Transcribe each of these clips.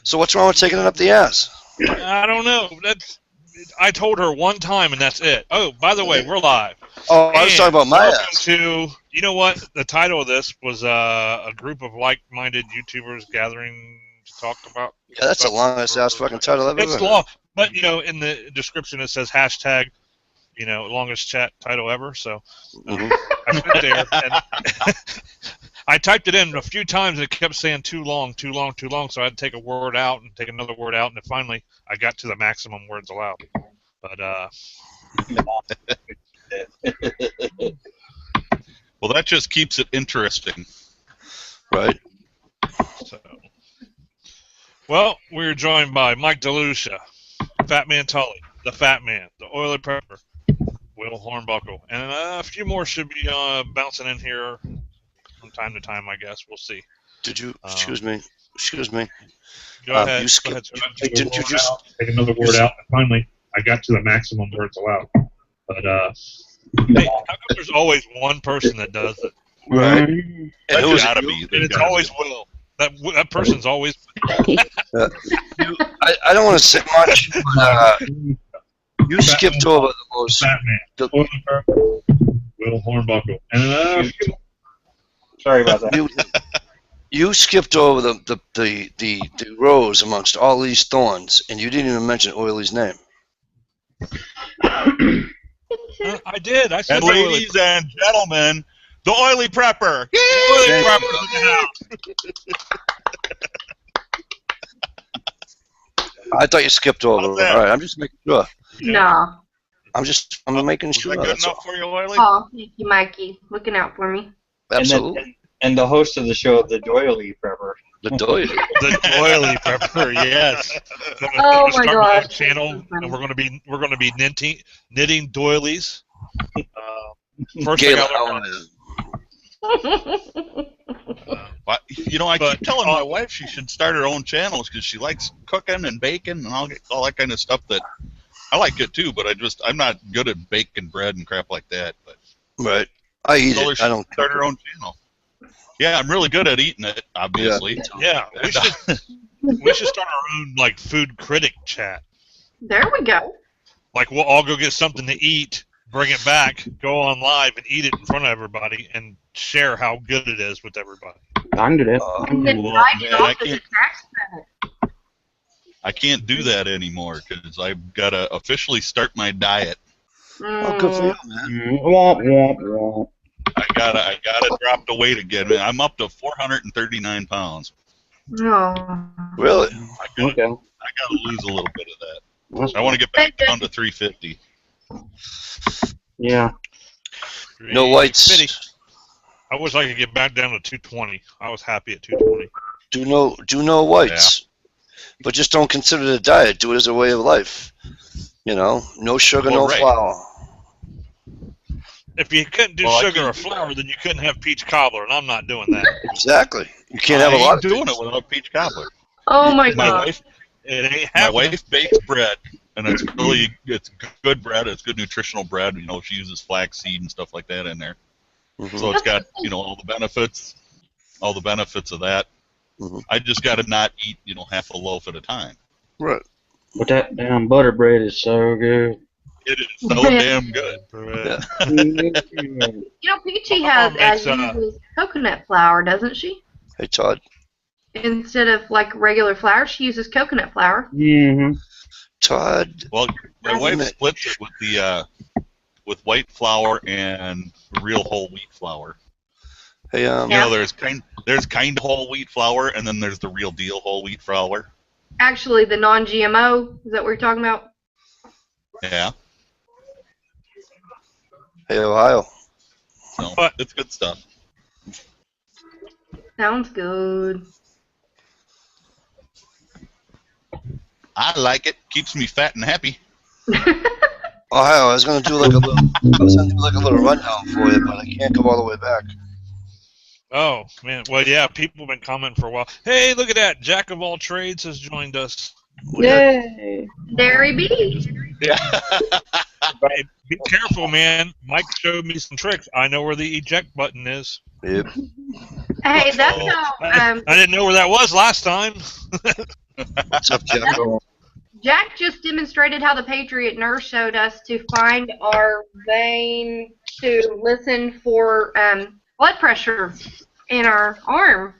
So what's wrong with taking it up the ass? I don't know. I told her one time, and that's it. Oh, by the way, we're live. Oh, I was talking about my welcome ass. to, you know what? The title of this was a group of like-minded YouTubers gathering to talk about. Yeah, that's the longest ass fucking title I've ever It's heard. long, but you know, in the description it says hashtag, you know, longest chat title ever. So I went there and I typed it in a few times and it kept saying too long, too long, too long. So I had to take a word out and take another word out, and then finally I got to the maximum words allowed. But well, that just keeps it interesting, right? So, well, we're joined by Mike DeLucia, Fat Man Tully, the Fat Man, the Oily Pepper, Will Hornbuckle, and a few more should be bouncing in here from time to time, I guess. We'll see. Did you? Excuse me. Excuse me. Go ahead. You skipped. Didn't you just take another word out? And finally, I got to the maximum words allowed. But hey, how come there's always one person that does it? Right. and who's gotta it? be. And it's always Will. That person's always. I don't want to say much, but you skipped over the most. Fat Man. Will Hornbuckle. And Sorry about that. You skipped over the rows amongst all these thorns, and you didn't even mention Oily's name. I did. I said And ladies and gentlemen, the Oily Prepper. Oily Prepper. I thought you skipped over. All How's that? right, I'm just making sure. No. I'm making Was sure. that good That's enough all. for you, Oily? Oh, thank you, Mikey. Looking out for me. Absolutely. And the host of the show, the Doily Prepper. The doily. The Oily Prepper, yes. Oh, my Start God. own channel, and we're gonna be knitting doilies. First thing Galen, I learned. But, you know, I But, keep telling my wife she should start her own channels because she likes cooking and baking and all that kind of stuff. That I like it too, but I'm not good at baking bread and crap like that. But Right. I eat told her it. she I don't should start cook her it. own channel. Yeah, I'm really good at eating it, obviously. Yeah, we should start our own like food critic chat. There we go. Like we'll all go get something to eat, bring it back, go on live and eat it in front of everybody, and share how good it is with everybody. I can do that. And then Well, I can man, I also can't- tax credit. I can't do that anymore because I've got to officially start my diet. Oh, good for you, man. Womp, womp, womp. I gotta drop the weight again. I'm up to 439 pounds. No. Really? I gotta lose a little bit of that. I want to get back down to 350. Yeah. No whites. 350. I wish I could get back down to 220. I was happy at 220. Do no whites. But just don't consider it a diet. Do it as a way of life. You know, no sugar, Well, no right. flour. If you couldn't do Well, I sugar or can't- flour, then you couldn't have peach cobbler, and I'm not doing that. Exactly. You can't have I a lot ain't of doing things. it without peach cobbler. Oh, my My God. wife, It ain't my happening. wife bakes bread, and it's good bread. It's good nutritional bread. You know, she uses flaxseed and stuff like that in there, Mhm. so it's got all the benefits of that. Mhm. I just got to not eat half a loaf at a time. Right. But that damn butter bread is so good. It is so damn good. Yeah. You know, Peachy My has mom makes, uses coconut flour, doesn't she? Hey, Todd. Instead of like regular flour, she uses coconut flour. Mm-hmm. Todd. Well, my Wait a wife minute. splits it with with white flour and real whole wheat flour. Hey, Yeah. You know, there's kind of whole wheat flour, and then there's the real deal whole wheat flour. Actually, the non-GMO, is that what you're talking about? Yeah, Hey, Ohio. so But- it's good stuff. Sounds good. I like it. Keeps me fat and happy. Ohio, I was gonna do like a little rundown for you, but I can't go all the way back. Oh, man. Well, yeah, people have been commenting for a while. Hey, look at that. Jack of all trades has joined us. Yay! Dairy B. Yeah. Hey, be careful, man. Mike showed me some tricks. I know where the eject button is. Yep. Hey, that's how. I didn't know where that was last time. What's up, Jack? Jack just demonstrated how the Patriot nurse showed us to find our vein to listen for blood pressure in our arm.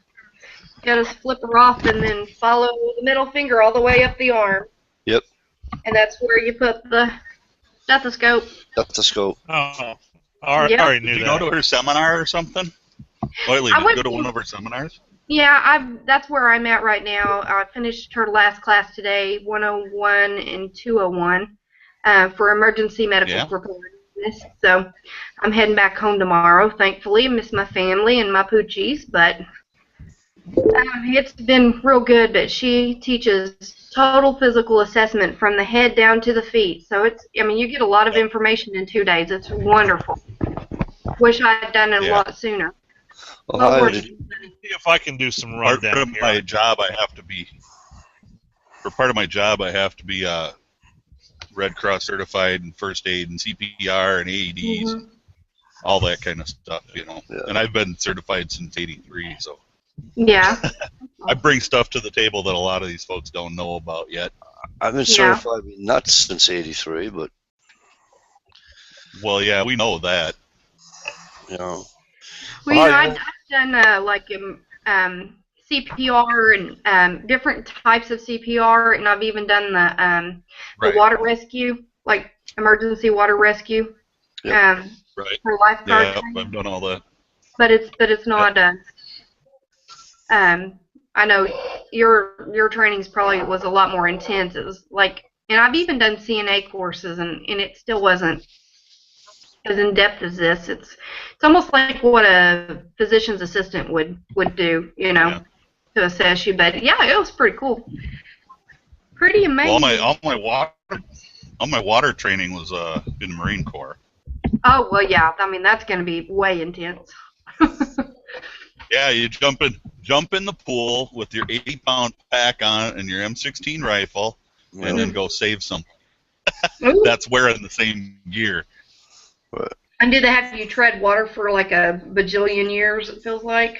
Got us flip her off and then follow the middle finger all the way up the arm. Yep. And that's where you put the stethoscope. Stethoscope. Oh, I Yep. already knew Did you that. go to her seminar or something? Oily, I did you went go to to- one of her seminars? Yeah, that's where I'm at right now. I finished her last class today, 101 and 201, for emergency medical preparedness. So I'm heading back home tomorrow. Thankfully, I miss my family and my poochies, but it's been real good. But she teaches total physical assessment from the head down to the feet. So you get a lot of information in 2 days. It's wonderful. Wish I had done it a lot sooner. Ohio, See if I can do some Part rundown of here. my job, I have to be. For part of my job, I have to be Red Cross certified in first aid and CPR and AEDs, all that kind of stuff, you know. Yeah. And I've been certified since '83, so Yeah. I bring stuff to the table that a lot of these folks don't know about yet. I've been certified with nuts since '83, but Well, yeah, we know that. you know. Well, I've done CPR and different types of CPR, and I've even done the water rescue, like emergency water rescue, Right. for lifeguard Yeah, training. I've done all that. But it's not I know your trainings probably was a lot more intense. It was like, and I've even done CNA courses, and it still wasn't as in depth as this. It's almost like what a physician's assistant would do, you know, to assess you. But yeah, it was pretty cool, pretty amazing. Well, all my water training was in the Marine Corps. Oh well, yeah. I mean, that's going to be way intense. Yeah, you jump in the pool with your 80-pound pack on and your M16 rifle, and then go save something. That's wearing the same gear. And do they have you tread water for like a bajillion years, it feels like?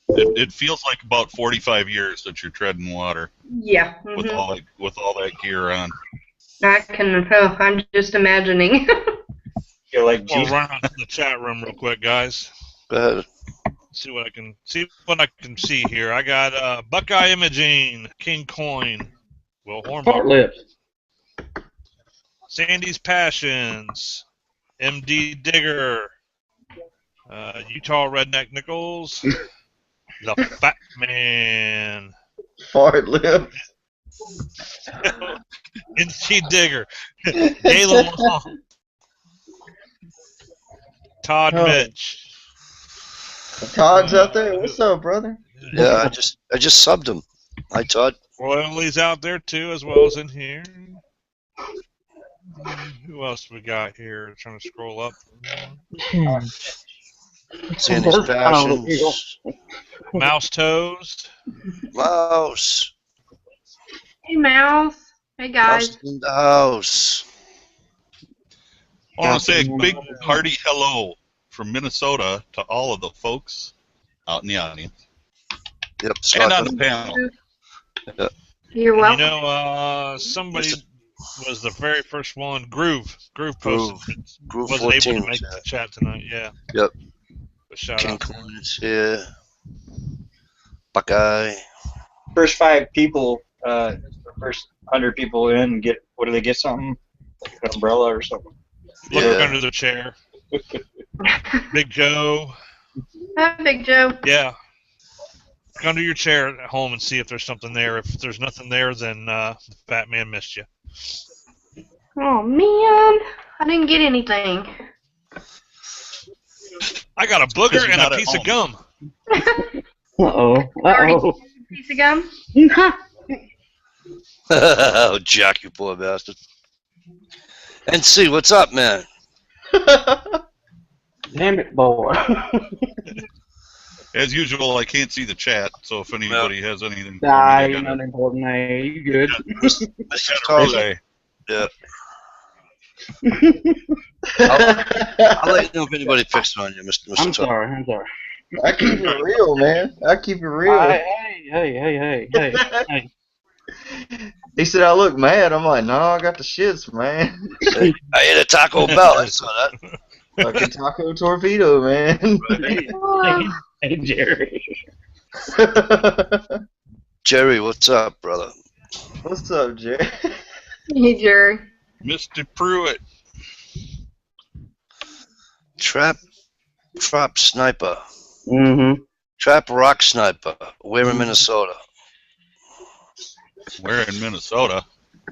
It feels like about 45 years that you're treading water. Yeah. With all that gear on. I'm just imagining. You're like, We'll run out to the chat room real quick, guys. Go ahead. See what I can see here. I got Buckeye Imaging, King Coin, Will Part Hornbuck, lips. Sandy's Passions, MD Digger, Utah Redneck Nichols, the Fat Man, Fart lips. NC Digger, Galen Long, Todd Oh. Mitch. Todd's out there. What's up, brother? Yeah, I just subbed him. Hi, Todd. Royalty's out there too, as well as in here. Who else we got here? Trying to scroll up. Sandy's Passions. Mouse Toes. Mouse. Hey, Mouse. Hey, guys. Mouse in the house. I want to say a big hearty hello from Minnesota to all of the folks out in the audience Yep. and on Scott. the panel. You're And welcome. you know, somebody was the very first one. Groove posted. Groove Wasn't able 14. to make the chat tonight. Yeah. Yep. But shout King out to him. Coin is here. Buckeye. First 5 people, first 100 people in, what do they get? Something like an umbrella or something. Look Yeah. under the chair. Big Joe. Hi, Big Joe. Yeah. Look under your chair at home and see if there's something there. If there's nothing there, then the Fat Man missed you. Oh, man. I didn't get anything. I got a booger you're and not a at piece of home. gum. Uh-oh. Already Uh-oh. piece of gum? Oh, Jack, you poor bastard. NC, what's up, man? Damn it, boy. As usual, I can't see the chat, so if anybody has anything for Nah, me, you're not important. Hey, you good. Mr. gotta Todd, relay. yeah. I'll let you know if anybody picks on you, Mr. I'm Todd. sorry. I'm sorry. I keep it real, man. I keep it real. Hey. He said I look mad. I'm like, no, I got the shits, man. I ate a Taco Bell. I saw that. Fucking taco torpedo, man. Hey, Jerry. Jerry, what's up, brother? What's up, Jerry? Hey, Jerry. Mr. Pruitt. Trap sniper. Mm-hmm. Trap rock sniper. Where in Minnesota? We're in Minnesota.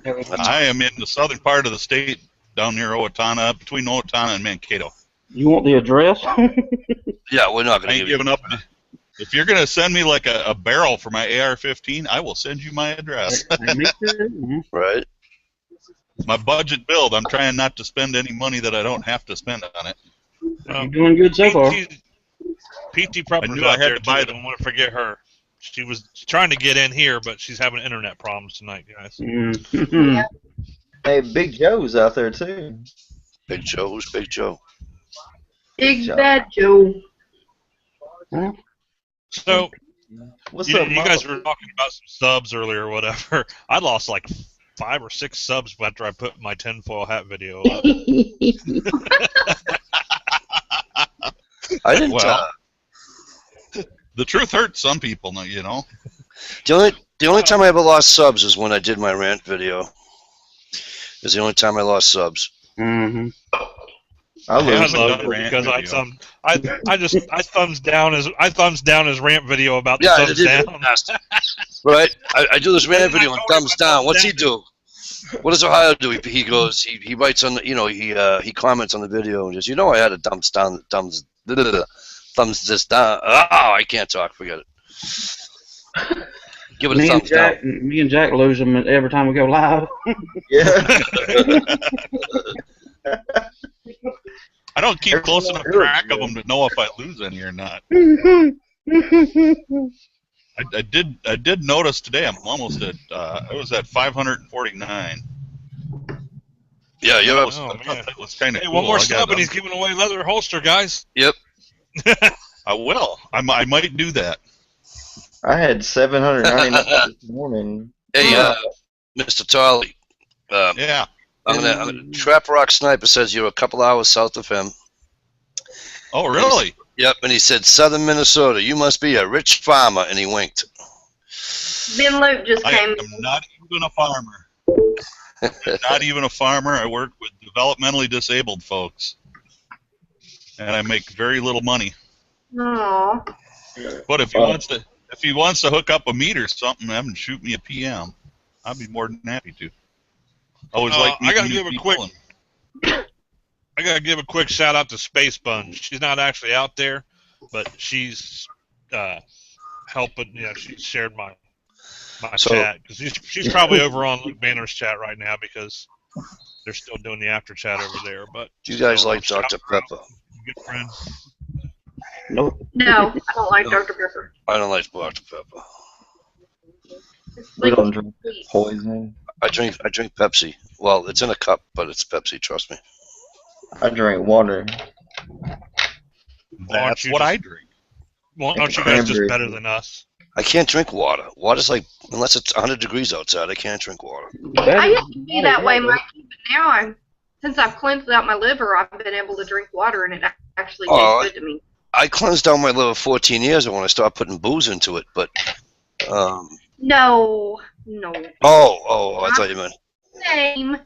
I am in the southern part of the state, down near Owatonna, between Owatonna and Mankato. You want the address? Yeah, we're not I going to ain't give you. giving up. If you're going to send me like a barrel for my AR-15, I will send you my address. Right. My budget build. I'm trying not to spend any money that I don't have to spend on it. You're doing good so far. PT Prepper's I knew I out had there to buy too. Don't want to forget her. She was trying to get in here, but she's having internet problems tonight, guys. Mm-hmm. Hey, Big Joe's out there too. Big Joe. Who's Big Joe? Big Bad Joe. So, What's you up, guys Mom? were talking about some subs earlier or whatever. I lost like 5 or 6 subs after I put my tinfoil hat video up. I didn't. Well, the truth hurts some people, you know. The only time I ever lost subs is when I did my rant video. Is the only time I lost subs. Mm-hmm. I lose love that it rant because video. I thumbs down his rant video about the Yeah, I thumbs did down. Right. I do this rant And I video and told him thumbs my down. thumbs What's he down. do? What does Ohio do? He goes. He writes on the. He comments on the video and just I had a thumbs down. Thumbs this down. Oh, I can't talk. Forget it. Give it a thumbs down. Me and Jack lose them every time we go live. Yeah. I don't keep close enough track of them to know if I lose any or not. I did notice today I'm almost at I was at 549. Yeah, you're up. Oh, man. That was kind of Hey, cool. one more I got sub and he's giving away leather holster, guys. Yep. I will. I might do that. I had 799 this morning. Hey, Mr. Tolley. Yeah. I'm gonna Trap Rock Sniper says you're a couple hours south of him. Oh, really? Yep, and he said southern Minnesota. You must be a rich farmer, and he winked. Ben Luke just I came. am not even a farmer. I'm not even a farmer. I work with developmentally disabled folks, and I make very little money. Aww. But if he wants to hook up a meet or something, have him shoot me a PM. I'd be more than happy to. Always like I gotta meeting give new a quick. people I gotta give a quick shout out to Space Bun. She's not actually out there, but she's helping. Yeah, she shared my chat because she's probably over on Luke Banner's chat right now because they're still doing the after chat over there. But You guys so, like shout Dr. her out. Pepper? Good friend. Nope. No, I don't like Dr. Pepper. I don't like Dr. Pepper. It's We like don't drink sweet. poison. I drink Pepsi. Well, it's in a cup, but it's Pepsi. Trust me. I drink water. That's what I drink. Well, aren't you guys just Cranberry. better than us? I can't drink water. Water's like, unless it's 100 degrees outside, I can't drink water. I used to be that way, Mikey, but now since I've cleansed out my liver, I've been able to drink water, and it actually tastes good to me. I cleansed out my liver 14 years ago when I started putting booze into it, but. No. Oh, I thought you meant. Same.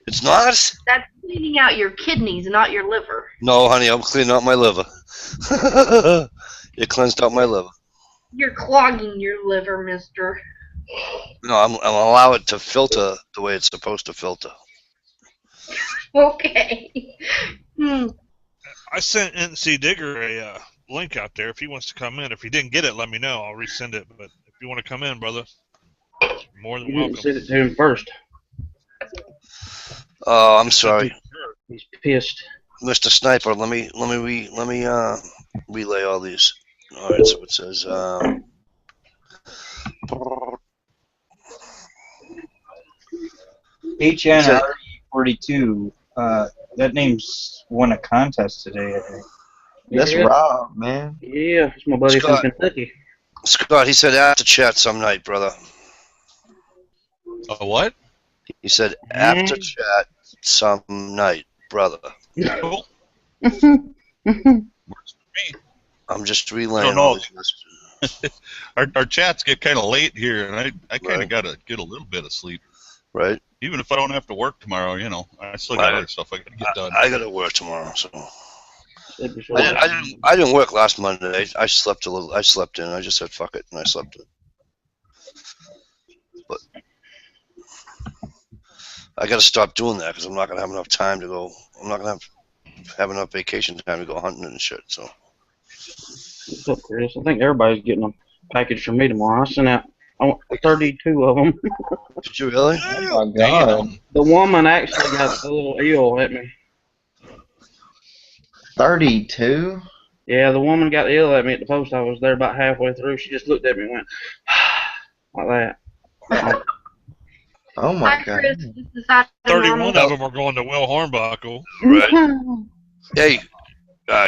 It's not? That's cleaning out your kidneys, not your liver. No, honey, I'm cleaning out my liver. You cleansed out my liver. You're clogging your liver, mister. No, I'm allow it to filter the way it's supposed to filter. Okay. I sent NC Digger a link out there if he wants to come in. If he didn't get it, let me know. I'll resend it. But if you want to come in, brother, you're more than You didn't welcome. send it to him first. Oh, I'm sorry, He's pissed. Mr. Sniper. Let me relay all these. All right, so it says. HNRE42. That name's won a contest today, I think. That's Yeah. Rob, man. Yeah, it's my buddy Scott. from Kentucky. Scott, he said after chat some night, brother. A what? He said after chat some night, brother. Cool. Works for me. I'm just I relaying don't all know. this. Our chats get kind of late here, and I kind of Right. got to get a little bit of sleep. Right? Even if I don't have to work tomorrow, you know, I still got other stuff I got to get done. I got to work tomorrow, so. That'd be so I didn't work last Monday. I slept a little. I slept in. I just said fuck it, and I slept in. But I got to stop doing that because I'm not gonna have enough time to go. I'm not gonna have enough vacation time to go hunting and shit. So. What's up, Chris? I think everybody's getting a package from me tomorrow. I sent out 32 of them. Did you really? Oh my god. The woman actually got a little ill at me. 32? Yeah, the woman got ill at me at the post office. There about halfway through. She just looked at me and went, like that. Oh my Hi, god. Chris. This is Side 31 of them are going to Will Hornbuckle. Right. Hey,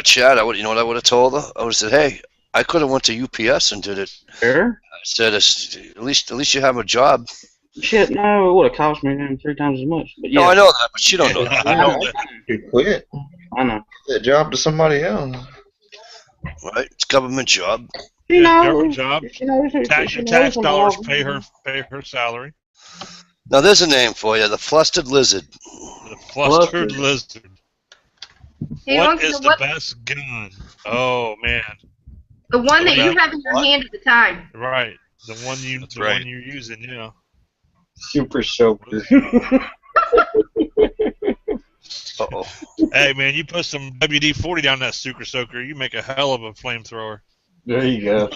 Chad. You know what I would have told her? I would have said, hey, I could have went to UPS and did it. Sure. I said, at least you have a job. Shit, no, it would have cost me 3 times as much. But yeah. No, I know that, but she don't know that. I know that. You quit. I know. Give that job to somebody else. Right? It's a government job. She Yeah, knows. government job. She knows. Your She knows tax I'm dollars wrong. pay her salary. Now there's a name for you, the flustered lizard. The flustered lizard. He What wants is to the best gun? Oh man, the one that you What? have in your hand at the time. right. The one right. one you're using, yeah. Super soaker. Uh-oh. Hey man, you put some WD-40 down that super soaker, you make a hell of a flamethrower. There you go.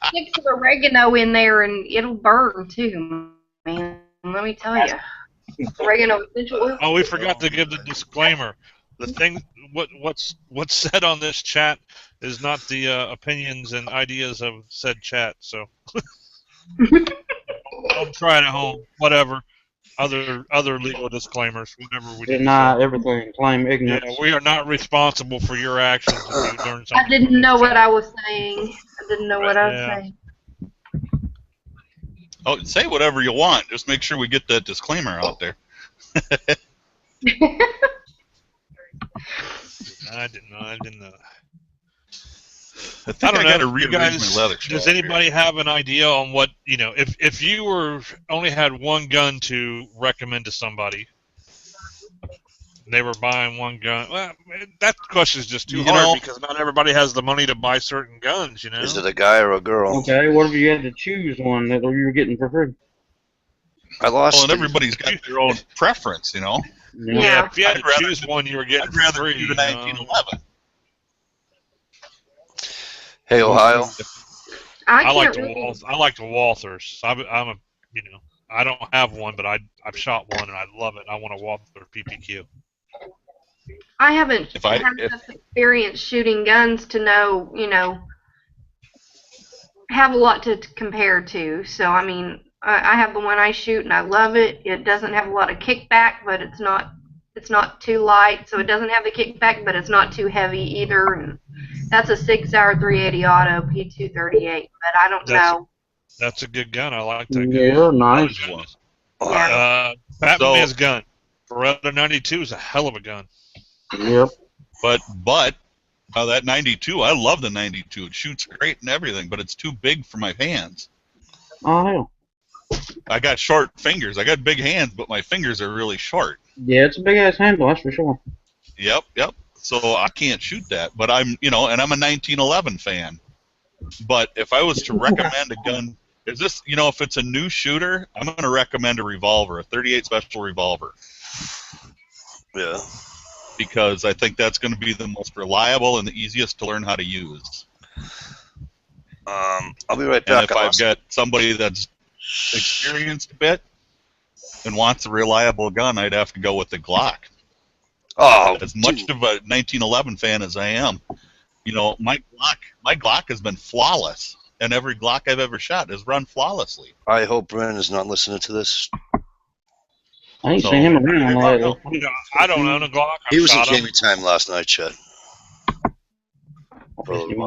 Stick some oregano in there and it'll burn too, man. Let me tell you. Oregano essential oil. Oh, we forgot to give the disclaimer. The thing, what's said on this chat is not the opinions and ideas of said chat. So don't try it at home. Whatever. Other legal disclaimers. Whatever we Deny everything. Claim ignorance. Yeah, we are not responsible for your actions if you learn something. I didn't know what I was saying. I didn't know what I was Yeah. saying. Oh, say whatever you want. Just make sure we get that disclaimer out there. I didn't know. I think I, don't got to know. You rearrange guys, my leather. does anybody have an idea on what, if you were only had one gun to recommend to somebody, and they were buying one gun? Well, that question is just too hard because not everybody has the money to buy certain guns. Is it a guy or a girl? Okay, what if you had to choose one that you were getting for free? I lost. Well, and everybody's got their own preference, you know. Yeah, if you had I'd to choose one, you were getting I'd rather free. do the 1911. Hey, Ohio. I like can't the really- I like the Walthers. I'm a I don't have one, but I've shot one and I love it. I want a Walther PPQ. I haven't If I- had enough experience shooting guns to know, have a lot to compare to. So, I mean, I have the one I shoot and I love it. It doesn't have a lot of kickback, but it's not too light. So it doesn't have the kickback, but it's not too heavy either. And that's a 6-hour 380 auto P238, but I don't know. That's a good gun. I like that gun. Yeah, nice. Batman's gun. Beretta 92 is a hell of a gun. Yep. But that 92, I love the 92. It shoots great and everything, but it's too big for my hands. Oh, hell. I got short fingers. I got big hands, but my fingers are really short. Yeah, it's a big-ass handle, that's for sure. Yep. So I can't shoot that. But I'm a 1911 fan. But if I was to recommend a gun, if it's a new shooter, I'm going to recommend a revolver, a 38 special revolver. Yeah. Because I think that's going to be the most reliable and the easiest to learn how to use. I'll be right back. And if I've got somebody that's experienced a bit and wants a reliable gun, I'd have to go with the Glock. Oh, as much of a 1911 fan as I am, my Glock has been flawless, and every Glock I've ever shot has run flawlessly. I hope Brennan is not listening to this. I ain't seen him around lately. I don't own a Glock. He was in Jamie time last night, Chet. For a little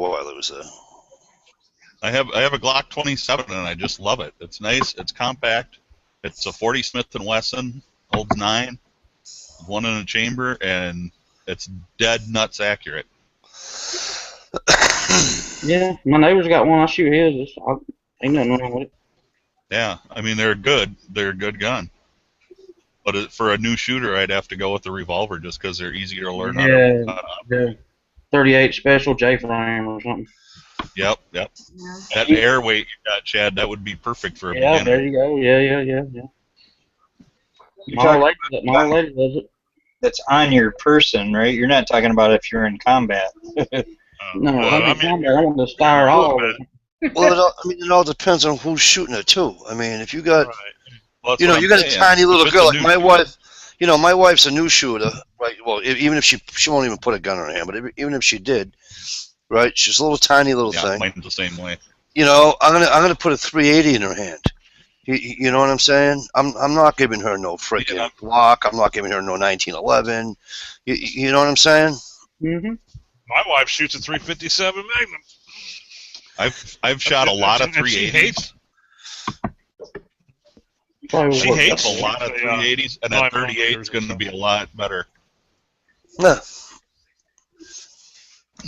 while. It was there. I have a Glock 27 and I just love it. It's nice. It's compact. It's a 40 Smith & Wesson, holds 9, one in a chamber, and it's dead nuts accurate. Yeah, my neighbor's got one. I shoot his. Ain't nothing wrong with it. Yeah, I mean they're good. They're a good gun. But for a new shooter, I'd have to go with the revolver just because they're easier to learn how to the 38 special J-frame or something. Yep. Yeah. That air weight you got, Chad, that would be perfect for a Yeah, beginner. there you go. Yeah. My old lady does it. That's on your person, right? You're not talking about if you're in combat. No, well, I want to fire all of it. Well, it all depends on who's shooting it too. I mean, if you got, Right. Well, you got a tiny little girl like my wife. My wife's a new shooter, right? Well, even if she won't even put a gun in her hand, but even if she did, right? She's a little tiny little thing. Mine's the same way. I'm gonna put a 380 in her hand. You know what I'm saying? I'm not giving her no freaking Glock. I'm not giving her no 1911. You know what I'm saying? Mm-hmm. My wife shoots a 357 Magnum. I've shot a lot of 380s. She hates a lot of 380s, and that 38 is going to be a lot better. Yeah.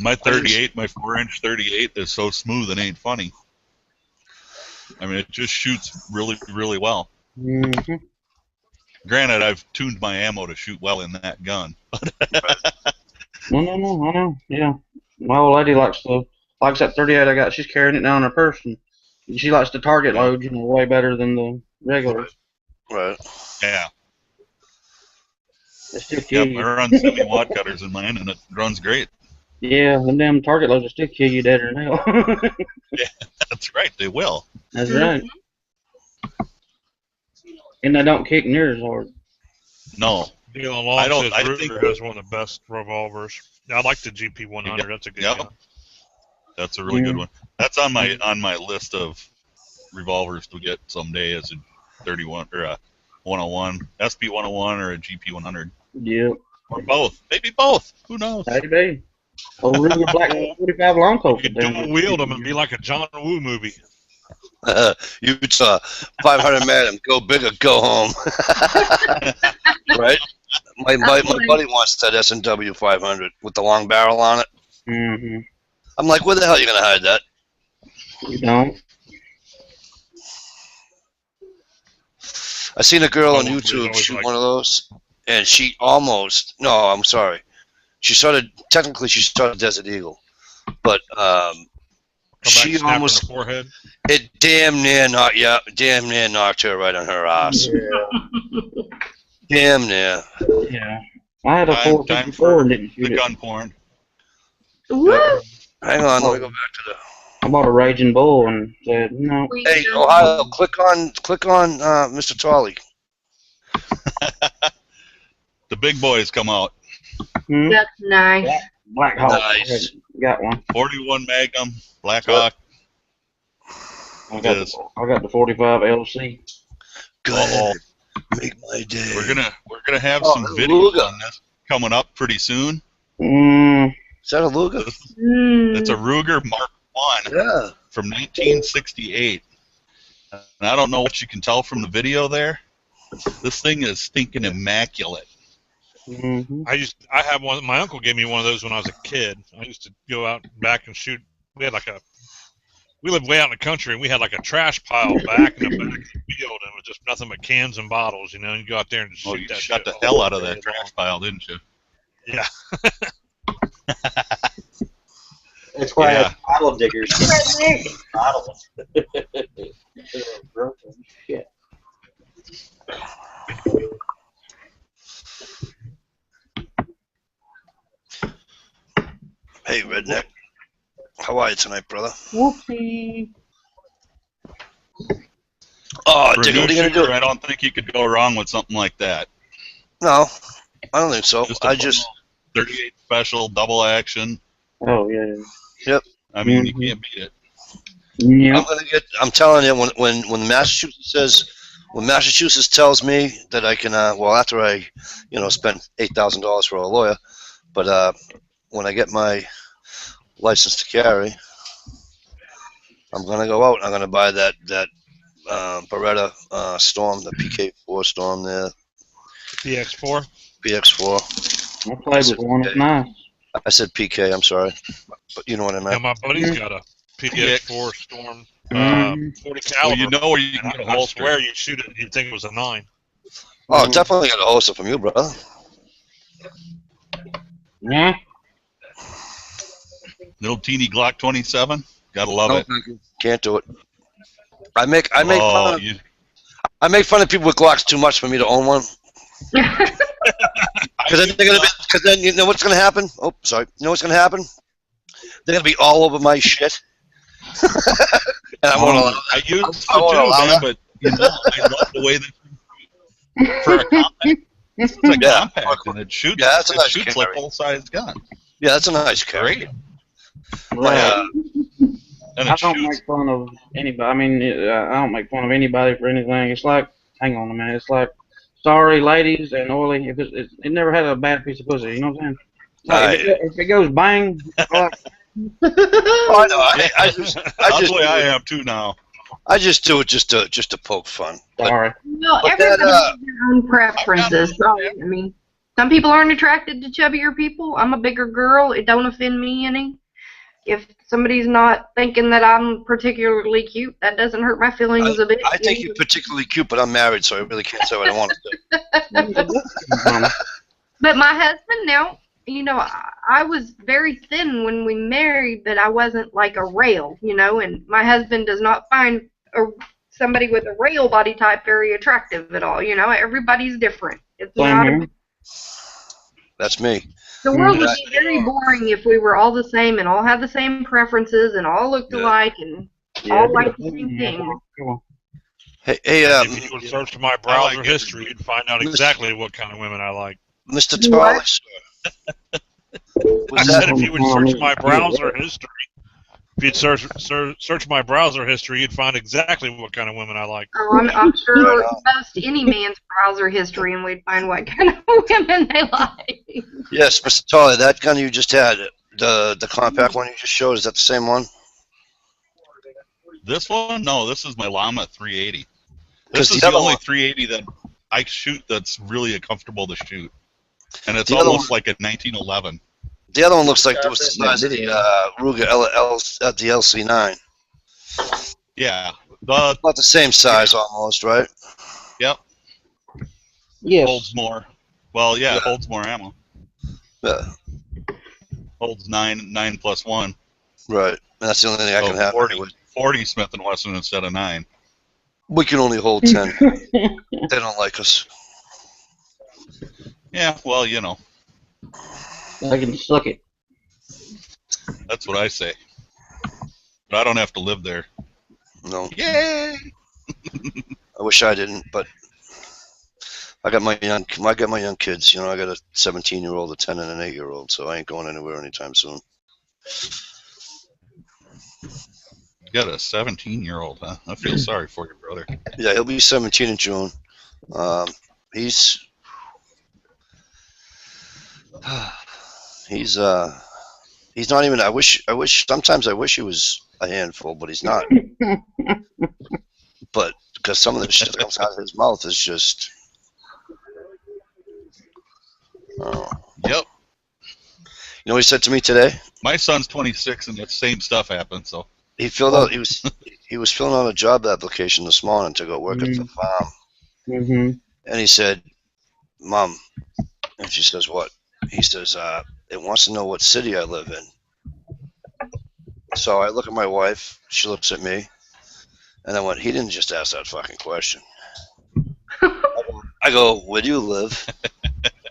My 38, my 4-inch 38 is so smooth it ain't funny. I mean, it just shoots really, really well. Mm-hmm. Granted, I've tuned my ammo to shoot well in that gun. No, I know. Yeah, my old lady likes that 38 I got. She's carrying it down her purse, and she likes the target load, way better than the regular. Right. Yeah. Yep, I run semi-wad cutters in mine, and it runs great. Yeah, them damn target loads will still kill you dead or now. Yeah, that's right. They will. That's right. And they don't kick near as hard. No. Dealing along Ruger has one of the best revolvers. I like the GP100. That's a good gun. That's a really good one. That's on my list of revolvers to get someday as a 31 or a 101, SP 101 or a GP 100. Yep. Or both. Maybe both. Who knows? Maybe. Old Ruger Black 45 long coat. You could dual wield them and be like a John Woo movie. Utah, 500 Magnum, go big or go home. Right? My buddy wants that S&W 500 with the long barrel on it. Mm-hmm. I'm like, where the hell are you going to hide that? You don't? I seen a girl on YouTube shoot one of those, and she almost, no, I'm sorry. She started Desert Eagle, but she almost, forehead. it damn near knocked her right on her ass. Yeah. Damn near. Yeah. I had a 454 and didn't shoot the gun porn. What? Hang on, let me go back to the. I bought a Raging Bull and said no. Hey, Ohio, click on Mr. Tolley. The big boys come out. Hmm? That's nice. Black Hawk. Nice. Got one. 41 Magnum, Black Hawk. I got the 45 LC. Good. Make my day. We're gonna have some videos on this coming up pretty soon. Is that a Luger? It's a Ruger Mark I from 1968. And I don't know what you can tell from the video there. This thing is stinking immaculate. Mm-hmm. I have one. My uncle gave me one of those when I was a kid. I used to go out back and shoot. We lived way out in the country, and we had like a trash pile back in the back of the field, and it was just nothing but cans and bottles. You go out there and just shoot that shit. You shot the hell out of that trash pile, didn't you? Yeah. That's why I have bottle diggers. Bottles. Shit. Hey, Redneck. How are you tonight, brother? Whoopsie. Oh, For Dick, what are you going to do? I don't think you could go wrong with something like that. No, I don't think so. I just 38 special, double action. Oh, yeah. Yep. I mean, you can't beat it. Yeah. I'm telling you, when Massachusetts tells me that I can, after I, spent $8,000 for a lawyer, but when I get my license to carry, I'm gonna go out. I'm gonna buy that Beretta Storm, the PK4 Storm there. PX4. PX4. I played with one. It's nice. I said PK. I'm sorry, but you know what I meant. Yeah, my buddy's got a PX4 Storm 40 caliber. Well, you know where you can get a I holster. swear you shoot it, you'd think it was a 9. Oh, definitely got a holster from you, brother. Yeah. Little teeny Glock 27. Gotta love it. Can't do it. I make fun Oh, of I make fun of people with Glocks too much for me to own one. Because then you know what's gonna happen. Oh, sorry. You know what's gonna happen? They're gonna be all over my shit. And I won't allow that. I used to I won't too, allow man, that. but you know, I love the way that for a compact. It's a compact, and it shoots. Yeah, that's a it nice shoots carry. like full-size gun. Yeah, that's a nice carry. Great. Right. And I it don't shoots. make fun of anybody. I mean, I don't make fun of anybody for anything. It's like, hang on a minute. It's like, sorry, ladies and oily. If it never had a bad piece of pussy. You know what I'm saying? Like, if it goes bang, Oh, I know. I just That's the way I am too now. I just do it just to poke fun. But, sorry. Well, But everybody that, has their own preferences. So, I mean, some people aren't attracted to chubbier people. I'm a bigger girl. It don't offend me any. If somebody's not thinking that I'm particularly cute, that doesn't hurt my feelings a bit. I think you're particularly cute, but I'm married, so I really can't say what I want to say. But my husband now, you know, I was very thin when we married, but I wasn't like a rail, you know, and my husband does not find somebody with a rail body type very attractive at all, you know. Everybody's different. It's not a, That's me. the world would be very boring if we were all the same and all had the same preferences and all looked alike and all liked the same thing. Hey, If you would search my browser history, you'd find out exactly what kind of women I like. Mr. Tarlis. I said if you would search my browser history, if you'd search my browser history, you'd find exactly what kind of women I like. Oh, I'm sure we'd post any man's browser history and we'd find what kind of women they like. Yes, Mr. Tarley, that gun you just had, the compact one you just showed, is that the same one? This one? No, this is my Llama 380. Because This is the only 380 that I shoot that's really comfortable to shoot. And it's almost like a 1911. The other one looks like it was the size of the Ruger the LC9. Yeah. About the same size almost, right? Yep. Yes. Holds more. Well, yeah, it holds more ammo. Yeah. Holds 9 plus 1. Right. And that's the only thing I can have. 40 Smith & Wesson instead of 9. We can only hold 10. They don't like us. Yeah, well, you know. I can suck it. That's what I say. But I don't have to live there. No. Yay! I wish I didn't, but I got my young kids. You know, I got a 17-year-old, a 10, and an 8-year-old, so I ain't going anywhere anytime soon. You got a 17-year-old, huh? I feel sorry for your brother. Yeah, he'll be 17 in June. He's not even. Sometimes I wish he was a handful, but he's not. But because some of the shit that comes out of his mouth is just. Oh. Yep. You know what he said to me today? My son's 26, and the same stuff happened. So he filled out. He was filling out a job application this morning to go work at the farm. Mm-hmm. And he said, "Mom," and she says, "What?" He says, "It wants to know what city I live in." So I look at my wife. She looks at me, and I went, "He didn't just ask that fucking question." I go, "Where do you live?"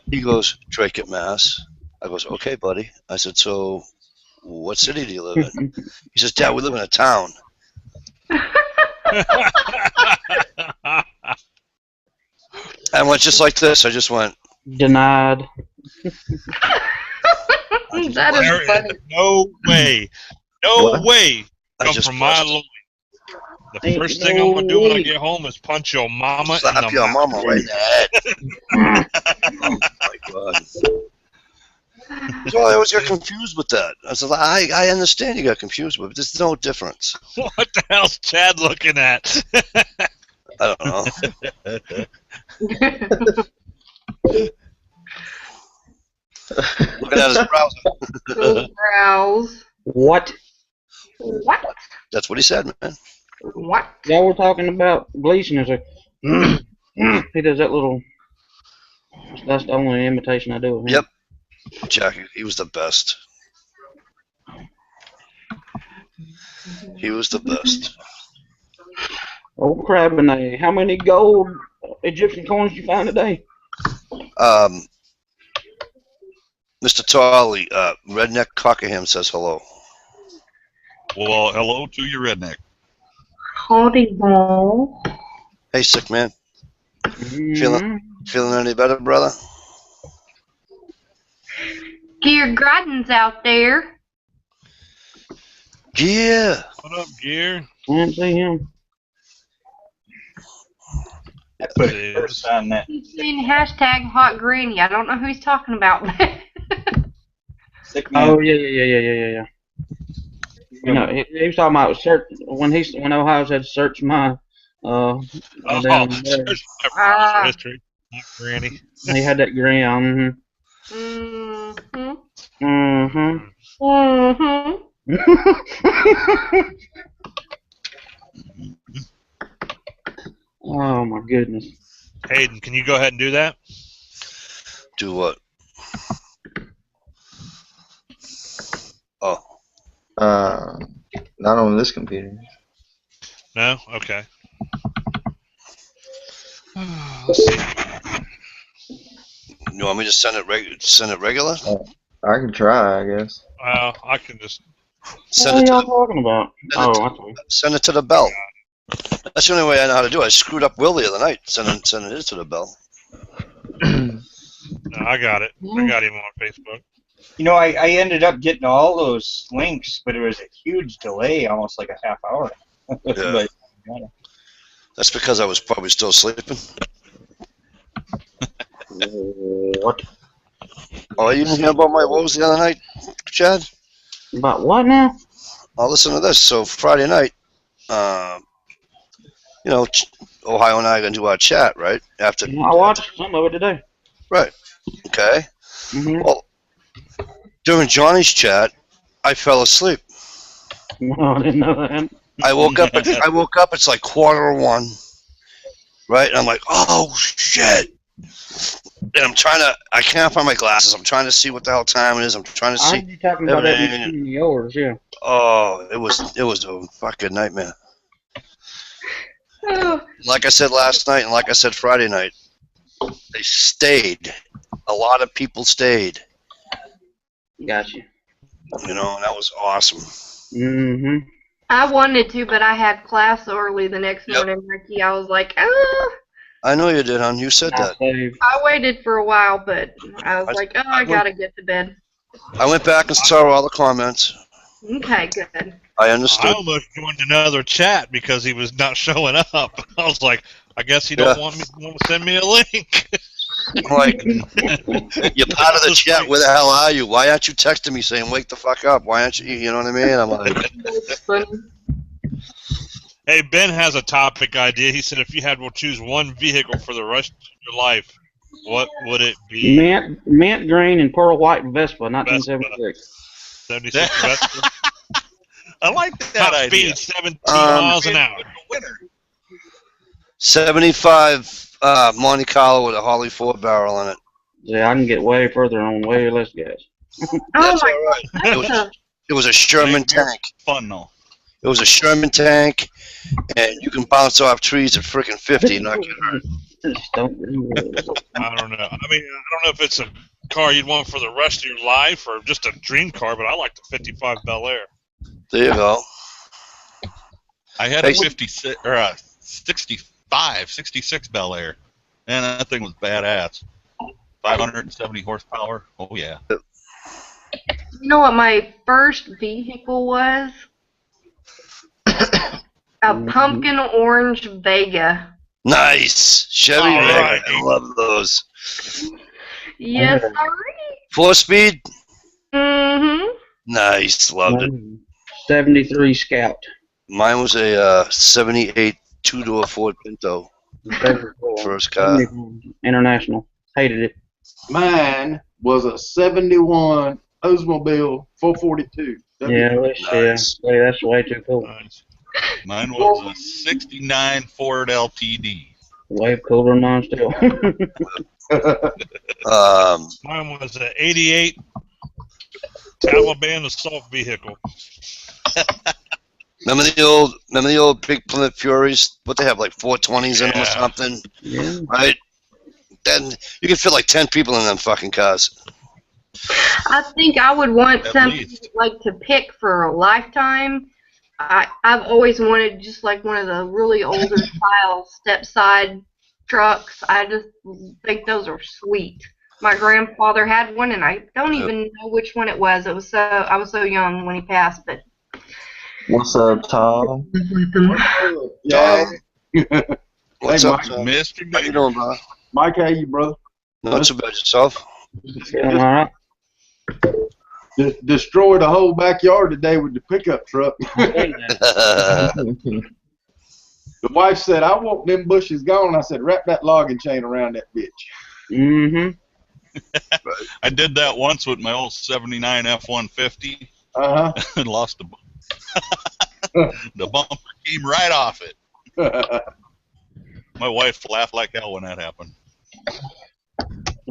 He goes, "Drake, Mass." I goes, "Okay, buddy." I said, "So, what city do you live in?" He says, "Dad, we live in a town." I went just like this. I just went. Denied. That is funny. No way. No way. I Come just from my busted. Lord. The first thing I'm gonna do when I get home is punch your mama in Slap the your mouth. mama right in the head. Oh my God. So I always got confused with that. I said, I understand you got confused with it, but there's no difference. What the hell's Chad looking at? I don't know. Looking at his browser. Browse. What? What? That's what he said, man. What? Y'all were talking about bleaching. Is a he does that little. That's the only imitation I do of him. Yep. Jackie, he was the best. He was the best. Oh, Crabinay, how many gold Egyptian coins did you find today? Mr. Tarley, Redneck Cockerham says hello. Well, hello to you, redneck. Howdy, ball. Hey, sick man. Feeling any better, brother? Gear Grodden's out there. Yeah. What up, Gear? I didn't see him. I put a curse on that. He's saying hashtag hot granny. I don't know who he's talking about. Sick man. Oh yeah. You know, he was talking about search when Ohio said search my down there. Search my history. Granny. He had that grin on. Oh my goodness. Hayden, can you go ahead and do that? Do what? Oh. Not on this computer. No? Okay. Let's see. You want me to send it regular? I can try, I guess. I can just... What are y'all talking about? Send it to the bell. That's the only way I know how to do it. I screwed up Will the other night, sending it to the bell. No, I got it. I got him on Facebook. You know, I ended up getting all those links, but it was a huge delay, almost like a half hour. Yeah. That's because I was probably still sleeping. What? Oh, you didn't hear about my woes the other night, Chad? About what now? Oh, listen to this. So Friday night, you know, Ohio and I are going to do our chat, right? I watched some of it today. Right. Okay. Mm-hmm. Well, during Johnny's chat, I fell asleep. No, I didn't know that. I woke up. It's like 1:15, right? And I'm like, oh shit! And I can't find my glasses. I'm trying to see what the hell time it is. I'm trying to see. I heard you talking about that in yours, yeah. Oh, it was a fucking nightmare. Like I said last night, and like I said Friday night, they stayed. A lot of people stayed. Gotcha. You know, and that was awesome. Mm-hmm. I wanted to, but I had class early the next morning, Ricky. I was like, I know you did, hon. You said that. I waited for a while, but I was like, I gotta get to bed. I went back and saw all the comments. Okay, good. I understood. I almost joined another chat because he was not showing up. I was like, I guess he don't want to send me a link. I'm like, you're part of the chat. Where the hell are you? Why aren't you texting me saying, wake the fuck up? Why aren't you? You know what I mean? I'm like, hey, Ben has a topic idea. He said if you had to choose one vehicle for the rest of your life, what would it be? Mint green and pearl white Vespa, 1976. 76 Vespa. I like that idea. Speed 17 miles an hour. 75 Monte Carlo with a Holly 4-barrel in it. Yeah, I can get way further on way less gas. That's all right. It was a Sherman tank. Fun though. It was a Sherman tank, and you can bounce off trees at freaking 50 and not get hurt. I don't know. I mean, I don't know if it's a car you'd want for the rest of your life or just a dream car, but I like the 55 Bel Air. There you go. I had a 56 or a 66 Bel Air, and that thing was badass. 570 horsepower. Oh yeah. You know what my first vehicle was? A pumpkin orange Vega. Nice. Chevy Vega. I love those. Yes, sorry. 4-speed? Mm-hmm. Nice, loved it. 73 Scout. Mine was a 78 two-door Ford Pinto. First car. International. Hated it. Mine was a 71 Oldsmobile 442. Yeah, Nice. yeah, that's way too cool. Nice. Mine was a 69 Ford LTD. Way cooler than mine still. Mine was an 88 Taliban assault vehicle. Remember the old big Plymouth Furies? What they have, like 420s in them or something? Yeah. Right? Then you can fit like 10 people in them fucking cars. I think I would want At something least. like to pick for a lifetime. I've always wanted just like one of the really older style step side trucks. I just think those are sweet. My grandfather had one, and I don't even know which one it was. I was so young when he passed, but. What's up, Tom? Yeah. What's Hey, up, Mike. Tom? Mr. How you doing, bro? Mike, how you, brother? Not too bad yourself. Feeling all right. Destroyed the whole backyard today with the pickup truck. The wife said, I want them bushes gone. I said, wrap that logging chain around that bitch. Mm-hmm. I did that once with my old 79 F-150 Uh-huh. and lost the bumper came right off it. My wife laughed like hell when that happened. I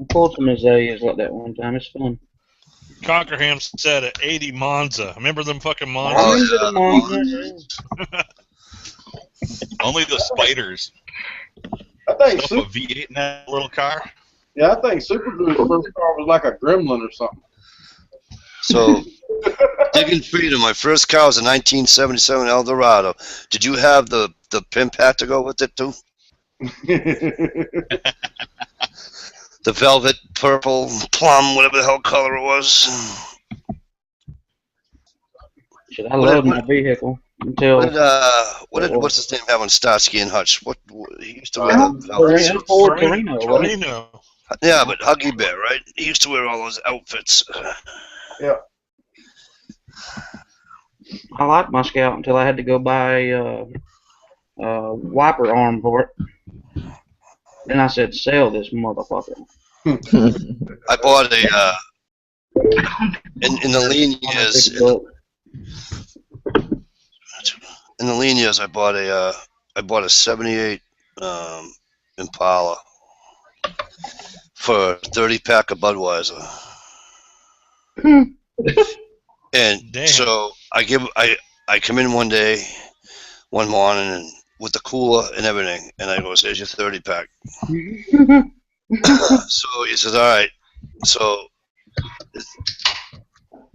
pulled some azaleas like that one time. It's fun. Cockerham said an 80 Monza. Remember them fucking I Monzas? remember the Monza. Only the spiders. I think Stuff a V8 in that little car. I think Superblue's first car was like a Gremlin or something. So, digging freedom. My first car was a 1977 Eldorado. Did you have the pimp hat to go with it too? The velvet, purple, plum, whatever the hell color it was. Shit, I loved my vehicle until. What's his name have on Starsky and Hutch? What he used to wear the velvet suit. Ford Torino. Torino. Yeah, but Huggy Bear, right? He used to wear all those outfits. Yeah. I liked my Scout until I had to go buy a wiper arm for it. Then I said, sell this motherfucker. I bought a in the lean years. In the lean years, I bought a 78 Impala for a 30-pack of Budweiser. And Damn. so I come in one morning, and with the cooler and everything, and I goes, "Here's your 30-pack." So he says, "All right, so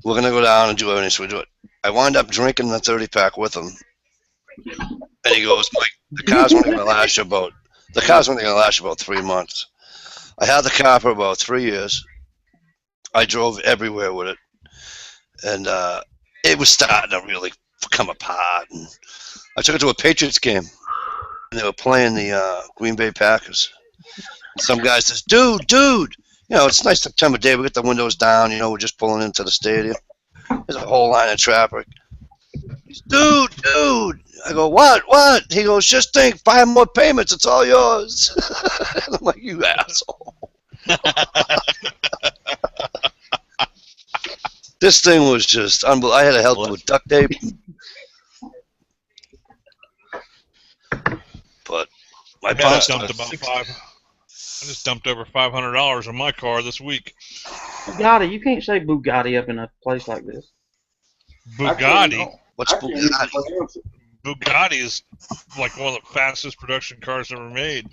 we're gonna go down and do everything." So we do it. I wind up drinking the 30-pack with him, and he goes, "Mike, the car's only gonna last you about 3 months." I had the car for about 3 years. I drove everywhere with it, and it was starting to really come apart. And I took it to a Patriots game, and they were playing the Green Bay Packers. And some guy says, dude, it's a nice September day. We got the windows down, we're just pulling into the stadium. There's a whole line of traffic. He's, dude. I go, what? He goes, just think, 5 more payments, it's all yours. And I'm like, you asshole. This thing was just unbelievable. I had to help it with duct tape. But my boss dumped I just dumped over $500 on my car this week. Bugatti, you can't say Bugatti up in a place like this. Bugatti? What's Bugatti? Bugatti is like one of the fastest production cars ever made.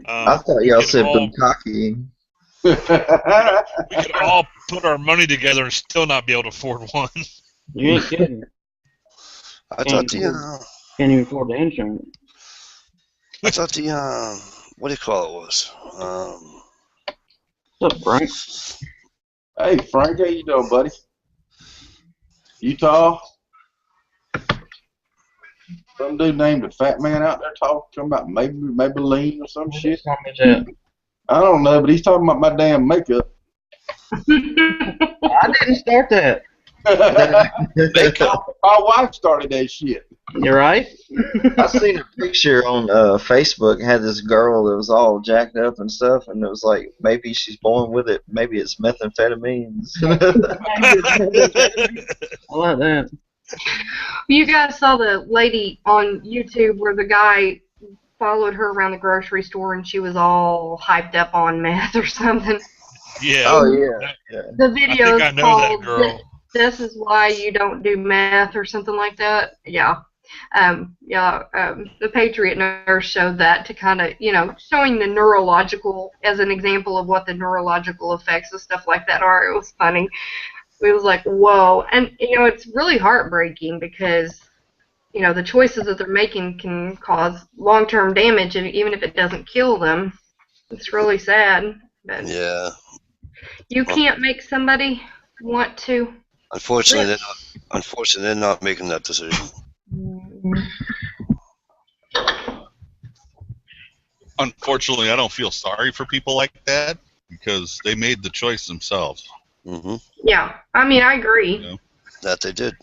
I thought y'all said Bugatti. We could all put our money together and still not be able to afford one. You ain't kidding. I thought can't even afford the insurance. I thought what do you call it was? What's up, Frank? Hey, Frank, how you doing, buddy? Utah? Some dude named a fat man out there talking about Maybelline or some shit. I don't know, but he's talking about my damn makeup. I didn't start that. My wife started that shit. You're right. I seen a picture on Facebook. It had this girl that was all jacked up and stuff, and it was like maybe she's born with it. Maybe it's methamphetamines. I like that. You guys saw the lady on YouTube where the guy followed her around the grocery store and she was all hyped up on meth or something. Yeah. Oh yeah. The video I think I know that girl. This is why you don't do meth or something like that. Yeah. The Patriot Nurse showed that to kind of, showing the neurological, as an example of what the neurological effects of stuff like that are. It was funny. It was like, whoa. And, it's really heartbreaking because, the choices that they're making can cause long-term damage, and even if it doesn't kill them. It's really sad. But Yeah. you can't make somebody want to. Unfortunately, they're not making that decision. Unfortunately, I don't feel sorry for people like that because they made the choice themselves. Mm-hmm. Yeah, I mean, I agree. That they did.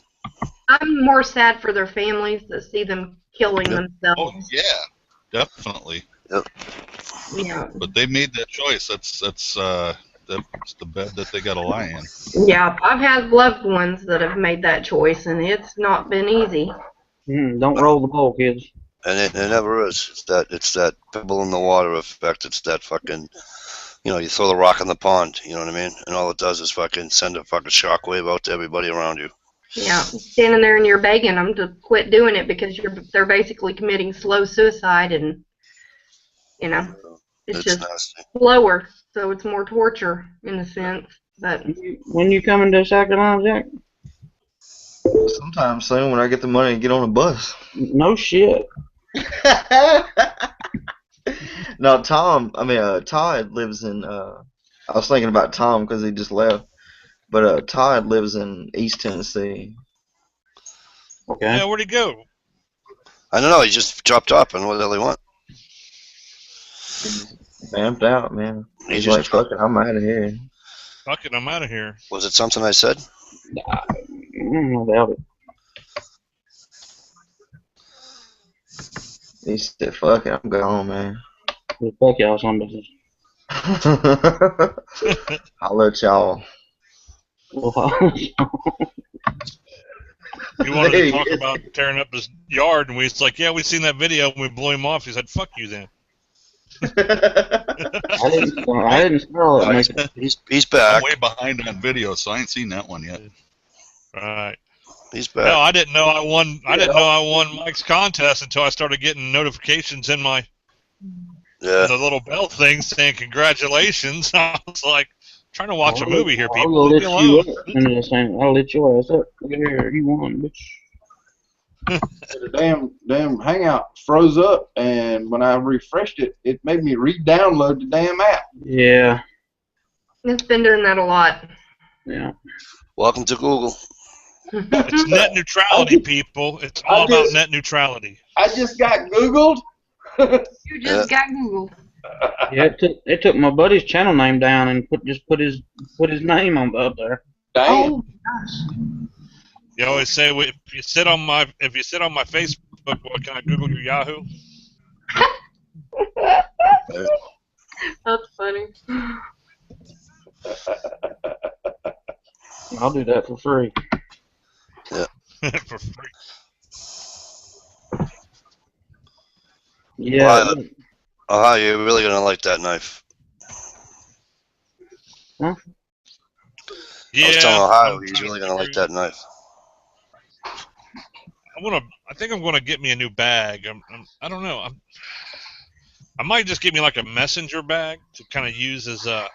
I'm more sad for their families to see them killing themselves. Oh yeah, definitely. Yep. Yeah. But they made that choice. That's the bed that they got to lie in. Yeah, I've had loved ones that have made that choice, and it's not been easy. Don't roll the ball, kids. And it never is. It's that pebble in the water effect. It's that fucking, you throw the rock in the pond. You know what I mean? And all it does is fucking send a fucking shockwave out to everybody around you. Yeah, standing there and you're begging them to quit doing it because they're basically committing slow suicide, and it's just nasty. slower, so it's more torture in a sense. But when you coming to South Carolina, Jack? Sometime soon when I get the money to get on a bus. No shit. No, Todd lives in. I was thinking about Tom because he just left, but Todd lives in East Tennessee. Okay. Yeah, where'd he go? I don't know. He just dropped up, and what the hell he want? Vamped out, man. He He's just like, fuck it, I'm out of here. Fuck it, I'm out of here. Was it something I said? I doubt it. He said, fuck it, I'm going, man. Well, fuck y'all, some bitches. I'll let y'all. He wanted to talk about tearing up his yard, and we was like, yeah, we seen that video, and we blew him off. He said, fuck you then. I didn't smell it. He's back. I'm way behind on video, so I ain't seen that one yet. Right. He's back. No, I didn't know I won. I didn't know I won Mike's contest until I started getting notifications in my the little bell thing saying congratulations. I was like, trying to watch a movie here, people. I'll Leave me alone. I'll let your ass up. Look at here, you won, bitch. The damn hangout froze up, and when I refreshed it, it made me re-download the damn app. Yeah. It's been doing that a lot. Yeah. Welcome to Google. It's net neutrality, people. It's all about net neutrality. I just got Googled. You just got Googled. Yeah, it took my buddy's channel name down and put his name up there. Damn. Oh gosh. You always say if you sit on my Facebook, what can I Google your Yahoo? That's funny. I'll do that for free. Yeah. For free. Yeah. Oh, you're really gonna like that knife. Huh? Yeah. I was telling Ohio he's really gonna like that knife. I think I'm gonna get me a new bag. I don't know. I might just get me like a messenger bag to kind of use as a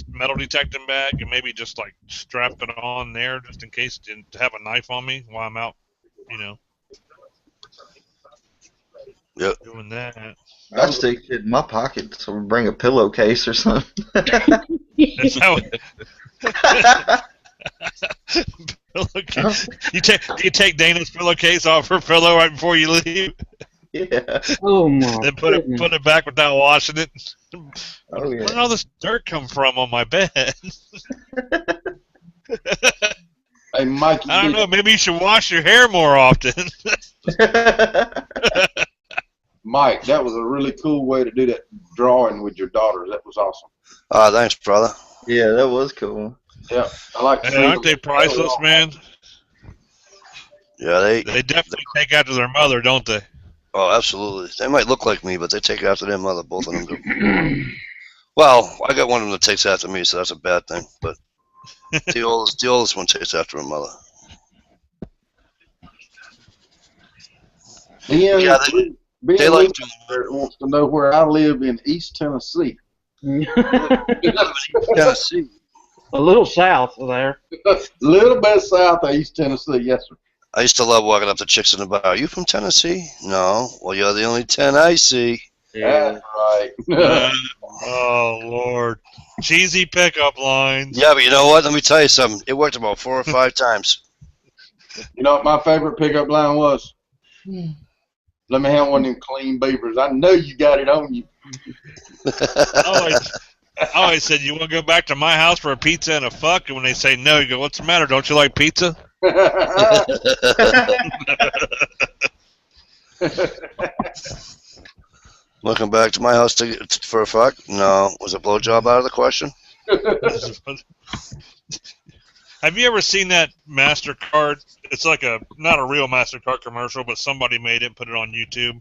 metal detecting bag, and maybe just like strap it on there just in case to have a knife on me while I'm out, Yep. doing that. I stick it in my pocket, so we bring a pillowcase or something. That's how pillowcase. Do you take Dana's pillowcase off her pillow right before you leave? Yeah. Oh my. Then put it back without washing it. Oh yeah. Where all this dirt come from on my bed? Hey, Mike. I don't know. Maybe you should wash your hair more often. Mike, that was a really cool way to do that drawing with your daughters. That was awesome. Thanks, brother. Yeah, that was cool. Yeah, I like to see Hey, aren't them. they priceless, man? Yeah, They definitely take after their mother, don't they? Oh, absolutely. They might look like me, but they take after their mother. Both of them do. Well, I got one of them that takes after me, so that's a bad thing. But the oldest one takes after her mother. Ian, Yeah, they like to. wants to know where I live in East Tennessee. Tennessee. A little south of there. A little bit south of East Tennessee, yes, sir. I used to love walking up to chicks in the bar. Are you from Tennessee? No. Well, you're the only 10 I see. That's right. Oh, Lord. Cheesy pickup lines. Yeah, but you know what? Let me tell you something. It worked about 4 or 5 times. You know what my favorite pickup line was? Let me have one of them clean beavers. I know you got it on you. I always said, you want to go back to my house for a pizza and a fuck? And when they say no, you go, what's the matter? Don't you like pizza? Looking back to my house for a fuck? No. Was a blowjob out of the question? Have you ever seen that MasterCard? It's like not a real MasterCard commercial, but somebody made it and put it on YouTube.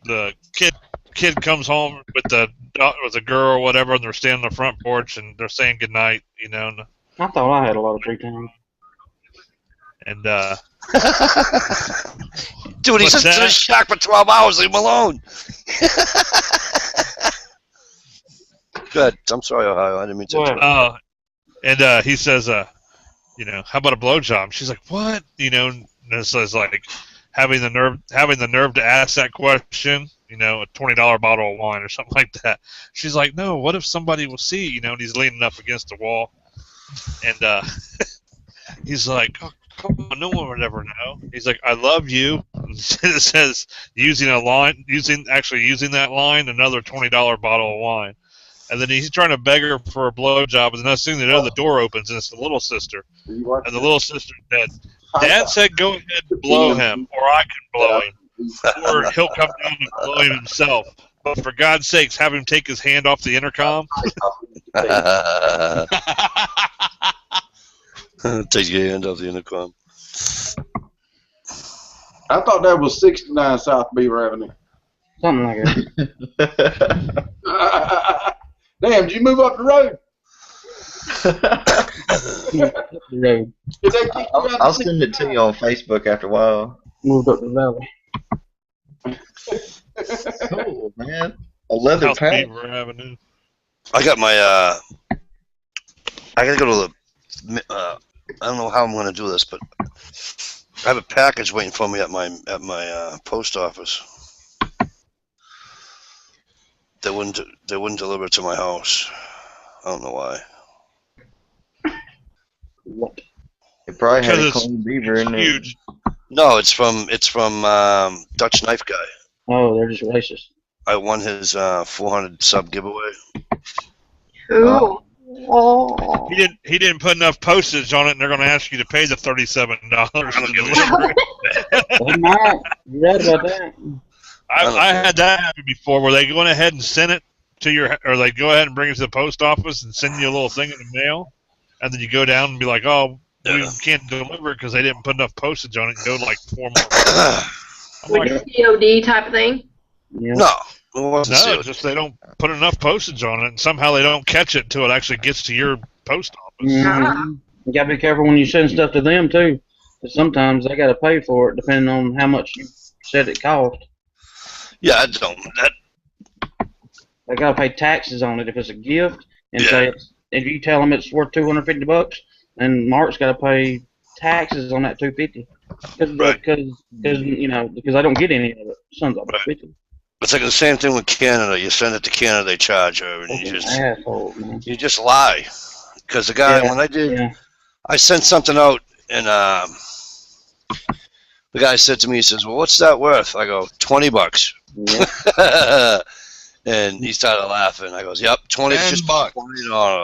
The kid comes home with a girl or whatever, and they're standing on the front porch and they're saying goodnight, you know. I thought I had a lot of free time. And dude, he's What's in the that? shack for 12 hours. Leave him alone. Good. I'm sorry, Ohio. I didn't mean to. What? And he says, you know, how about a blowjob? She's like, what? You know, and it says like having the nerve to ask that question. You know, a $20 bottle of wine or something like that. She's like, no. What if somebody will see? You know, and he's leaning up against the wall, and he's like, oh, come on, no one would ever know. He's like, I love you. It says using that line, another $20 bottle of wine. And then he's trying to beg her for a blowjob, and the next thing they know, the door opens, and it's the little sister. And the little sister said, Dad said go ahead and blow him, or I can blow him. Or he'll come down and blow him himself. But for God's sakes, have him take his hand off the intercom. Take your hand off the intercom. I thought that was 69 South Beaver Avenue. Something like that. Damn, did you move up the road? Did they kick you out I'll send it to you on Facebook after a while. Moved up the valley. Cool, man. A leather South pack. Beaver Avenue. I got my, I gotta go to the, I don't know how I'm gonna do this, but I have a package waiting for me at my post office. They wouldn't deliver it to my house. I don't know why. What? It probably had a Because clean beaver in there. Huge. No, it's from Dutch Knife Guy. Oh, they're just racist. I won his 400 sub giveaway. Ooh. Oh. He didn't put enough postage on it, and they're going to ask you to pay the $37 to deliver it. They might. You're right about that. I had that happen before, where they go ahead and send it to your, or they go ahead and bring it to the post office and send you a little thing in the mail, and then you go down and be like, oh, we can't deliver it because they didn't put enough postage on it. You go like 4 more. Like a COD type of thing? Yeah. No, it wasn't No, sealed. it's just they don't put enough postage on it, and somehow they don't catch it until it actually gets to your post office. Mhm. You gotta be careful when you send stuff to them too, because sometimes they gotta pay for it depending on how much you said it cost. Yeah, I don't. They gotta pay taxes on it if it's a gift, and Yeah. say if you tell them it's worth $250, then Mark's gotta pay taxes on that $250, Right. because you know because they don't get any of it. Sons of a Right. bitch. It's like the same thing with Canada. You send it to Canada, they charge her, and Asshole, man. you just lie. Because the guy, Yeah, when I did, Yeah. I sent something out, and the guy said to me, he says, "Well, what's that worth?" I go, $20. Yeah. And he started laughing. I goes, "Yep, $20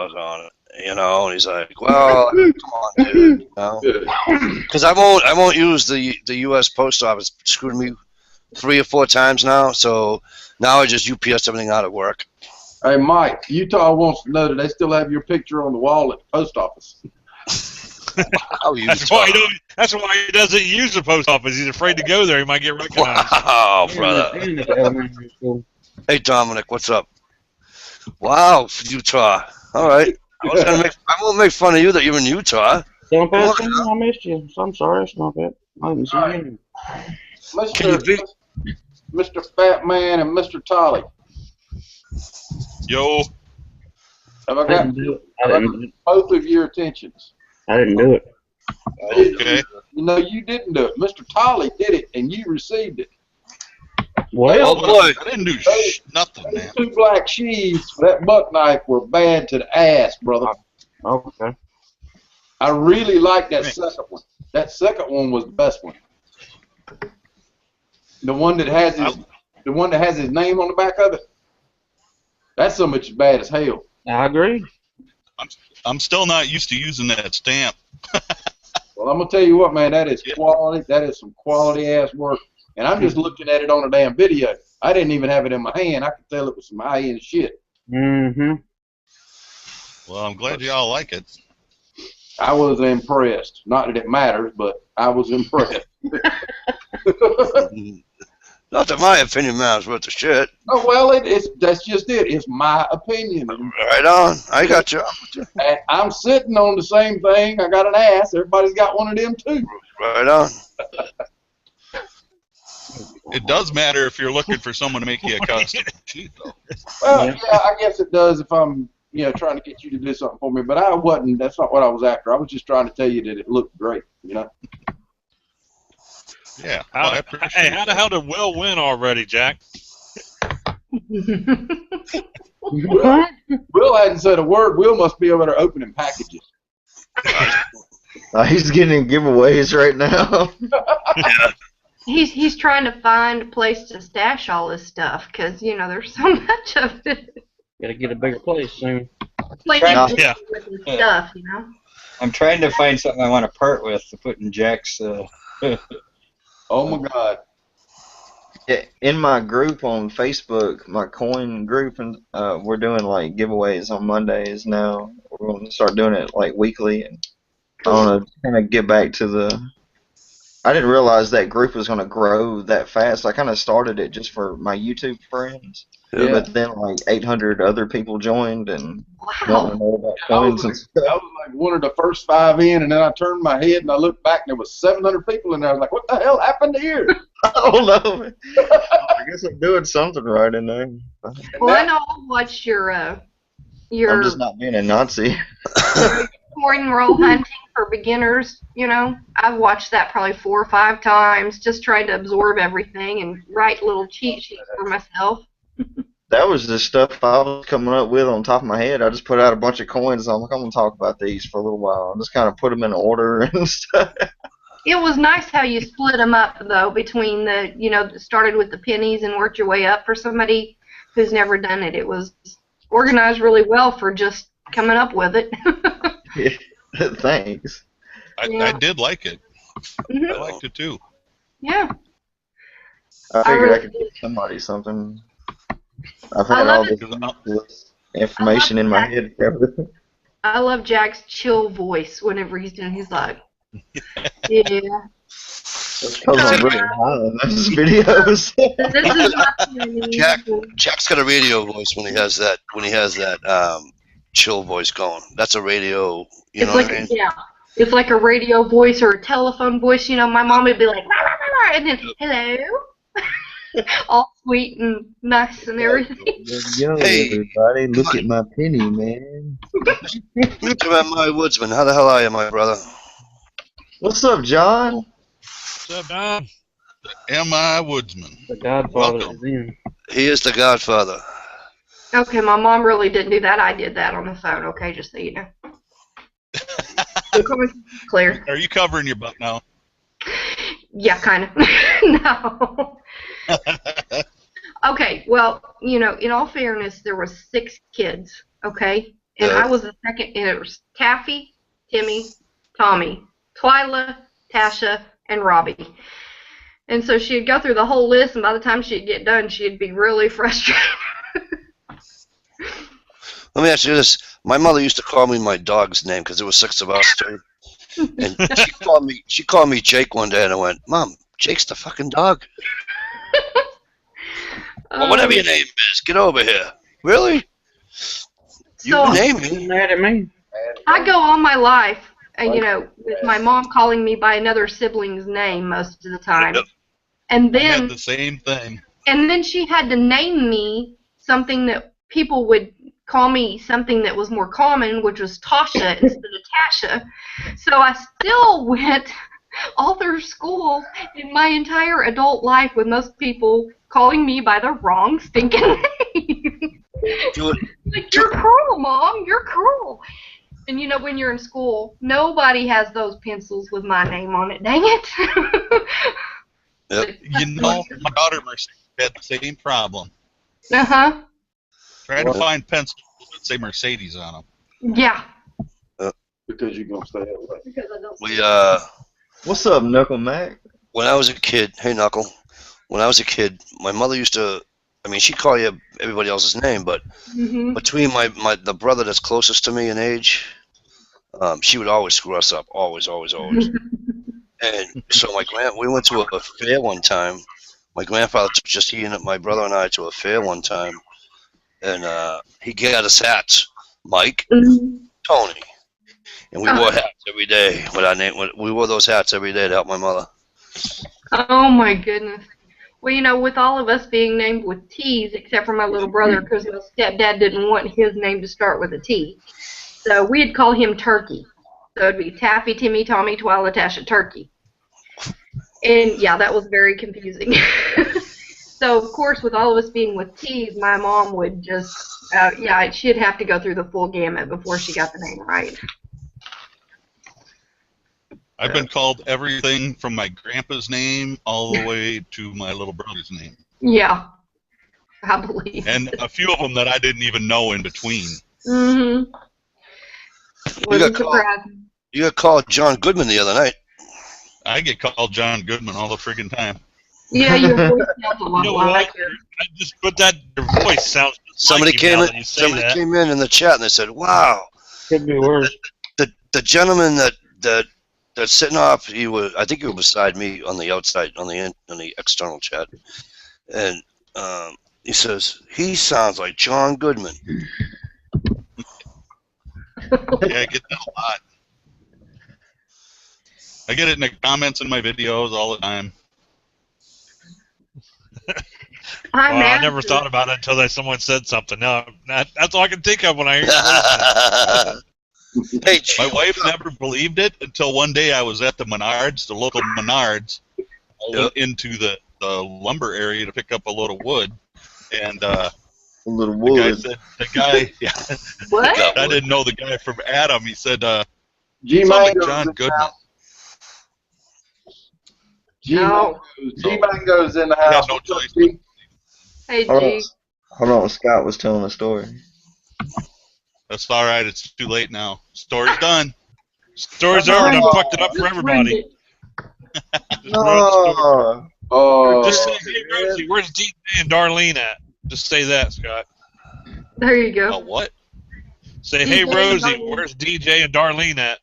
on it." You know, and he's like, "Well, come on, dude." You know, because I won't use the U.S. Post Office. It screwed me 3 or 4 times now. So now I just UPS everything out of work. Hey, Mike, Utah wants to know that they still have your picture on the wall at the post office. That's why he doesn't use the post office. He's afraid to go there. He might get recognized. Wow, brother. Hey, Dominic, what's up? Wow, Utah. All right. I won't make fun of you that you're in Utah. Stomp it, I missed you. So I'm sorry, Stomp it. I didn't see you. Mr. Fat Man and Mr. Tolly. Yo. Have I got both of your attentions? I didn't do it. Okay. You know, you didn't do it. Mr. Tolly did it, and you received it. Well, boy, I didn't do nothing, man. Those 2 black sheaths for that buck knife were bad to the ass, brother. Okay. I really like that second one. That second one was the best one. The one that has his name on the back of it. That's so much bad as hell. I agree. I'm still not used to using that stamp. Well, I'm gonna tell you what, man. That is quality. That is some quality ass work. And I'm just looking at it on a damn video. I didn't even have it in my hand. I could tell it was some high end shit. Mm-hmm. Well, I'm glad y'all like it. I was impressed. Not that it matters, but I was impressed. Not that my opinion matters worth of shit. Oh well, that's just it. It's my opinion. Right on. I got you. And I'm sitting on the same thing. I got an ass. Everybody's got one of them too. Right on. It does matter if you're looking for someone to make you a custom sheet, though. Well, yeah, I guess it does if I'm, trying to get you to do something for me. But I wasn't. That's not what I was after. I was just trying to tell you that it looked great. Yeah. How the hell did Will win already, Jack? What? Will hadn't said a word. Will must be over there opening packages. He's getting giveaways right now. Yeah. He's trying to find a place to stash all this stuff because there's so much of it. Gotta get a bigger place soon. Stuff, I'm trying to find something I want to part with to put in Jack's. Oh my God. Yeah, in my group on Facebook, my coin group, and we're doing like giveaways on Mondays now. We're going to start doing it like weekly, and I want to kind of get back to the. I didn't realize that group was going to grow that fast. I kind of started it just for my YouTube friends, but then like 800 other people joined and wanted to know about coins and stuff. I was like one of the first 5 in, and then I turned my head and I looked back, and there was 700 people in there. I was like, "What the hell happened here?" I don't know. I guess I'm doing something right in there. Well, I know I'll watch your I'm just not being a Nazi. coin roll hunting for beginners. I've watched that probably 4 or 5 times, just trying to absorb everything and write little cheat sheets for myself. That was the stuff I was coming up with on top of my head. I just put out a bunch of coins. I'm like, I'm going to talk about these for a little while. I just kind of put them in order and stuff. It was nice how you split them up, though, between started with the pennies and worked your way up for somebody who's never done it. It was organized really well for just coming up with it. Thanks. I did like it. Mm-hmm. I liked it too. Yeah. I figured I could give somebody something. I've had all this information in my head. I love Jack's chill voice whenever he's doing. He's like, yeah. That's because I'm really high in those videos. This is my Jack's got a radio voice when he has that chill voice going. That's a radio. You know what I mean? Yeah. It's like a radio voice or a telephone voice. My mom would be like, rah, rah, rah, rah, and then, hello. All sweet and nice and everything. Yo, everybody, look at my penny, man. Look at my woodsman. How the hell are you, my brother? What's up, John? What's up, Don? M.I. Woodsman. The Godfather Welcome. is in. He is the Godfather. Okay, my mom really didn't do that. I did that on the phone, okay, just so you know. Clear. Are you covering your butt now? Yeah, kind of. No. Okay, well, in all fairness, there were 6 kids, okay? And I was the second, and it was Taffy, Timmy, Tommy, Twyla, Tasha, and Robbie. And so she'd go through the whole list, and by the time she'd get done, she'd be really frustrated. Let me ask you this. My mother used to call me my dog's name because there was 6 of us, too. And she called me Jake one day, and I went, Mom, Jake's the fucking dog. Well, whatever your name is, get over here. Really? You name me. Mad at me. I go all my life, with my mom calling me by another sibling's name most of the time. And then I had the same thing. And then she had to name me something that people would call me something that was more common, which was Tasha instead of Tasha. So I still went all through school in my entire adult life with most people calling me by the wrong stinking name. Like, you're cruel, Mom. You're cruel. And when you're in school, nobody has those pencils with my name on it. Dang it. Yep. My daughter Mercedes had the same problem. Uh-huh. Trying to find pencils that say Mercedes on them. Yeah. Because you're going to stay away. Because I don't What's up, Knuckle Mac? When I was a kid, hey, Knuckle. When I was a kid, my mother used to, she'd call you everybody else's name, but between the brother that's closest to me in age, she would always screw us up. Always, always, always. And so we went to a fair one time. My grandfather took just my brother and I to a fair one time, and he got us hats, Mike, Tony, and we wore hats every day with our name. We wore those hats every day to help my mother. Oh my goodness. Well, with all of us being named with T's, except for my little brother, because my stepdad didn't want his name to start with a T, so we'd call him Turkey. So it'd be Taffy, Timmy, Tommy, Twyla, Tasha, Turkey. And yeah, that was very confusing. So of course, with all of us being with T's, my mom would just, she'd have to go through the full gamut before she got the name right. I've been called everything from my grandpa's name all the way to my little brother's name. Yeah, I believe. And a few of them that I didn't even know in between. Mm-hmm. You got called John Goodman the other night. I get called John Goodman all the friggin' time. Yeah, your voice sounds a lot like I just put that. Your voice sounds. Somebody came in in the chat and they said, "Wow, could be worse." The gentleman that's sitting off, I think he was beside me on the outside on the external chat, and he says he sounds like John Goodman. Yeah, I get that a lot. I get it in the comments in my videos all the time. I never thought about it until someone said something. No, that's all I can think of when I hear it. Hey, my wife never believed it until one day I was at the Menards, the local Menards. I went into the lumber area to pick up a load of wood, and a little wood. The guy, yeah. What? I didn't know the guy from Adam. He said, G-Mango's John Goodman. G-Mango's in the house. No choice. Hey, G. Hold on, Scott was telling a story. That's all right. It's too late now. Story's done. Story's over, and I fucked it up for everybody. Just say, hey, Rosie, where's DJ and Darlene at? Just say that, Scott. There you go. What? Say, hey, Rosie, where's DJ and Darlene at?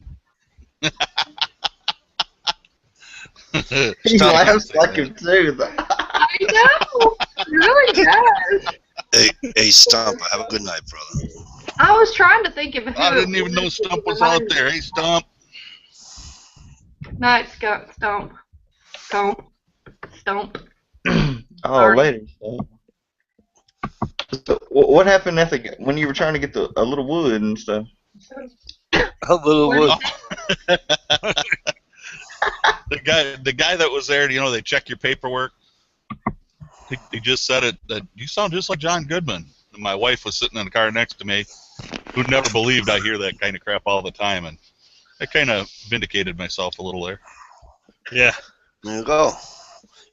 He laughs like him too. I know. He really does. Hey, Stump, have a good night, brother. I was trying to think of who. I didn't even know Stump was out there. Hey, Stump. Night, Scott. Stump. Stump. Stump. Oh, later. So, what happened when you were trying to get a little wood and stuff? A little wood. The guy that was there, they check your paperwork. He just said it that you sound just like John Goodman. And my wife was sitting in the car next to me, who never believed I hear that kind of crap all the time, and I kind of vindicated myself a little there. Yeah. There you go.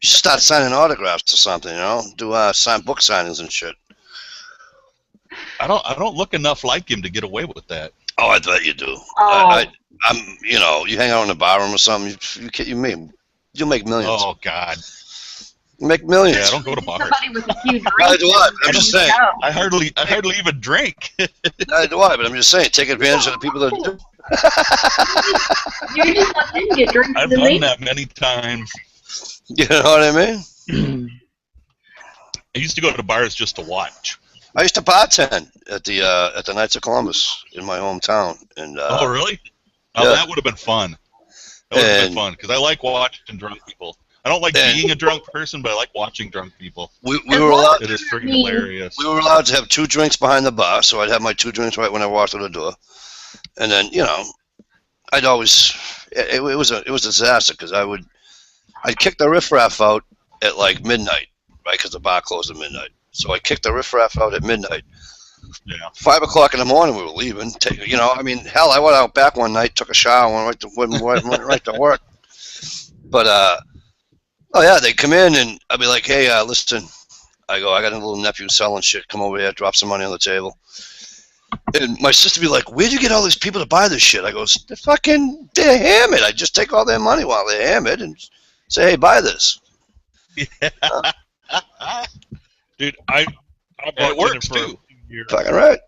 You should start signing autographs or something, you know? Do sign book signings and shit. I don't look enough like him to get away with that. Oh, I bet you do. Oh. I'm, you know, you hang out in a bar room or something, you'll make millions. Oh God. You make millions. Yeah, I don't go to bars. Somebody with a few drinks. Neither do I, but I'm just saying. I hardly even drink. Neither do I, but I'm just saying, take advantage of the people that do. You're just let them get drinks I've than done me. that many times. You know what I mean? I used to go to bars just to watch. I used to bartend at the Knights of Columbus in my hometown, and Oh, really? Oh, yeah. that would have been fun. That would have been fun because I like watching drunk people. I don't like being a drunk person, but I like watching drunk people. we were allowed. It is freaking hilarious. We were allowed to have 2 drinks behind the bar, so I'd have my 2 drinks right when I walked through the door, and then I'd always it was a disaster because I'd kick the riffraff out at like midnight, right? Because the bar closed at midnight. So I kicked the riffraff out at midnight. Yeah. 5 o'clock in the morning, we were leaving. I mean, hell, I went out back one night, took a shower, went right to work. But oh yeah, they come in and I'd be like, hey, listen, I got a little nephew selling shit. Come over here, drop some money on the table. And my sister would be like, where'd you get all these people to buy this shit? I goes, they're hammered. I just take all their money while they're hammered and say, hey, buy this. Yeah. Dude, I It works for a too. few years. Fucking right.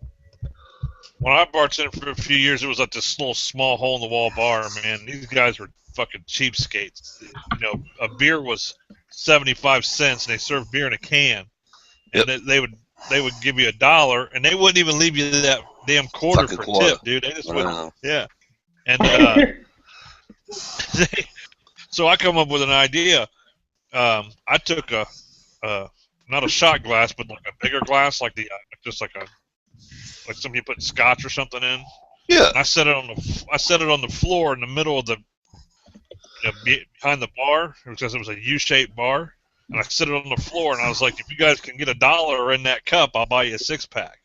When I bartended for a few years, it was like this little small hole in the wall bar, man. These guys were fucking cheapskates. You know, a beer was 75 cents, and they served beer in a can. And they would give you $1, and they wouldn't even leave you that damn quarter for tip, dude. They just wouldn't. Yeah. And so I come up with an idea. I took not a shot glass, but like a bigger glass, like like somebody put scotch or something in. Yeah. And I set it on the floor in the middle of the behind the bar because it was a U-shaped bar, and I set it on the floor, and I was like, if you guys can get $1 in that cup, I'll buy you a 6-pack.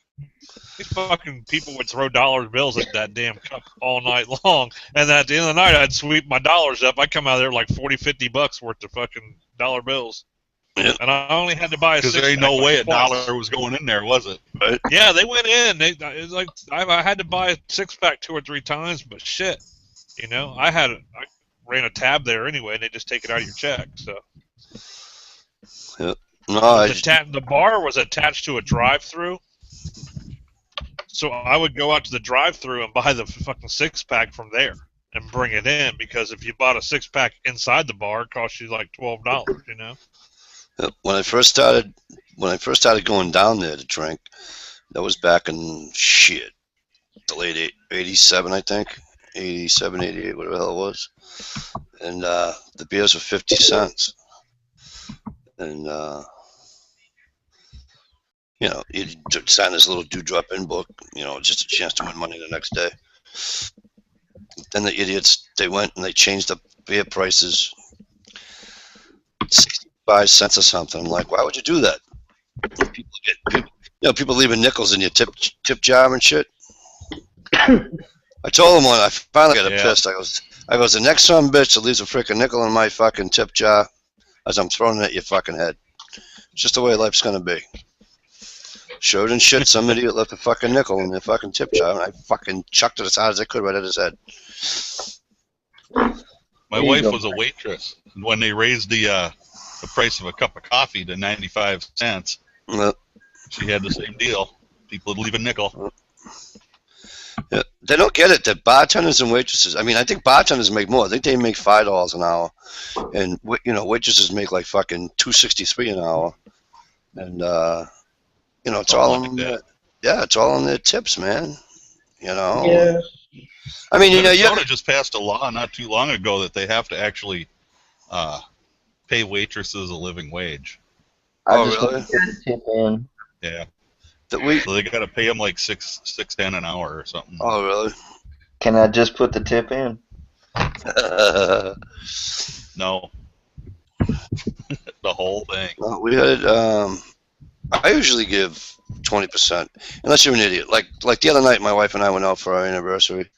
These fucking people would throw dollar bills at that damn cup all night long, and at the end of the night, I'd sweep my dollars up. I'd come out of there like $40-$50 worth of fucking dollar bills. Yeah. And I only had to buy a 6-pack. Because there ain't no way twice. $1 was going in there, was it? Right. Yeah, they went in. It was like I had to buy a 6-pack 2 or 3 times, but shit, I ran a tab there anyway, and they just take it out of your check. So. Yeah. No, The bar was attached to a drive-through, so I would go out to the drive-through and buy the fucking 6-pack from there and bring it in, because if you bought a 6-pack inside the bar, it cost you like $12. When I first started going down there to drink, that was back in the late 87, I think, 87, 88, whatever the hell it was, and the beers were 50 cents, and you'd sign this little dewdrop-in book, just a chance to win money the next day. Then the idiots, they went and they changed the beer prices 65 cents or something. I'm like, why would you do that? People leaving nickels in your tip jar and shit. I told them when I finally got pissed, I goes, the next son of a bitch that leaves a freaking nickel in my fucking tip jar, as I'm throwing it at your fucking head. It's just the way life's gonna be. Showed and shit, some idiot left a fucking nickel in their fucking tip jar, and I fucking chucked it as hard as I could right at his head. My wife was a waitress, and when they raised the price of a cup of coffee to 95 cents, she had the same deal. People would leave a nickel. Yeah, they don't get it that bartenders and waitresses, I mean, I think bartenders make more. I think they make $5 an hour, and waitresses make like fucking $2.63 an hour, and it's all in it's all in their tips, man. Yeah. I mean, Minnesota just passed a law not too long ago that they have to actually pay waitresses a living wage. Oh, really? Tip in. Yeah. So they got to pay them like $6.10 an hour or something. Oh, really? Can I just put the tip in? No. The whole thing. Well, we had I usually give 20%, unless you're an idiot. Like the other night, my wife and I went out for our anniversary,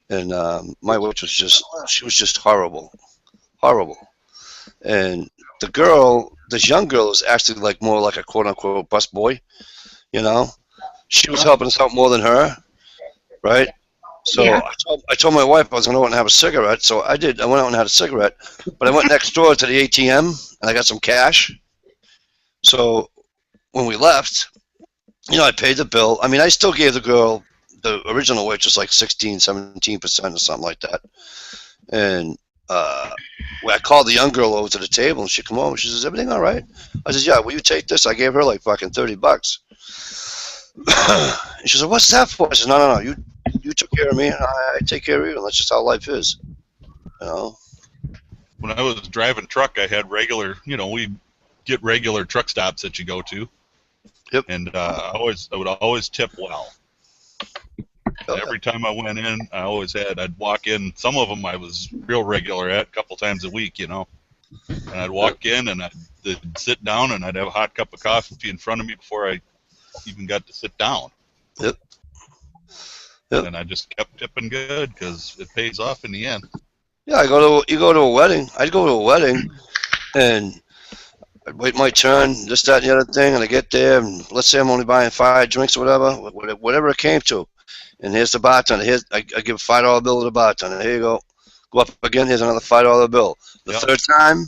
and my waitress was just horrible, And the girl, this young girl, is actually like more like a quote unquote bus boy. You know, she was helping us out more than her, right? So Yeah. I told my wife I was going to go out and have a cigarette. So I did. I went out and had a cigarette, but I went next door to the ATM and I got some cash. So when we left, you know, I paid the bill. I mean, I still gave the girl, the original waitress, like 16, 17% or something like that. And when I called the young girl over to the table and she come over, she says, "Everything all right?" I said, "Yeah, will you take this?" I gave her like fucking $30. And she said, "What's that for?" I said, No, you took care of me and I take care of you, and that's just how life is. You know? When I was driving truck, I had regular, we get regular truck stops that you go to. Yep. And I would always tip well. Okay. Every time I went in, I'd walk in. Some of them I was real regular at, a couple times a week, And I'd walk in and I'd sit down and I'd have a hot cup of coffee in front of me before I even got to sit down. Yep. And I just kept tipping good because it pays off in the end. Yeah, you go to a wedding. I'd go to a wedding and I'd wait my turn, this, that, and the other thing, and I get there, and let's say I'm only buying 5 drinks or whatever it came to. And here's the bartender. I give a $5 bill to the bartender. Here you go. Go up again, here's another $5 bill. The third time,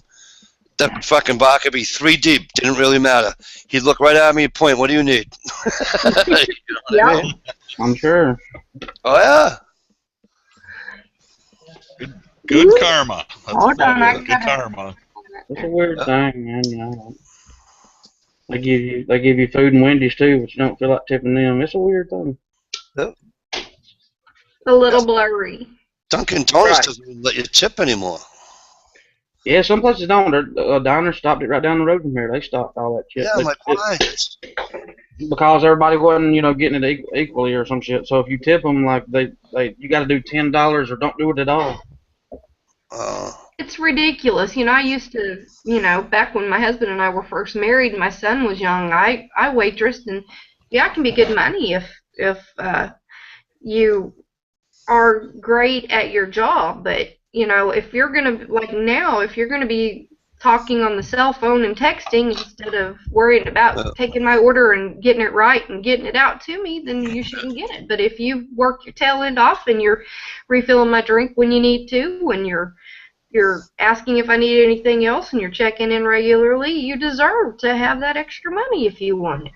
that fucking bar could be 3 deep. Didn't really matter. He'd look right at me and point, "What do you need?" You know what I mean? I'm sure. Oh, yeah. Good karma. That's Hold what on, it I is. Good gotta- karma. It's a weird thing, man. They give you food and Wendy's too, but you don't feel like tipping them. It's a weird thing. A little blurry. Dunkin' Donuts Right. doesn't even let you tip anymore. Yeah, some places don't. Diners stopped it right down the road from here. They stopped all that shit. Yeah, I'm like, why? Because everybody wasn't, getting it equally or some shit. So if you tip them, like you got to do $10 or don't do it at all. It's ridiculous. I used to, back when my husband and I were first married and my son was young, I waitressed, and yeah, it can be good money if you are great at your job. But, if you're going to, like now, if you're going to be talking on the cell phone and texting instead of worried about taking my order and getting it right and getting it out to me, then you shouldn't get it. But if you work your tail end off and you're refilling my drink when you need to, when you're asking if I need anything else, and you're checking in regularly, you deserve to have that extra money if you want it.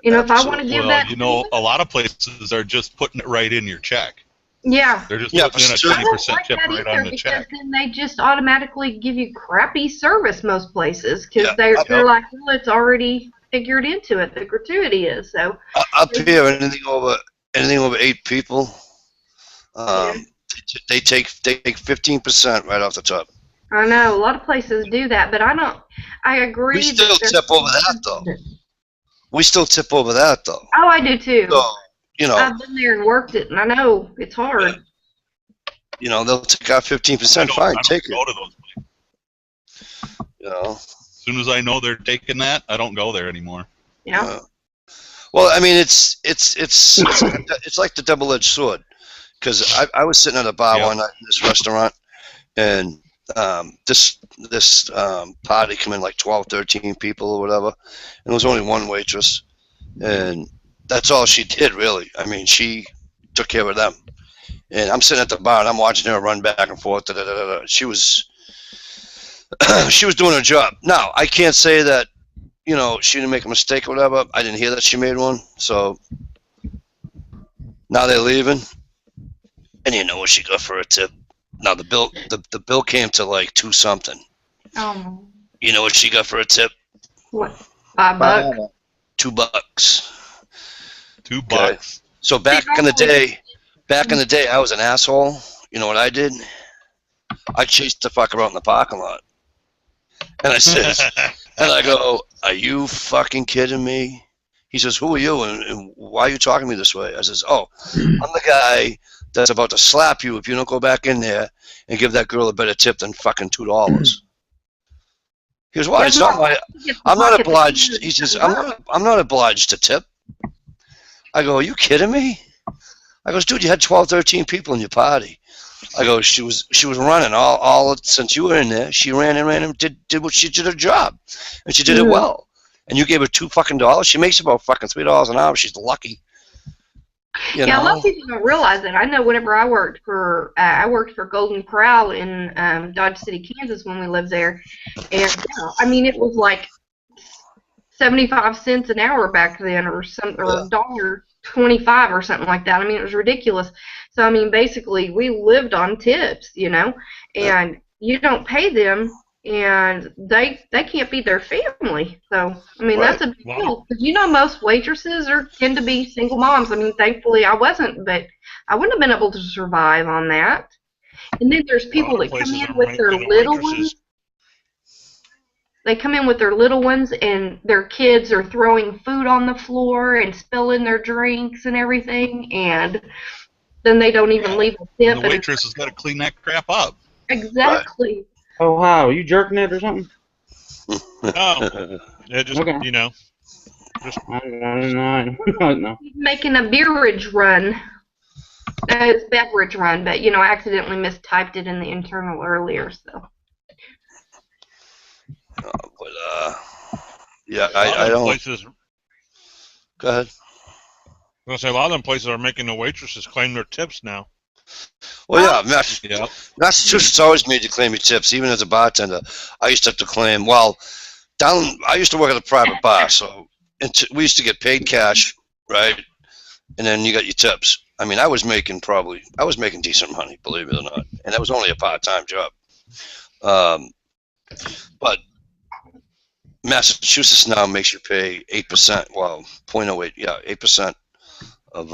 If I want to give that. A lot of places are just putting it right in your check. Yeah. They're just putting in a 20% tip right on the because check. then they just automatically give you crappy service most places because they're like, well, it's already figured into it. The gratuity is so. Up here, anything over 8 people, they take 15% right off the top. I know a lot of places do that, but I agree. We still tip over that though. Oh, I do too. So, I've been there and worked it, and I know it's hard. They'll take out 15%. Fine, take it. Go to those places. As soon as I know they're taking that, I don't go there anymore. Yeah. Well, I mean, it's like the double-edged sword, because I was sitting at a bar one night in this restaurant, and this party came in like 12, 13 people or whatever, and there was only one waitress, and that's all she did, really. I mean, she took care of them. And I'm sitting at the bar, and I'm watching her run back and forth. She was doing her job. Now, I can't say that, she didn't make a mistake or whatever. I didn't hear that she made one. So now they're leaving. And you know what she got for a tip? Now, the bill came to like 2 something. Oh. You know what she got for a tip? What? $5? $2. $2. Okay. So back in the day, I was an asshole. You know what I did? I chased the fucker out in the parking lot. And I says, and I go, "Are you fucking kidding me?" He says, "Who are you and why are you talking to me this way?" I says, "Oh, I'm the guy that's about to slap you if you don't go back in there and give that girl a better tip than fucking $2. He goes, "Why? It's not my, I'm not obliged." He says, I'm not obliged to tip." I go, "Are you kidding me?" I goes, "Dude, you had 12, 13 people in your party. I go, she was running all since you were in there. She ran and did what she did her job, and she did it well. And you gave her $2 fucking. She makes about fucking $3 an hour. She's lucky. You know? A lot of people don't realize that. I know whenever I worked for Golden Corral in Dodge City, Kansas, when we lived there, and I mean it was like 75 cents an hour back then, or $1.25 or something like that. I mean, it was ridiculous. So I mean, basically, we lived on tips, you know, and you don't pay them, and they can't feed their family. So I mean, that's a big deal. Because you know, most waitresses tend to be single moms. I mean, thankfully I wasn't, but I wouldn't have been able to survive on that. And then there's people that come in with their little ones. They come in with their little ones, and their kids are throwing food on the floor and spilling their drinks and everything, and then they don't even leave a tip. And the waitress has got to clean that crap up. Exactly. Right. Oh, how? You jerking it or something? Oh, yeah, just, you know. Just... No. Making a beverage run. It's beverage run, but, you know, I accidentally mistyped it in the internal earlier, so. Yeah, I don't. Places, go ahead. I was gonna say a lot of them places are making the waitresses claim their tips now. Well, yeah, Massachusetts always made you claim your tips, even as a bartender. I used to have to claim. Well, I used to work at a private bar, so we used to get paid cash, right? And then you got your tips. I mean, I was making decent money, believe it or not, and that was only a part-time job. But Massachusetts now makes you pay 8%. Well, 0.08, yeah, 8% of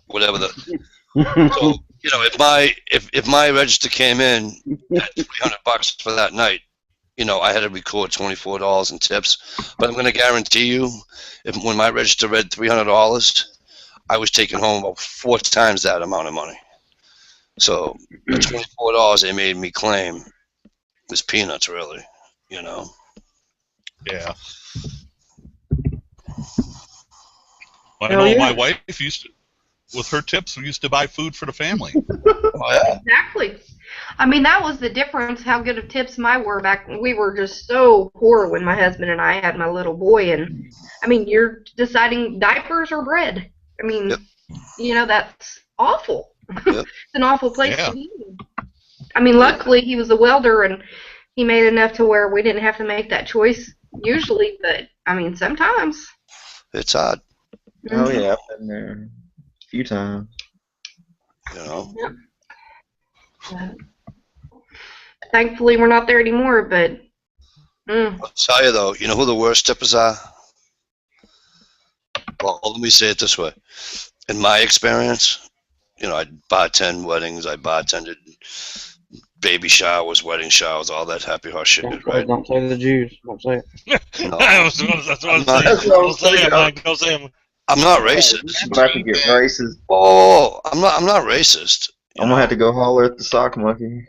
whatever the. So you know, if my register came in at $300 for that night, you know, I had to record $24 in tips. But I'm going to guarantee you, when my register read $300, I was taking home about 4 times that amount of money. So the $24 they made me claim was peanuts, really. You know. Yeah. I know my wife used to, with her tips, we used to buy food for the family. Oh, yeah. Exactly. I mean, that was the difference, how good of tips mine were back when we were just so poor when my husband and I had my little boy. And, I mean, you're deciding diapers or bread. I mean, you know, that's awful. It's an awful place to be. I mean, luckily he was a welder, and he made enough to where we didn't have to make that choice usually, but, I mean, sometimes. It's odd. Oh, yeah, I've been there a few times. You know? Thankfully, we're not there anymore, but... I'll tell you, though, you know who the worst tippers are? Well, let me say it this way. In my experience, you know, I bartend weddings, I bartended baby showers, wedding showers, all that happy horse shit, right? Don't say the Jews. Don't say it. No, That's what I'm saying. I'm not racist. I'm about to get racist. Oh, I'm not racist. I'm gonna have to go holler at the sock monkey.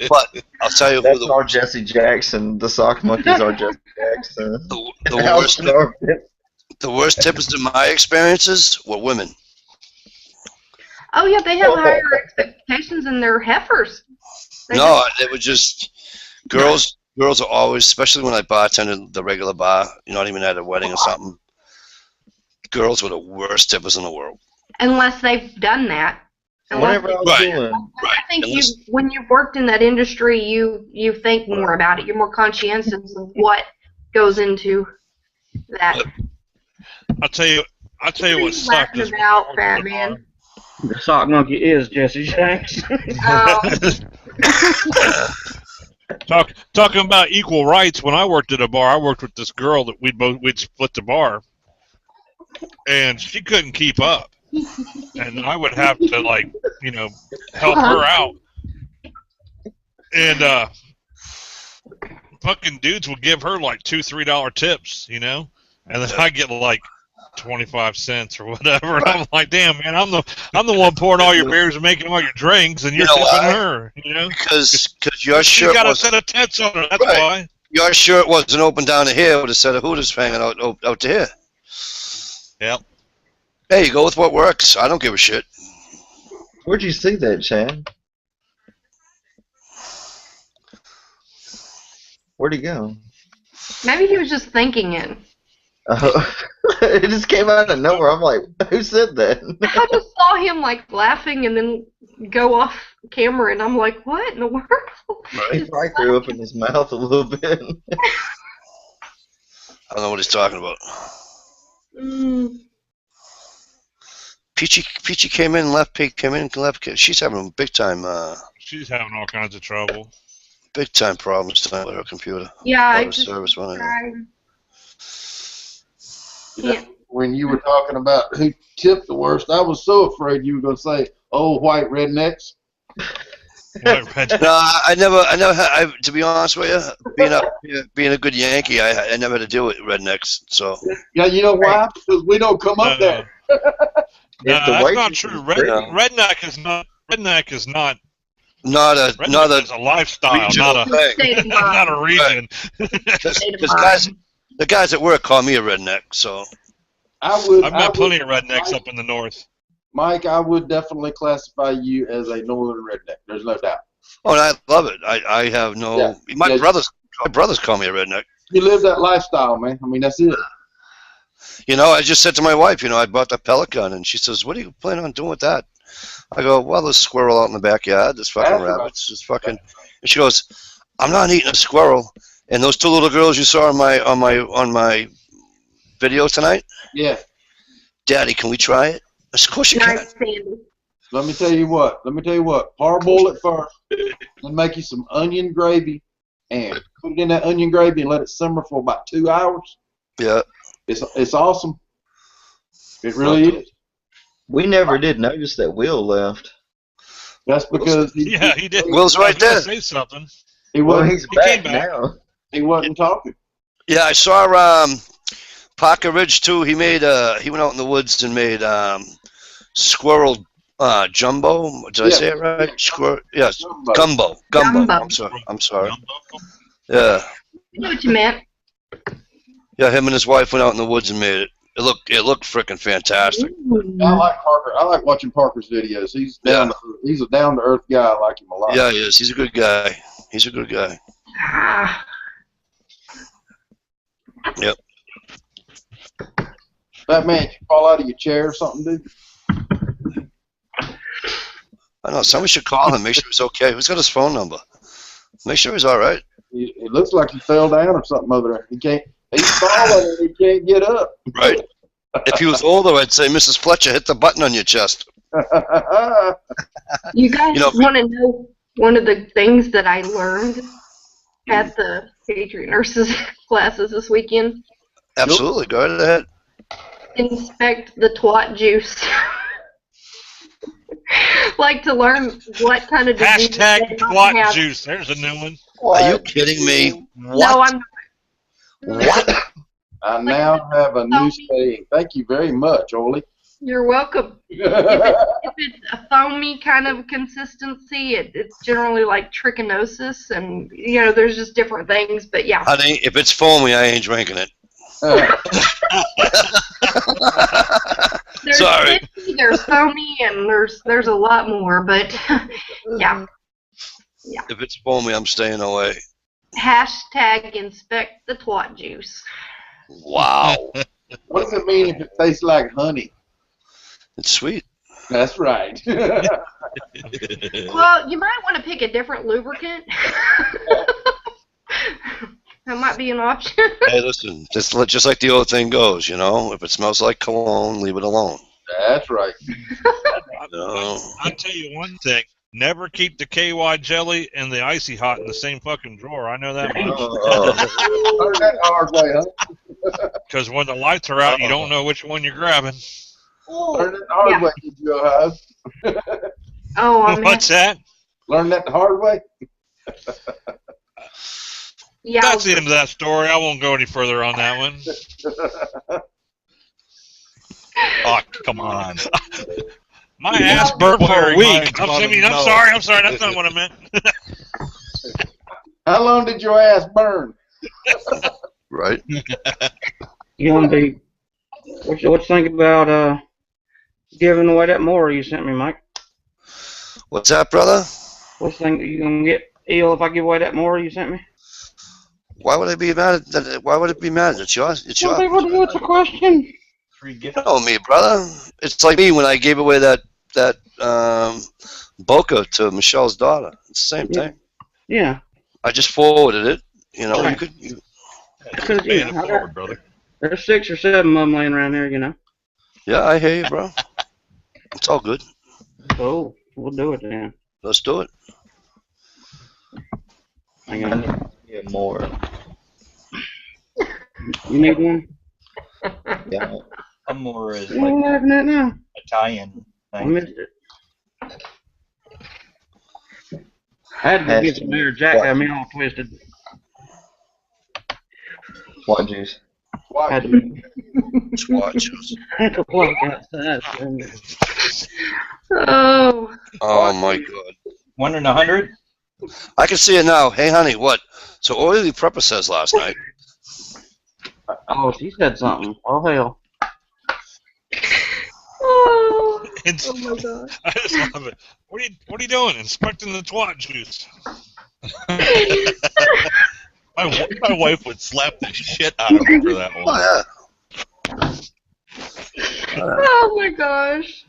But I'll tell you That's our Jesse Jackson. The sock monkeys are Jesse Jackson. The worst tippers in my experiences were women. Oh, yeah, they have higher expectations than their heifers. They were just girls. Girls are always, especially when I bartended the regular bar, you're not even at a wedding or something. Girls were the worst tippers in the world. Unless they've done that. Whatever I was doing. I think when you've worked in that industry, you think more about it. You're more conscientious of what goes into that. I'll tell you what sucked is about Fat Man. The sock monkey is Jesse Jackson. Talking about equal rights. When I worked at a bar, I worked with this girl that we'd split the bar, and she couldn't keep up, and I would have to, like, you know, help her out, and fucking dudes would give her like $2-3 tips, you know, and then I get like 25 cents or whatever, and I'm like, damn, man, I'm the one pouring all your beers and making all your drinks, and you're tipping her, you know, because your shirt got a set of tents on her. That's why your shirt wasn't open down to here with a set of hooters hanging out to here. Yep. Hey, you go with what works. I don't give a shit. Where'd you see that, Chad? Where'd he go? Maybe he was just thinking it. Oh, it just came out of nowhere. I'm like, who said that? I just saw him like laughing and then go off camera, and I'm like, what in the world? He probably threw up in his mouth a little bit. I don't know what he's talking about. Peachy came in and left. Pig came in and left. She's having big time. She's having all kinds of trouble. Big time problems tonight with her computer. Yeah, I just service When you were talking about who tipped the worst, I was so afraid you were going to say, "Oh, white rednecks." White rednecks. No, I never. To be honest with you, being a good Yankee, I never had to deal with rednecks. So. Yeah, you know why? Because we don't come up there. No, that's not true. Redneck is not. Redneck is not. It's a lifestyle, not a reason. Because the guys at work call me a redneck, so. I've met plenty of rednecks up in the north. Mike, I would definitely classify you as a northern redneck. There's no doubt. Oh, and I love it. I have no. Yeah. My brothers call me a redneck. You live that lifestyle, man. I mean, that's it. You know, I just said to my wife, I bought the pellet gun, and she says, "What are you planning on doing with that?" I go, "Well, there's a squirrel out in the backyard. There's fucking rabbits. Just fucking." And she goes, "I'm not eating a squirrel." And those two little girls you saw on my video tonight. Yeah. Daddy, can we try it? Of course you can. Let me tell you what. Parboil it first, then make you some onion gravy, and put it in that onion gravy and let it simmer for about 2 hours. Yeah. It's awesome. It really is. We never did notice that Will left. That's because he did. Will's right there. Say something. He's back now. He wasn't talking. Yeah, I saw Parker Ridge too. He went out in the woods and made squirrel jumbo. Did I say it right? Squirrel. Yes. Gumbo. I'm sorry. Yeah. I know what you meant. Yeah, him and his wife went out in the woods and made it. It looked freaking fantastic. I like Parker. I like watching Parker's videos. He's he's a down to earth guy. I like him a lot. Yeah, he is. He's a good guy. Yep. That man, you fall out of your chair or something, dude? I know. Somebody should call him. Make sure he's okay. Who's got his phone number? Make sure he's all right. It looks like he fell down or something over there. He can't. He's falling and he can't get up. Right. If he was older, I'd say, Mrs. Fletcher, hit the button on your chest. You guys want to know one of the things that I learned at the Patriot Nurses classes this weekend? Absolutely. Go ahead. Inspect the twat juice. Like to learn what kind of disease #twat juice. There's a new one. What? Are you kidding me? What? No, I'm not. What? I now have a new saying. Thank you very much, Oli. You're welcome. If it's a foamy kind of consistency, it's generally like trichinosis, and there's just different things. But yeah. Honey, if it's foamy, I ain't drinking it. Sorry. There's foamy, and there's a lot more, but yeah. If it's foamy, I'm staying away. #inspect the twat juice. Wow. What does it mean if it tastes like honey? It's sweet. That's right. Well, you might want to pick a different lubricant. That might be an option. Hey, listen, just like the old thing goes, if it smells like cologne, leave it alone. That's right. I'll tell you one thing. Never keep the KY jelly and the icy hot in the same fucking drawer. I know that much. Learn that hard way, huh? Because when the lights are out, you don't know which one you're grabbing. Learn that the hard way, did you, Oh, what's that? Learn that the hard way? Yeah. That's the end of that story. I won't go any further on that one. Oh, come on. My ass burnt for a week. I'm sorry. That's not what I meant. How long did your ass burn? Right. You want to be? What you think about giving away that mower you sent me, Mike? What's that, brother? What's the thing? You gonna get ill if I give away that more you sent me? Why would I be mad at that? Why would it be mad? It's yours. It's Some yours. people do. It's a question. Free gift. Oh, me, brother. It's like me when I gave away that Boca to Michelle's daughter. It's the same thing. Yeah. I just forwarded it. You know, Right. you could. You, Because Paying it forward, brother. there's 6 or 7 of them laying around here, you know. yeah, I hear you, bro. It's all good. So we'll do it then. Let's do it. Hang I on. need to get more. You need one? Yeah. More is What are you like laughing at now? Italian I thing. missed it. I had to get some there. Jack got me all twisted. What juice? I had to Just watch us. ankle plug outside. Oh. Oh my God. 1 in 100. I can see it now. Hey, honey, what? So Oily Prepper says last night. Oh, she said something. Oh, hell. Oh. It's, Oh my God. I just love it. What are you doing? Inspecting the twat juice. My wife would slap the shit out of me for that one. Oh, Oh my gosh.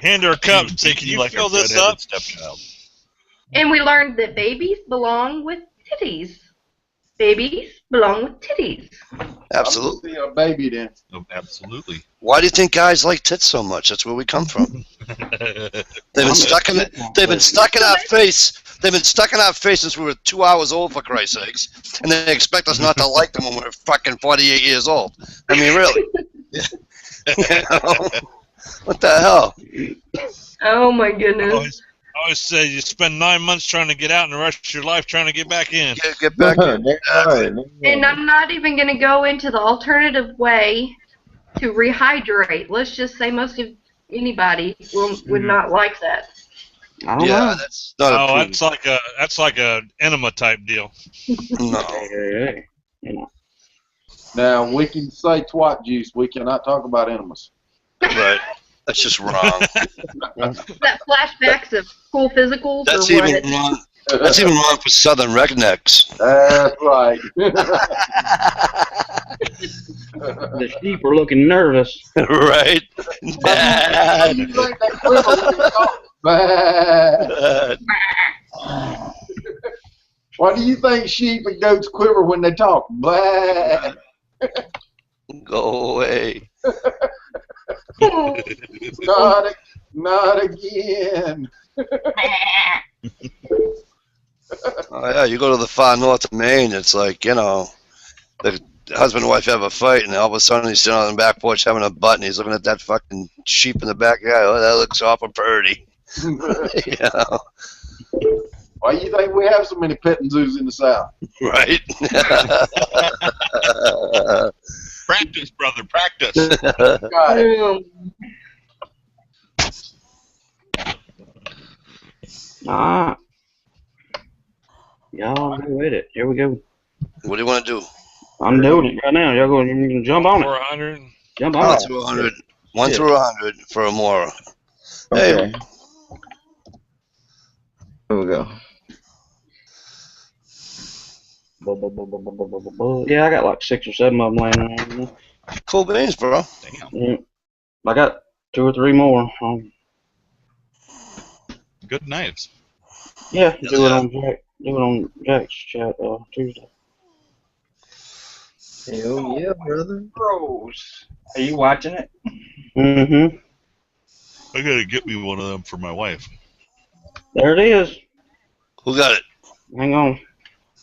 Hand her a cup. Say, can you like fill a this good-headed up? stepchild. And we learned that babies belong with titties. Babies belong with titties. absolutely. I'm gonna be a baby then. Oh, absolutely. Why do you think guys like tits so much? That's where we come from. They've been stuck in it. They've been stuck in our face. They've been stuck in our face since we were 2 hours old, for Christ's sakes, and they expect us not to like them when we're fucking 48 years old. I mean, really? You know? What the hell? Oh my I goodness. always say you spend 9 months trying to get out and the rest of your life trying to get back in. Get back in. That's right. And I'm not even going to go into the alternative way to rehydrate. Let's just say most of anybody would not like that. I don't Yeah, know. that's not Oh, approved. that's like a enema type deal. No. Hey. You know. Now we can say twat juice. We cannot talk about enemas. Right. That's just wrong. That flashbacks of cool physicals That's or what? even wrong. That's even wrong for Southern rednecks. That's right. The sheep are looking nervous. Right? Bad. Bad. Bad. Why do you think sheep and goats quiver when they talk? Bad. Go away. Not again. Oh, yeah, you go to the far north of Maine, it's like, you know, the husband and wife have a fight, and all of a sudden he's sitting on the back porch having a butt, and he's looking at that fucking sheep in the backyard. Oh, that looks awful pretty. You know? Why do you think we have so many petting zoos in the South? Right? Practice, brother, practice. Got it. Alright. Y'all go with it. Here we go. What do you want to do? I'm doing it right now. Y'all go. You can jump on it. 400. Jump on 1 it. through 100. 1 through 100 for a more. Okay. Here we go. Yeah, I got like 6 or 7 of them laying around. You know? Cool beans, bro. Damn. Yeah. I got 2 or 3 more. Good knives. Yeah, do it on Jack. Do it on Jack's chat Tuesday. Hell yeah, brother. Bros. Are you watching it? Mm-hmm. I gotta get me one of them for my wife. There it is. Who got it? Hang on.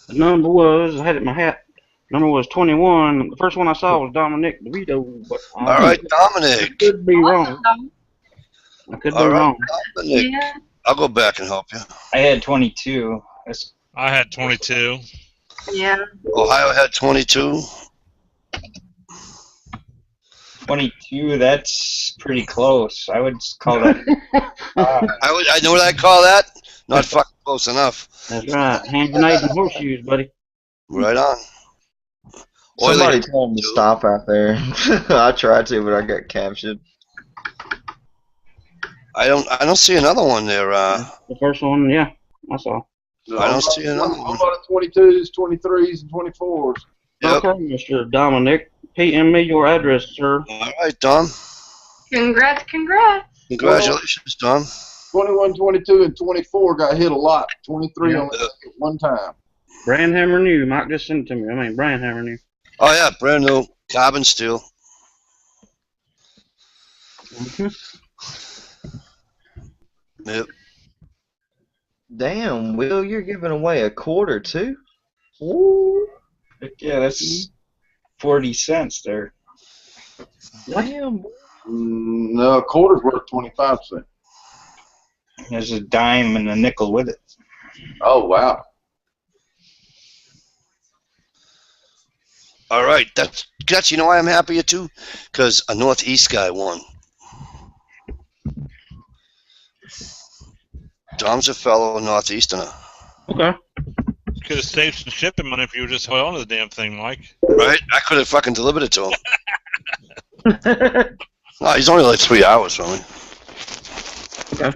The number was, I had it in my hat. Number was 21. The first one I saw was Dominic DeVito, but All right, Dominic. I could be wrong. I could be All right, wrong. Dominic. Yeah. I'll go back and help you. I had 22. I had 22. Yeah. Ohio had 22. 22, that's pretty close. I would call that. I know what I call that? Not fucking close enough. That's right. Hand grenades and horseshoes, buddy. Right on. Somebody Oily. told him to stop out there. I tried to, but I got captured. I don't see another one there. The first one, yeah, I saw. No, I don't see another I'm one. on 22s, 23s, and 24s. Yep. Okay, Mr. Dominic, PM me your address, sir. All right, Dom. Congrats. Congratulations, Dom. 21, 22, and 24 got hit a lot. 23 only got hit one time. Brandhammer new. Mike just sent it to me. I mean, Brandhammer new. Oh yeah, brand new carbon steel. Yep. Damn, Will, you're giving away a quarter too? Woo. Yeah, that's 40 cents there. Damn. No, a quarter's worth 25 cents. There's a dime and a nickel with it. Oh, wow. All right, that's you know why I'm happier too, because a Northeast guy won. Dom's a fellow Northeasterner. Okay. Could have saved some shipping money if you would just hold on to the damn thing, Mike. Right? I could have fucking delivered it to him. No, he's only like 3 hours from me. Okay.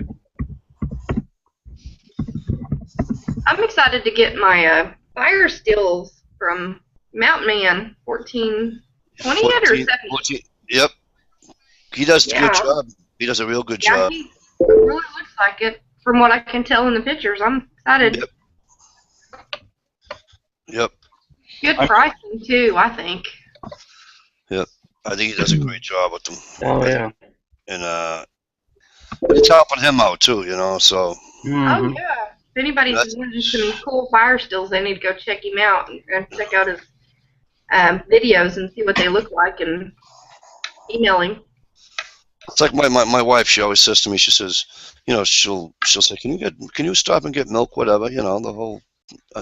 I'm excited to get my fire stills from Mountain Man 1420 or 70. 14, yep. He does a Yeah. good job. He does a real good Yeah, job. he really looks like it from what I can tell in the pictures. I'm excited. Yep. Good pricing too, I think. Yep. I think he does a great job with them. Oh yeah. And it's helping him out too, you know, so. Oh yeah. If anybody's wanting some cool fire stills, they need to go check him out and check out his videos and see what they look like and email him. It's like my wife. She always says to me, she says, you know, she'll say, can you stop and get milk, whatever, you know, the whole.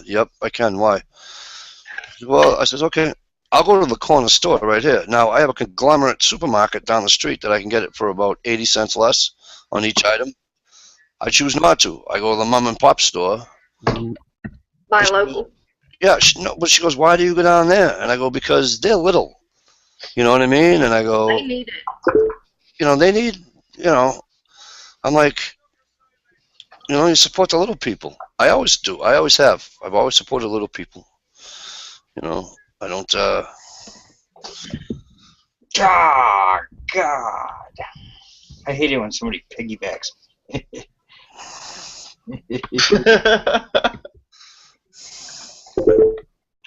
Yep, I can. Why? Well, I says, okay, I'll go to the corner store right here. Now I have a conglomerate supermarket down the street that I can get it for about 80 cents less on each item. I choose not to. I go to the mom and pop store. Buy local. Yeah, but she goes, why do you go down there? And I go, because they're little. You know what I mean? And I go, They need it. you know, they need, you know, I'm like, you know, you support the little people. I always do. I always have. I've always supported little people. You know, I don't, God. I hate it when somebody piggybacks.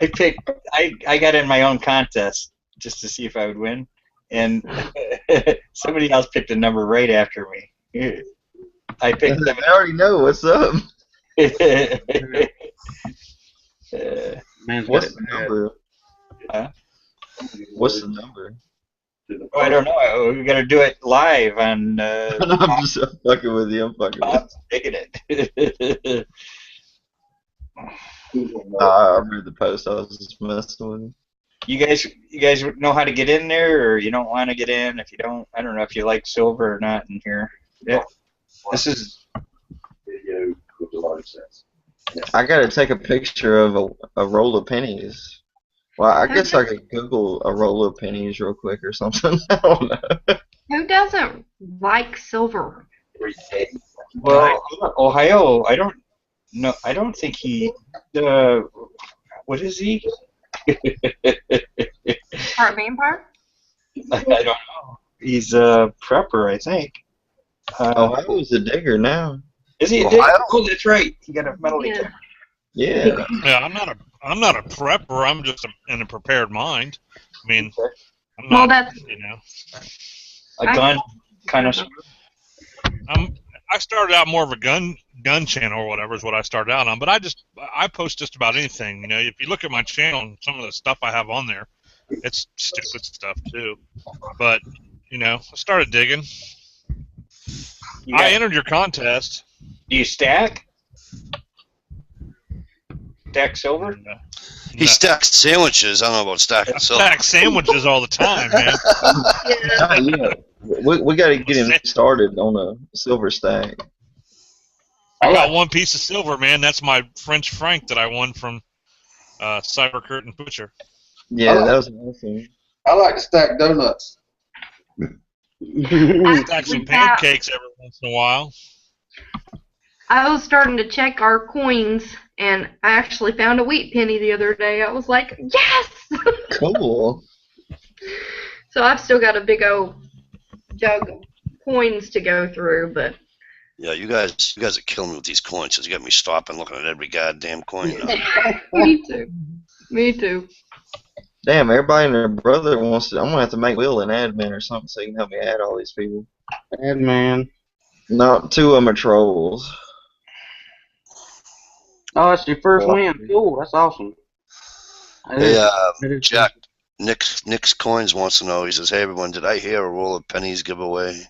I got in my own contest just to see if I would win, and somebody else picked a number right after me. I picked them. I already know what's up. What's the number? Huh? What's the number? Oh, I don't know. We got to do it live on. I'm just fucking with you. I'm fucking with Bob's picking it. you. I read the post. I was just messing with you. You guys know how to get in there, or you don't want to get in? If you don't, I don't know if you like silver or not in here. Yeah. This is Video with a lot of sense. I gotta take a picture of a roll of pennies. Well, I guess I could Google a roll of pennies real quick or something. I don't know. Who doesn't like silver? well, Ohio. I don't know. I don't think he. What is he? Part vampire? I don't know. He's a prepper, I think. Ohio's a digger now. Is he a digger? Oh, that's right. He got a metal detector. Yeah. Yeah, I'm not a prepper. I'm just in a prepared mind. I mean, I'm Well, not, that's you know. A gun kind of. I started out more of a gun channel or whatever is what I started out on, but I post just about anything. You know, if you look at my channel and some of the stuff I have on there, it's stupid stuff too. But you know, I started digging. I entered your contest. Do you stack? Stack silver? He stacks sandwiches. I don't know about stacking silver. Stack sandwiches all the time, man. Yeah. We got to get him started on a silver stack. I got one piece of silver, man. That's my French franc that I won from Cyber Curtain Butcher. Yeah, that was awesome. I like to stack donuts. Stack some pancakes every once in a while. I was starting to check our coins, and I actually found a wheat penny the other day. I was like, yes! Cool. So I've still got a big old jug of coins to go through, but... Yeah, you guys are killing me with these coins. Cause you got me stopping looking at every goddamn coin now. Me too. Me too. Damn, everybody and their brother wants to. I'm gonna have to make Will an admin or something so he can help me add all these people. Admin. Not two of them are trolls. Oh, that's your first win. Cool. That's awesome. Hey, Jack, Nick's Coins wants to know. He says, "Hey everyone, did I hear a roll of pennies giveaway?"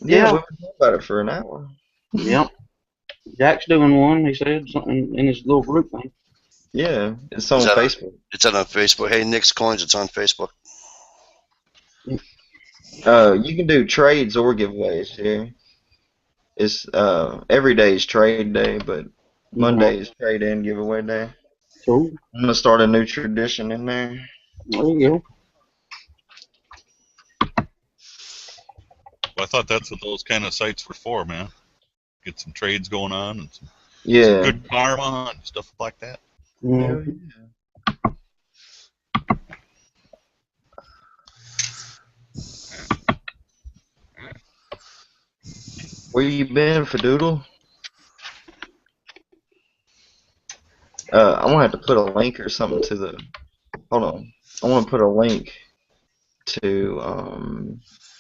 Yeah, we've been talking about it for an hour. Yep. Jack's doing one. He said something in his little group thing. Yeah, it's on Facebook. It's on Facebook. Hey, Nick's Coins, it's on Facebook. You can do trades or giveaways here. It's every day is trade day, but Monday is trade and giveaway day. Cool. I'm gonna start a new tradition in there. There you go. Well, I thought that's what those kind of sites were for, man. Get some trades going on and some good karma and stuff like that. Yeah. Where you been, Fadoodle? I'm gonna have to put a link or something to the. Hold on. I want to put a link to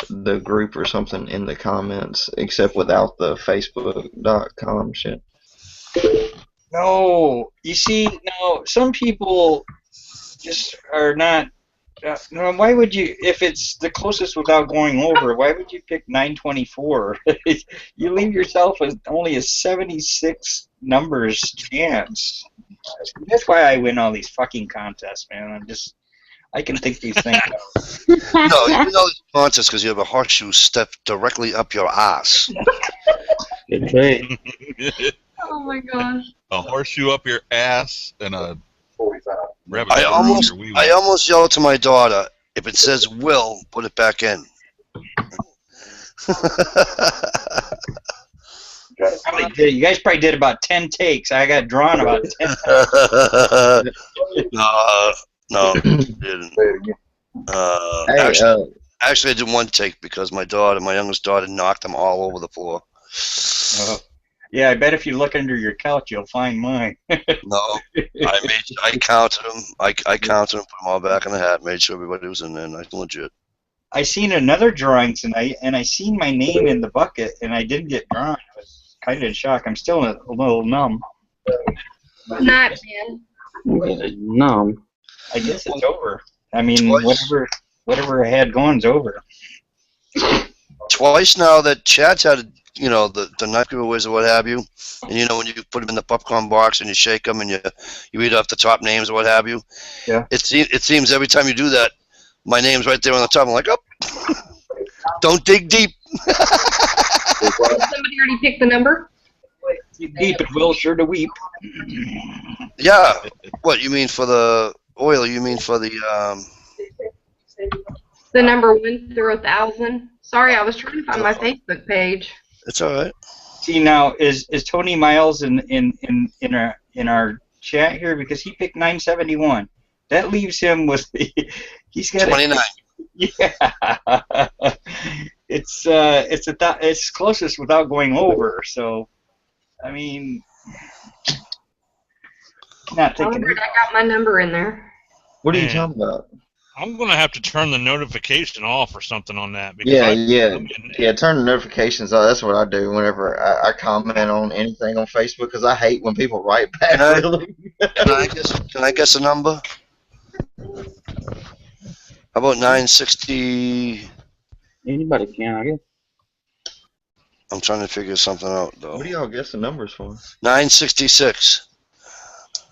the group or something in the comments, except without the Facebook.com shit. No, you see, no, some people just are not. No, why would you, if it's the closest without going over, why would you pick 924? You leave yourself only a 76 numbers chance. That's why I win all these fucking contests, man. I can think these things out. No, you know it's contests because you have a horseshoe step directly up your ass. Good trade. Oh my gosh. A horseshoe up your ass and a rabbit. I almost yelled to my daughter, if it says will, put it back in. You guys probably did about 10 takes. I got drawn about 10 times. No, didn't. Actually, I did one take because my youngest daughter, knocked them all over the floor. Yeah, I bet if you look under your couch, you'll find mine. No, I counted them. I counted them, put them all back in the hat, made sure everybody was in there, and I legit. I seen another drawing tonight, and I seen my name in the bucket, and I didn't get drawn. I was kind of in shock. I'm still a little numb. Not, man. Numb. I guess it's over. I mean, whatever I had going's over. Twice now that Chad's had, the knife giveaways or what have you, and when you put them in the popcorn box and you shake them and you read off the top names or what have you. Yeah. It seems every time you do that, my name's right there on the top. I'm like, oh, don't dig deep. Did somebody already pick the number? Deep and Will sure to weep. Yeah. What, you mean for the oil? You mean for the The number 1 through 1,000. Sorry, I was trying to find my Facebook page. It's all right. See now, is Tony Miles in our chat here, because he picked 971. That leaves him with he's got 29. Yeah. It's closest without going over. So, I mean, not thinking. I got my number in there. What are you talking about? I'm gonna have to turn the notification off or something on that. Because Yeah. Turn the notifications off. That's what I do whenever I comment on anything on Facebook, because I hate when people write back. Can I guess a number? How about 960? Anybody can, I guess. I'm trying to figure something out though. What do y'all guess the numbers for? 966.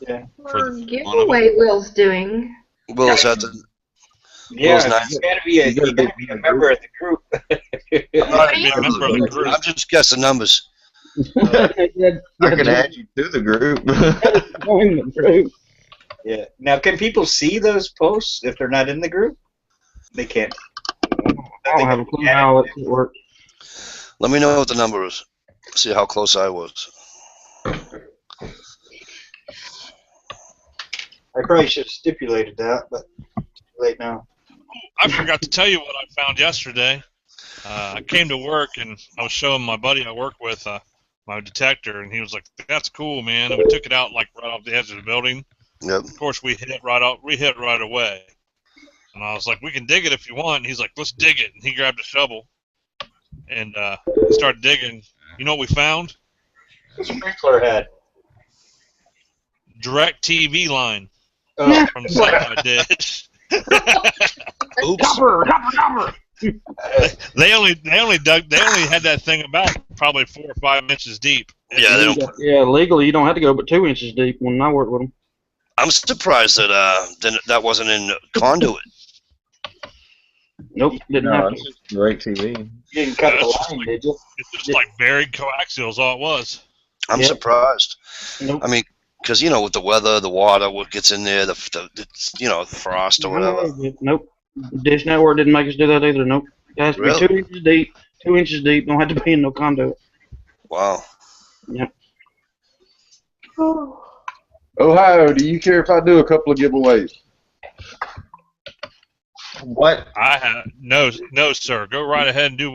Yeah. For giveaway Will's doing. Will's at the. Yeah, you gotta be a member of the group. I'm just guessing numbers. I can add you to the group. Join the group. Yeah. Now, can people see those posts if they're not in the group? They can't. I don't have a clue how it works. Let me know what the number is. See how close I was. I probably should have stipulated that, but too late now. I forgot to tell you what I found yesterday. I came to work and I was showing my buddy I work with my detector, and he was like, "That's cool, man." And we took it out like right off the edge of the building. Yep. Of course, we hit it right away. And I was like, "We can dig it if you want." And he's like, "Let's dig it." And he grabbed a shovel and started digging. You know what we found? The sprinkler head. Direct TV line Oh, from the side of my ditch. Oops. Copper. They only had that thing about probably 4 or 5 inches deep. Yeah, they don't. Yeah, legally you don't have to go but 2 inches deep when I work with them. I'm surprised that that wasn't in conduit. Nope, didn't No, have it's to. just direct TV. you didn't cut the That's line, did you? It's just like buried coaxial is all it was. I'm Yep. surprised. Nope. I mean, because with the weather, the water, what gets in there, the frost or whatever. Nope. Dish Network didn't make us do that either. Nope. It has to be Really? 2 inches deep. 2 inches deep. Don't have to be in no conduit. Wow. Ohio, do you care if I do a couple of giveaways? What? I have no, sir. Go right ahead and do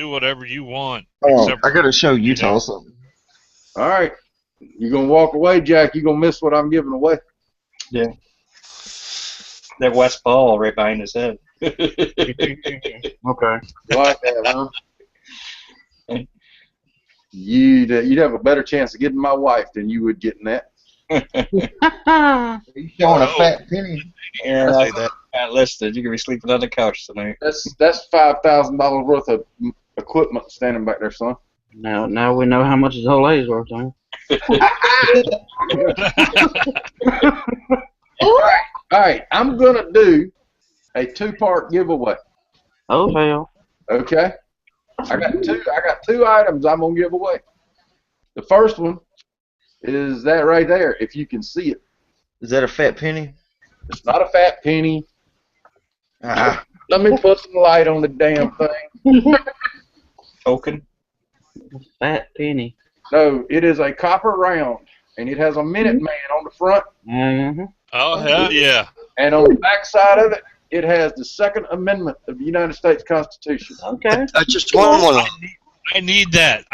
whatever you want. Oh, Except I gotta show Utah know. something. All right. You gonna walk away, Jack? You gonna miss what I'm giving away? That West ball right behind his head. Okay. Like that, huh? You'd have a better chance of getting my wife than you would getting that. Are you showing a fat penny? Yeah, Say that. not listed. You're gonna be sleeping on the couch tonight. That's $5,000 worth of equipment standing back there, son. Now we know how much his whole age worth, huh? All right, I'm gonna do a 2-part giveaway. Oh hell. Okay, I got two items I'm gonna give away. The first one is that right there. If you can see it, Is that a fat penny? it's not a fat penny. Ah, Let me put some light on the damn thing. Token. Fat penny. No, it is a copper round, and it has a Minute Man on the front, Mm-hmm. oh hell yeah! and on the back side of it, it has the Second Amendment of the United States Constitution. Okay. I just won one. I need that.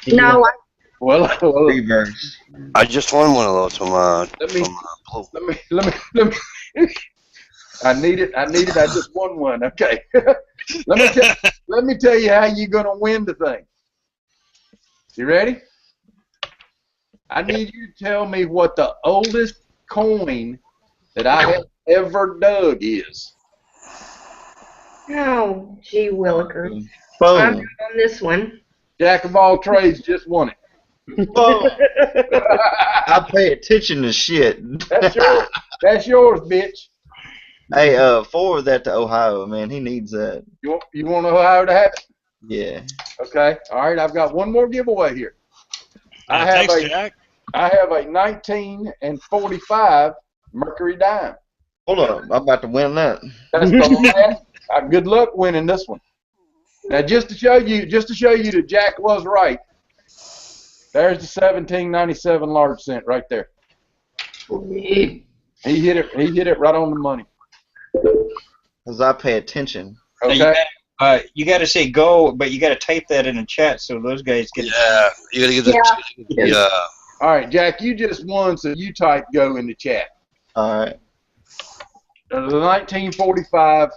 No, Well, reverse. I just won one of those from Let me- Blue. let me. I need it. I just won one. Okay. let me tell you how you're gonna win the thing. You ready? I need you to tell me what the oldest coin that I have ever dug is. oh, gee willikers. I'm Boom. good on this one. Jack of all trades just won it. Boom. I pay attention to shit. That's yours. That's yours, bitch. Hey, forward that to Ohio, man. He needs that. You want Ohio to have it? Yeah. Okay. All right. I've got one more giveaway here. I have Thanks, a Jack. 1945 Mercury dime. Hold on, I'm about to win that. That's the last. Good luck winning this one. Now, just to show you that Jack was right. There's the 1797 large cent right there. He hit it right on the money. Cause I pay attention. Okay. You got to say go, but you got to type that in the chat so those guys get. Yeah, you gotta give the yeah. All right, Jack, you just won, so you type go in the chat. All right. The 1945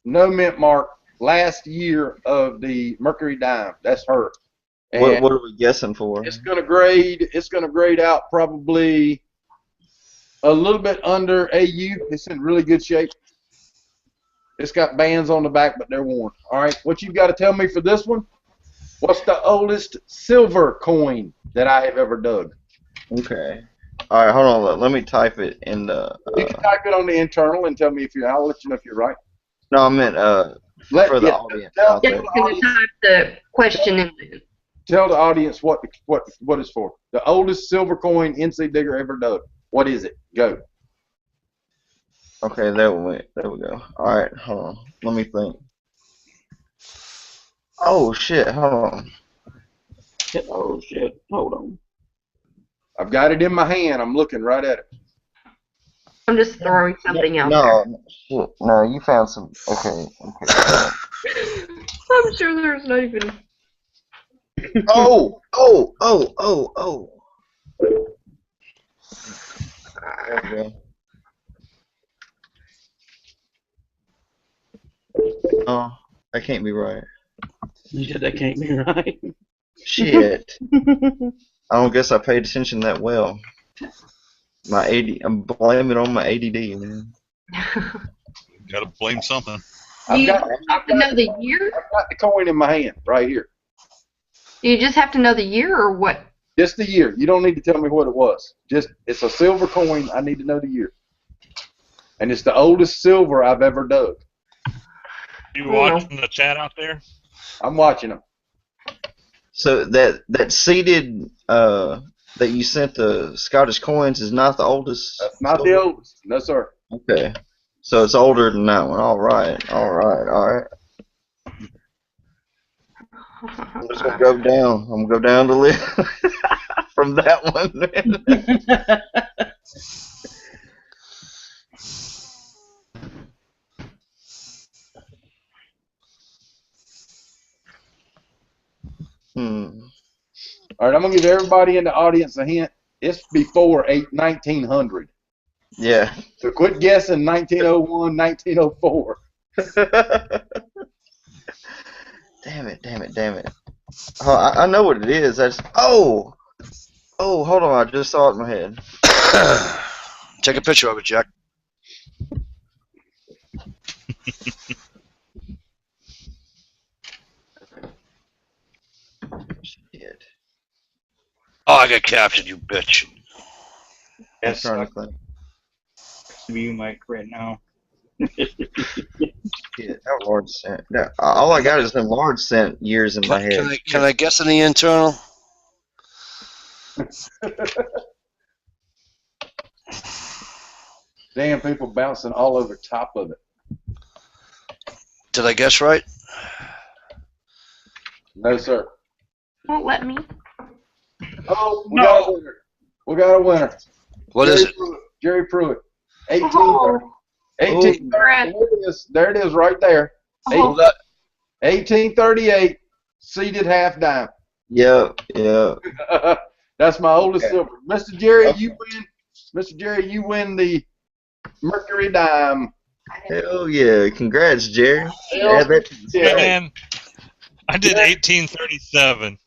no mint mark, last year of the Mercury dime. That's her. And What are we guessing for? it's gonna grade out probably a little bit under AU. It's in really good shape. It's got bands on the back, but they're worn. All right, what you've got to tell me for this one? What's the oldest silver coin that I have ever dug? Okay. All right, hold on. Let me type it in the. You can type it on the internal and tell me if I'll let you know if you're right. No, I meant for the audience tell, out Just there. going to type the question in. tell the audience what it's for. The oldest silver coin NC Digger ever dug. What is it? Go. Okay, there we go. All right, hold on. Let me think. Oh shit! Hold on. Oh shit! Hold on. I've got it in my hand. I'm looking right at it. I'm just throwing something out No, shit. No, you found some. Okay. there. I'm sure there's not even. Oh. There we go. Oh, that can't be right. You said that can't be right. Shit. I don't guess I paid attention that well. My I'm blaming it on my ADD, man. Gotta blame something. Do you I've have to know the year? I've got the coin in my hand right here. Do you just have to know the year or what? Just the year. You don't need to tell me what it was. Just it's a silver coin. I need to know the year. And it's the oldest silver I've ever dug. You watching the chat out there? I'm watching them. So that seeded that you sent the Scottish coins is not the oldest. That's not the oldest. No, sir. Okay. So it's older than that one. All right. I'm just gonna go down. I'm gonna go down the list from that one. All right, I'm gonna give everybody in the audience a hint. It's before 1900. Yeah. So quit guessing 1901, 1904. Damn it. Oh, I know what it is. Oh, hold on. I just saw it in my head. Take a picture of it, Jack. Shit. Oh, I got captured, you bitch. Yes, Trying to claim. you, Mike, right now. Shit, that large cent. Yeah, all I got is them large cent years in my head. Can I guess in the internal? Damn, people bouncing all over top of it. Did I guess right? No, sir. Won't let me. Oh, we got a winner. We got a winner. What is it? Jerry Pruitt. 18. Oh. 18. There it is right there. Oh. 1838, seeded half dime. Yeah. That's my oldest silver. Mr. Jerry, you win. Mr. Jerry, you win the Mercury dime. Hell yeah. Congrats, Jerry. Man, I did 1837.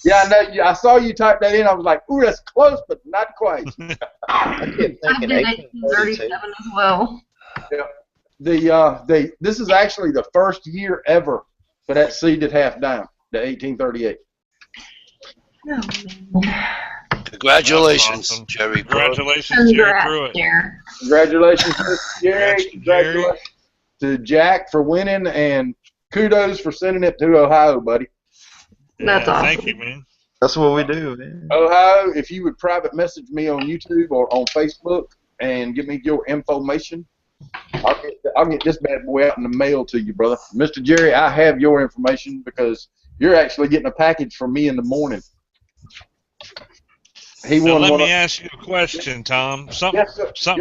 Yeah, I know. I saw you type that in. I was like, ooh, that's close, but not quite. I kept I thinking did 1837 as well. Yeah. This is actually the first year ever for that seeded half dime, the 1838. Oh, man. Congratulations, Awesome. Jerry. Congratulations, Jerry Pruitt. Congratulations, Mr. Jerry. Congrats to Congratulations to Jack for winning, and kudos for sending it to Ohio, buddy. That's awesome. Thank you, man. That's what we do, man. Ohio, if you would private message me on YouTube or on Facebook and give me your information, I'll get this bad boy out in the mail to you, brother. Mr. Jerry, I have your information because you're actually getting a package from me in the morning. Now let me ask you a question, Tom. Something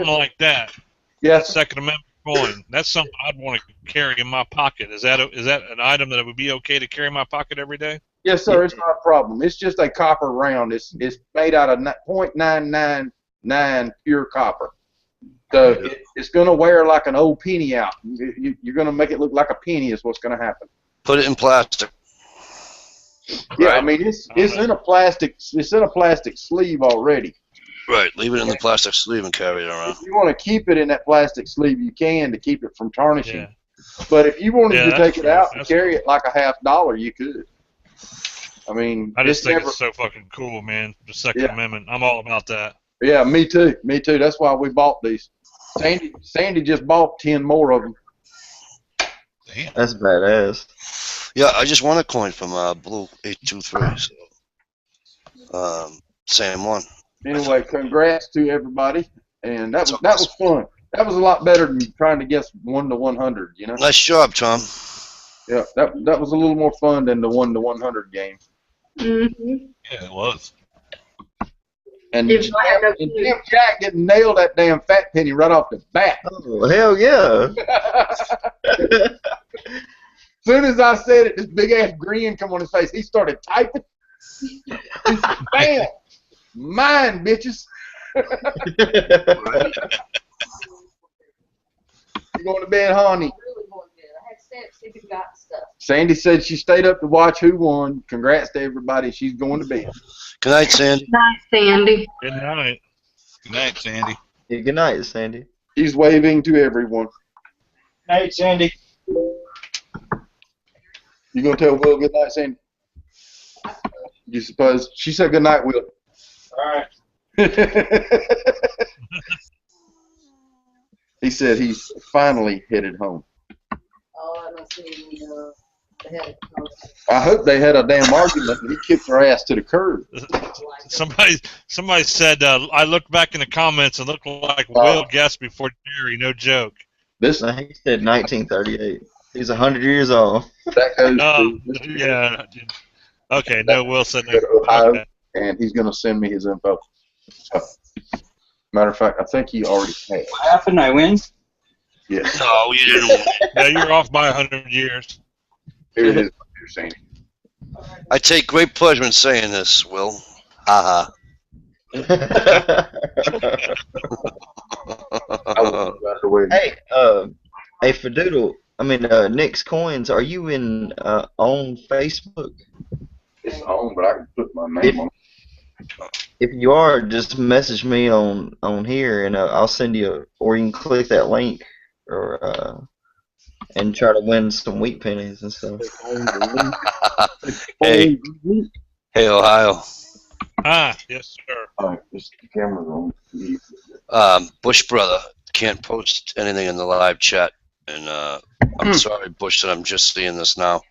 like that. Yes. Second Amendment coin. That's something I'd want to carry in my pocket. Is that an item that it would be okay to carry in my pocket every day? Yes, sir. It's not a problem. It's just a copper round. It's made out of 0.999 pure copper. So it's going to wear like an old penny out. You're going to make it look like a penny is what's going to happen. Put it in plastic. Yeah, Right. I mean it's in a plastic sleeve already. Right. Leave it in the plastic sleeve and carry it around. If you want to keep it in that plastic sleeve, you can to keep it from tarnishing. Yeah. But if you wanted to take it out and That's carry it like a $50, you could. I mean, I just think it's so fucking cool, man. The Second Amendment. I'm all about that. Yeah, me too. Me too. That's why we bought these. Sandy just bought 10 more of them. Damn. That's badass. Yeah, I just won a coin from Blue 823. So, same one. Anyway, congrats to everybody, and that was fun. That was a lot better than trying to guess 1 to 100. You know. Nice job, Tom. Yeah, that was a little more fun than the 1-100 game. Mm-hmm. Yeah, it was. And If I had no Jim Jack getting nailed that damn fat penny right off the bat. Oh, hell yeah. As soon as I said it, this big ass grin come on his face. He started typing. He said, bam! Mine, bitches. You going to bed, honey? Sandy said she stayed up to watch who won. Congrats to everybody. She's going to bed. Good night, Sandy. Good night, Sandy. Good night. Good night, Sandy. Yeah, good night, Sandy. She's waving to everyone. Night, Sandy. You gonna tell Will good night, Sandy? You suppose? She said good night, Will. All right. He said he's finally headed home. I hope they had a damn argument and he kicked her ass to the curb. Somebody said I looked back in the comments and looked like Will guessed before Jerry. No joke. This No, he said 1938. He's 100 years old. that goes to Yeah. Okay. No, Will said no. Ohio, Okay. and he's gonna send me his info. So, matter of fact, I think he already has. What happened? I win? Yes. No, you didn't. Yeah, you're off by 100 years. Here it is. You're saying. I take great pleasure in saying this, Will. Ha I will right away. Hey, hey, Fadoodle. I mean, Nick's Coins. Are you in on Facebook? It's on, but I can put my name on it. If you are, just message me on here, and I'll send you, or you can click that link, or and try to win some wheat pennies and stuff. Hey. Hey, Ohio. Ah, yes, sir. All right, this camera's on. Bush brother can't post anything in the live chat, and I'm sorry, Bush, that I'm just seeing this now.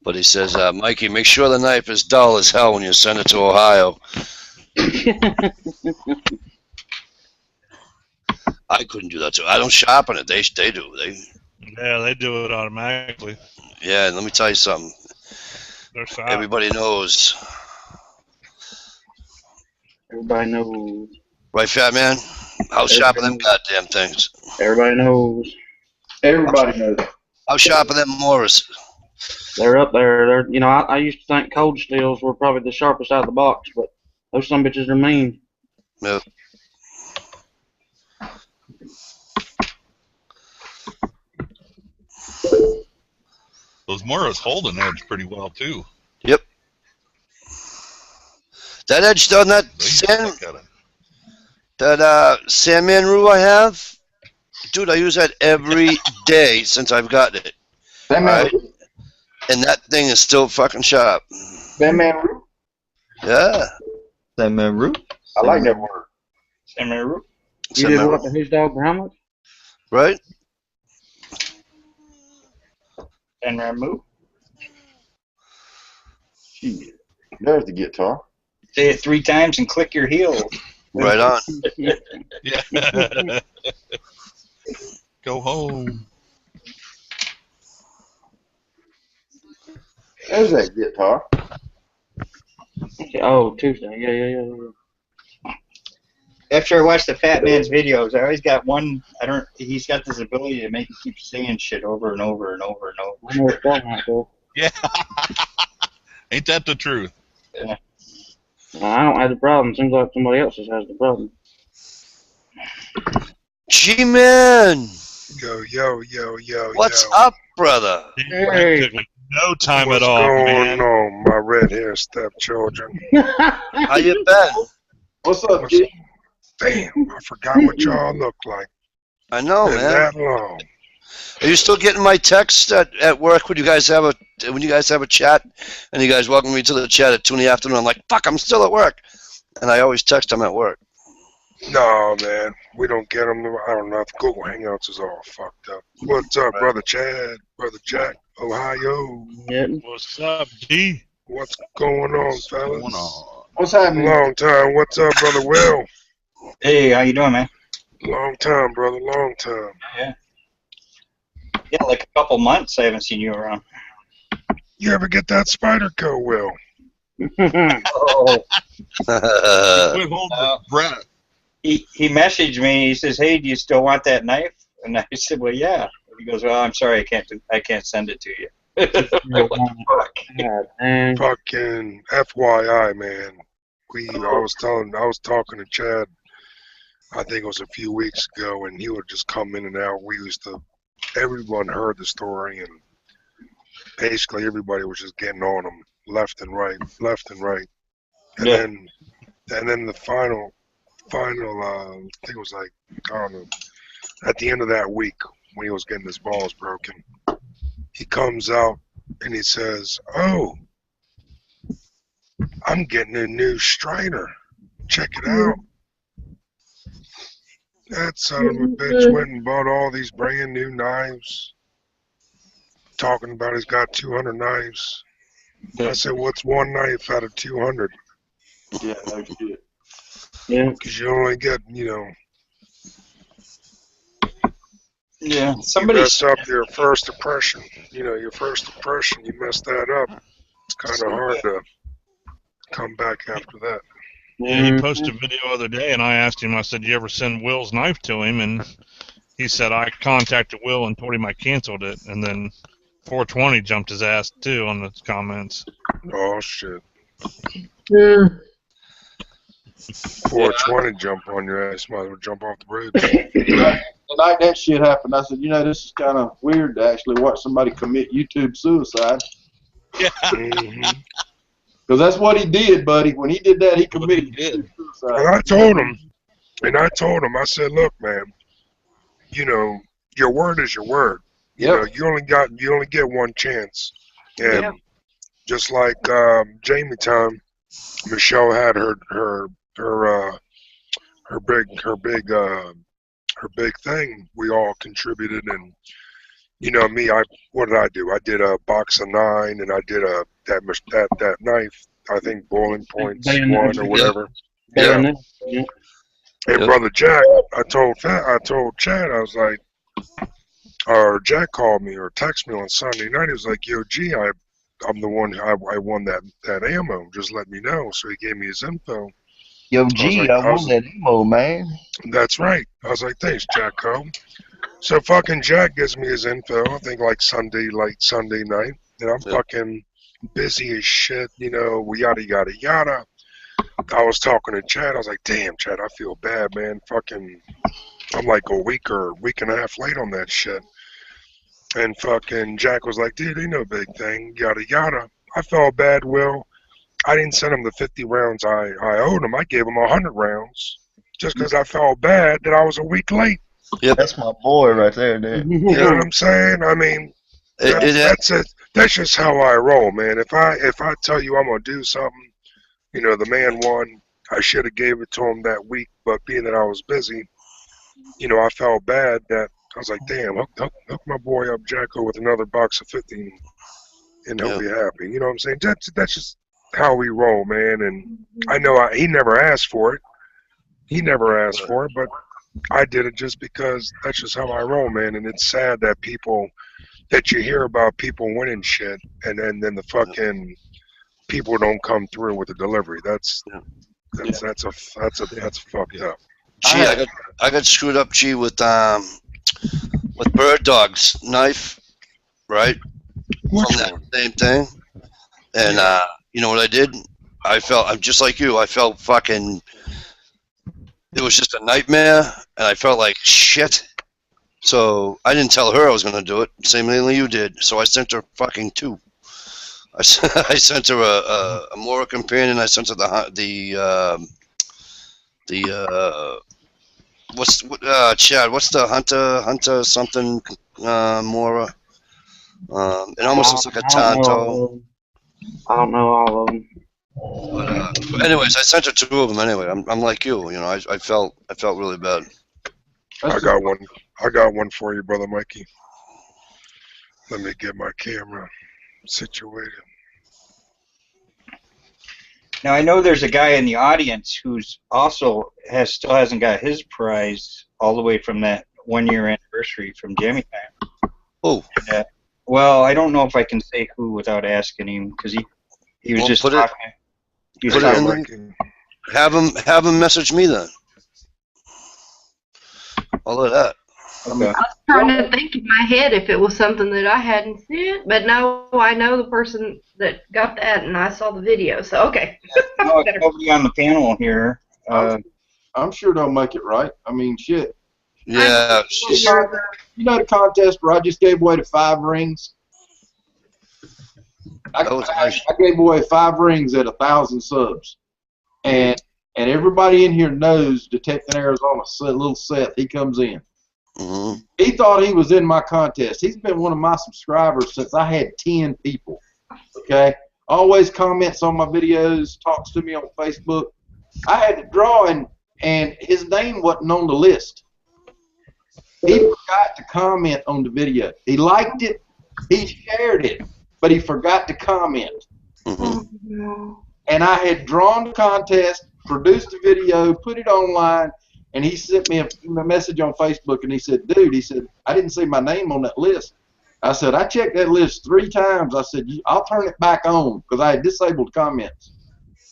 But he says, Mikey, make sure the knife is dull as hell when you send it to Ohio. I couldn't do that too. I don't shop on it. They do. Yeah, they do it automatically. Yeah, and let me tell you something. They're soft. Everybody knows. Everybody knows. Right, Fat Man? How sharp are them goddamn things? Everybody knows. Everybody knows. How sharp are them Morris? They're up there. They're, you know, I used to think cold steels were probably the sharpest out of the box, but those some bitches are mean. Yep. Those Moras hold an edge pretty well too. Yep. That edge on that Sandman rule I have, dude, I use that every day since I've gotten it. Sandman, and that thing is still fucking sharp. Sandman root? Yeah. Sandman root? I like that word. Sandman root? You did what to his dog for how much? Right? Sandman root? Shit. There's the guitar. Say it 3 times and click your heels. Right on. Yeah. Go home. There's that guitar. Oh, Tuesday. Yeah. After I watch the Fat Man's videos, I always got one. He's got this ability to make you keep saying shit over and over and over and over. I know it's that, though. Yeah. Ain't that the truth? Yeah. I don't have the problem. Seems like somebody else has the problem. G-Man! Yo. What's up, brother? Hey. Took like no time What's at all, man. going on, my red hair stepchildren? How you been? What's up, G? Damn, I forgot what y'all look like. I know, Been man. that long. Are you still getting my texts at work when you guys have a chat, and you guys welcome me to the chat at 2 in the afternoon? I'm like, fuck, I'm still at work, and I always text them at work. No, man, we don't get them. I don't know if Google Hangouts is all fucked up. What's up, brother Chad, brother Jack, Ohio? Yeah. What's up, G? What's going on, fellas? Going on? What's happening? Long time. What's up, brother Will? Hey, how you doing, man? Long time, brother. Long time. Yeah, Yeah, like a couple months I haven't seen you around. You ever get that spider coat, Will? Oh. Quit holding his breath. He messaged me. He says, "Hey, do you still want that knife?" And I said, "Well, yeah." He goes, "Well, I'm sorry, I can't send it to you." Like, what the fuck? Fucking FYI, man. I was talking to Chad. I think it was a few weeks ago, and he would just come in and out. Everyone heard the story, and basically everybody was just getting on him left and right. And Yeah. then the final, I think it was like, I don't know, at the end of that week when he was getting his balls broken, he comes out and he says, "Oh, I'm getting a new Strider. Check it out." That son of a bitch went and bought all these brand new knives, talking about he's got 200 knives. I said, "What's one knife out of 200? Yeah, no shit. Yeah. Because you only get, Yeah. you Somebody. mess up your first impression. Your first impression, you mess that up. It's kind of hard to come back after that." Yeah, he posted a video the other day, and I asked him, I said, "You ever send Will's knife to him?" And he said, "I contacted Will and told him I canceled it." And then 420 jumped his ass, too, on the comments. Oh, shit. Yeah. 420 jump on your ass. Might as well jump off the bridge. The night that shit happened, I said, this is kind of weird to actually watch somebody commit YouTube suicide. Yeah. Mm-hmm. Because that's what he did, buddy. When he did that, he committed suicide. And I told him, I said, "Look, man, your word is your word. You only get one chance." And just like Jamie Time, Michelle had her big thing. We all contributed, and me, what did I do? I did a box of 9, and I did that knife. I think boiling points 1 or whatever. Yeah. And brother Jack, I told Chad, I was like, or Jack called me or texted me on Sunday night. He was like, "Yo, G, I'm the one. I won that ammo. Just let me know." So he gave me his info. Yo, G, I won that ammo, man. That's right. I was like, "Thanks, Jacko." So fucking Jack gives me his info. I think like Sunday night, and I'm fucking busy as shit. Yada yada yada. I was talking to Chad. I was like, "Damn, Chad, I feel bad, man. Fucking, I'm like a week and a half late on that shit." And fucking Jack was like, "Dude, ain't no big thing. Yada yada." I felt bad, Will. I didn't send him the 50 rounds I owed him. I gave him 100 rounds just because I felt bad that I was a week late. Yep. That's my boy right there, dude. You know what I'm saying? I mean, that's it. That's just how I roll, man. If I tell you I'm gonna do something, the man won. I should have gave it to him that week, but being that I was busy, I felt bad that I was like, "Damn, hook my boy up, Jacko, with another box of 50, and he'll be happy." You know what I'm saying? That's just how we roll, man. And I know he never asked for it. He never asked for it, but I did it just because that's just how I roll, man. And it's sad that you hear about people winning shit, and then the fucking people don't come through with the delivery. That's fucked up. Gee, I got screwed up, G, with Bird Dog's knife, right? Which From that same thing. And you know what I did? I'm just like you. I felt fucking. It was just a nightmare, and I felt like shit. So I didn't tell her I was going to do it. Same thing you did. So I sent her fucking 2. I sent her a Mora companion. I sent her Chad? What's the Hunter something Mora? It almost looks like a Tonto. I don't know all of them. But anyways, I sent her 2 of them. Anyway, I'm like you. I felt really bad. I got one for you, brother Mikey. Let me get my camera situated. Now I know there's a guy in the audience who's also still hasn't got his prize all the way from that 1-year anniversary from Jammy Time. Who? Well, I don't know if I can say who without asking him because he was just talking. He was talking. Have him message me then. All of that. Okay. I was trying to think in my head if it was something that I hadn't seen, but no, I know the person that got that, and I saw the video. So okay. No, it's nobody on the panel here. I'm sure they'll make it right. I mean, shit. Yeah. You know the contest where I just gave away the 5 rings? I gave away 5 rings at 1,000 subs. And everybody in here knows Detecting Arizona, little Seth, he comes in. Mm-hmm. He thought he was in my contest. He's been one of my subscribers since I had 10 people. Okay? Always comments on my videos, talks to me on Facebook. I had to draw, and his name wasn't on the list. He forgot to comment on the video. He liked it, he shared it, but he forgot to comment. Mm-hmm. And I had drawn the contest, produced the video, put it online, and he sent me a message on Facebook, and he said, dude, he said, I didn't see my name on that list. I said, I checked that list 3 times. I said, I'll turn it back on because I had disabled comments.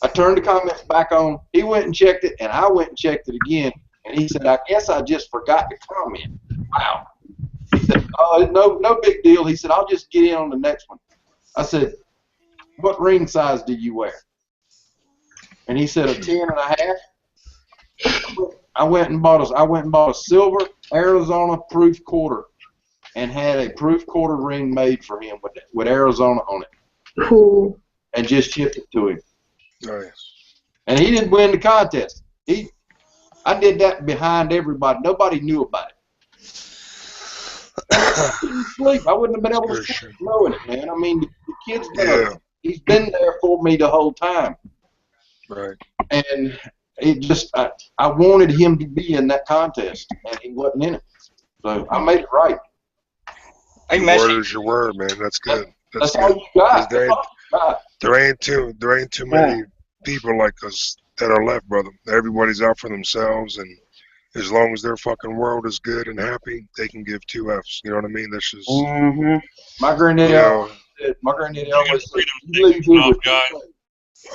I turned the comments back on. He went and checked it, and I went and checked it again. And he said, I guess I just forgot to comment. Wow. He said, oh, no big deal. He said, I'll just get in on the next one. I said, what ring size do you wear? And he said, a 10.5. I went and bought a silver Arizona proof quarter and had a proof quarter ring made for him with Arizona on it. Cool. And just shipped it to him. Nice. And he didn't win the contest. I did that behind everybody. Nobody knew about it. I couldn't sleep. I wouldn't have been able to sleep knowing it, man. I mean, the kid's he's been there for me the whole time. Right. And it just, I wanted him to be in that contest, and he wasn't in it. So I made it right. Your word is your word, man. That's good. That's all you got. There ain't too many people like us that are left, brother. Everybody's out for themselves, and as long as their fucking world is good and happy, they can give 2 Fs. You know what I mean? That's just. Mm-hmm. My granddaddy always said, you leave here with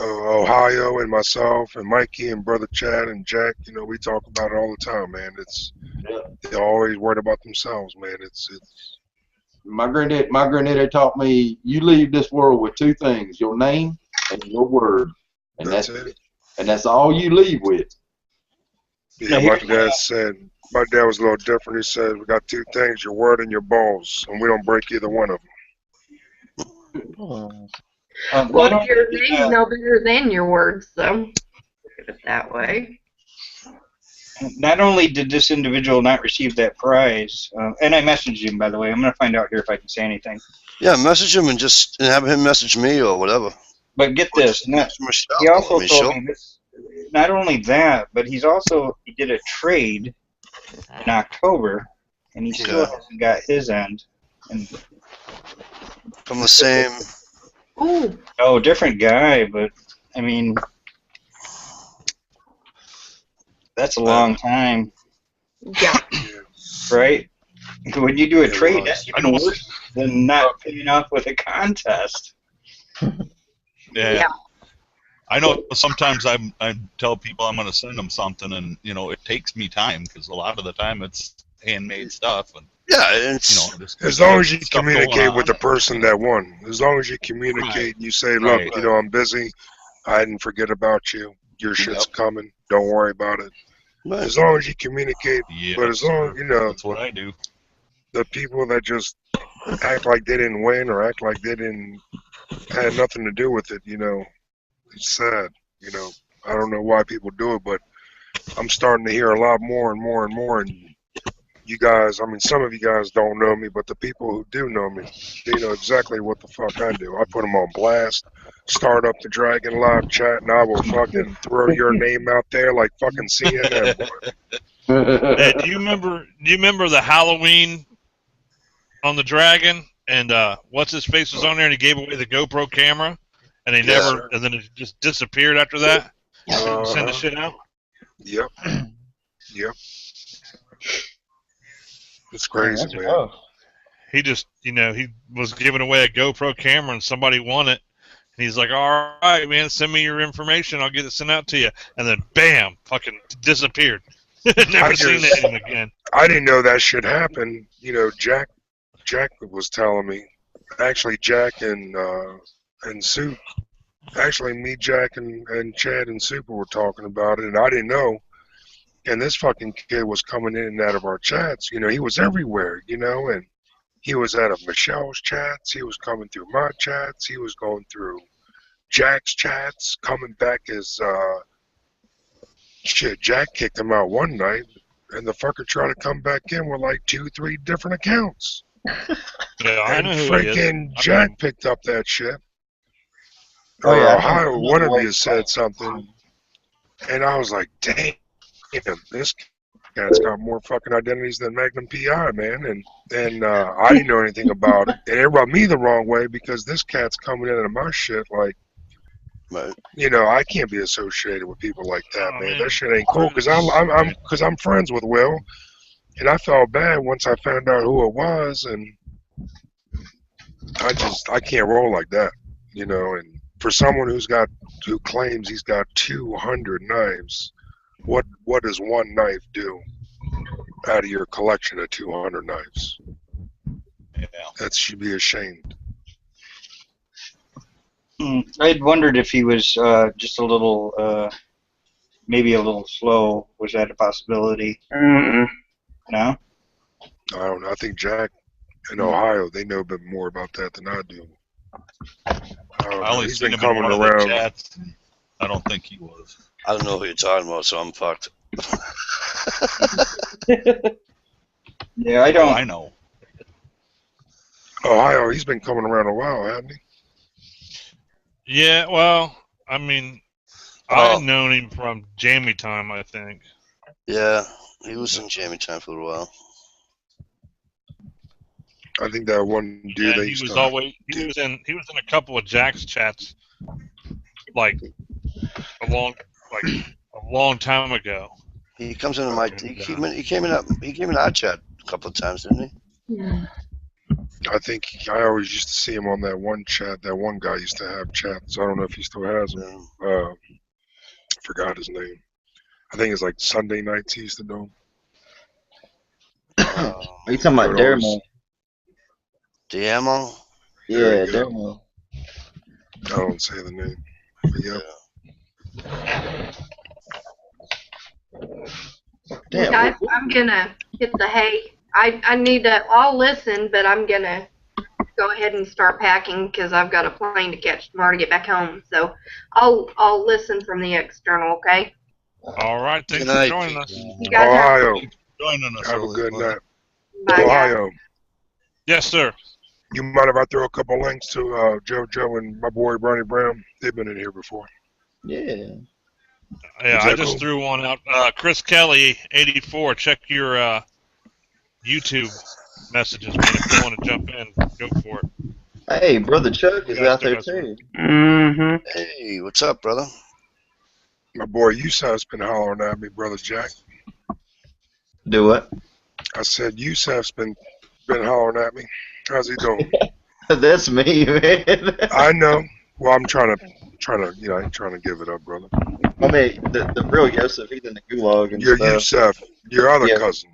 Ohio and myself and Mikey and brother Chad and Jack, you know, we talk about it all the time, man. They're always worried about themselves, man. It's. My granddaddy taught me, you leave this world with 2 things: your name and your word, and that's it. And that's all you leave with. Yeah, my dad was a little different. He said, we got 2 things: your word and your balls, and we don't break either one of them. Well, your name's no bigger than your words, so look at it that way. Not only did this individual not receive that prize, and I messaged him, by the way. I'm going to find out here if I can say anything. Yeah, message him and have him message me or whatever. But get this. He also told me this. Not only that, but he did a trade in October, and he still hasn't got his end. And from the same. Ooh. Oh, different guy, but I mean, that's a long time. Yeah. Right? When you do a trade, that's even worse than not paying off with a contest. Yeah. I know sometimes I tell people I'm going to send them something, and you know it takes me time because a lot of the time it's handmade stuff. And yeah, it's as long as you communicate with the person that won. As long as you communicate and you say, look, you know, I'm busy. I didn't forget about you. Your shit's coming. Don't worry about it. Right. As long as you communicate, but as long you know, that's what I do. The people that just act like they didn't win or act like they had nothing to do with it, you know, it's sad. You know, I don't know why people do it, but I'm starting to hear a lot more and more and more. And you guys, I mean, some of you guys don't know me, but the people who do know me, they know exactly what the fuck I do. I put them on blast, start up the Dragon Live chat, and I will fucking throw your name out there like fucking CNN. Hey, do you remember the Halloween on the Dragon? And what's his face was on there, and he gave away the GoPro camera, and they and then it just disappeared after that. Send the shit out. Yep. Yep. It's crazy, man. he just, he was giving away a GoPro camera and somebody won it. And he's like, all right, man, send me your information. I'll get it sent out to you. And then, bam, fucking disappeared. Never seen him again. I didn't know that shit happened. Jack was telling me. Actually, Jack and Soup. Actually, me, Jack, and Chad and Super were talking about it, and I didn't know. And this fucking kid was coming in and out of our chats. He was everywhere, and he was out of Michelle's chats. He was coming through my chats. He was going through Jack's chats, coming back as, shit, Jack kicked him out one night, and the fucker tried to come back in with like 2-3 different accounts. Yeah, I and know who freaking Jack picked up that shit. Oh, yeah, Ohio, one of you said something, and I was like, damn, this cat's got more fucking identities than Magnum P.I., man. And I didn't know anything about it. And it rubbed me the wrong way because this cat's coming into my shit like, Right. I can't be associated with people like that, man. man. That shit ain't cool. Cause I'm friends with Will, and I felt bad once I found out who it was, and I can't roll like that, And for someone who claims he's got 200 knives, what does one knife do out of your collection of 200 knives? Yeah. That should be ashamed. I'd wondered if he was just a little, maybe a little slow. Was that a possibility? No? I don't know. I think Jack in Ohio, they know a bit more about that than I do. I only He's seen been him in coming one of around. the chats. And I don't think he was. I don't know who you're talking about, so I'm fucked. Yeah, I don't. I know. Ohio, he's been coming around a while, hasn't he? Yeah, well, I mean, I've known him from Jamie time, I think. Yeah, he was in Jamie time for a while. I think that one dude Yeah, they he used was to. always he was in a couple of Jack's chats, like a long time ago. He comes into my. He came in our chat a couple of times, didn't he? I think I always used to see him on that one chat. That one guy used to have chats. I don't know if he still has them. Forgot his name. I think it's like Sunday nights he used to do. Are you talking about Dermo? Diamo? Yeah, Dermo. I don't say the name. But yeah. Damn. Guys, I'm gonna hit the hay. I need to. I'll listen, but I'm gonna go ahead and start packing because I've got a plane to catch tomorrow to get back home. So I'll listen from the external. Okay. All right, thanks Good for night. joining us. You guys Ohio, Joining us. have a good night. Bye, guys. Ohio, Yes, sir. you mind if I throw a couple links to JoJo and my boy Bernie Brown? They've been in here before. Yeah. Yeah, Is I that just cool? threw one out. Chris Kelly, 84. Check your YouTube messages, man. If you want to jump in, go for it. Hey, Brother Chuck is You guys out there do too. Mm-hmm. Hey, what's up, brother? My boy Yusef's been hollering at me, Brother Jack. Do what? I said Yusef's been hollering at me. How's he doing? That's me, man. I know. Well, I'm trying to, I ain't trying to give it up, brother. I mean, the real Yosef, he's in the gulag and You're stuff. Yusef, your other Yeah. cousin.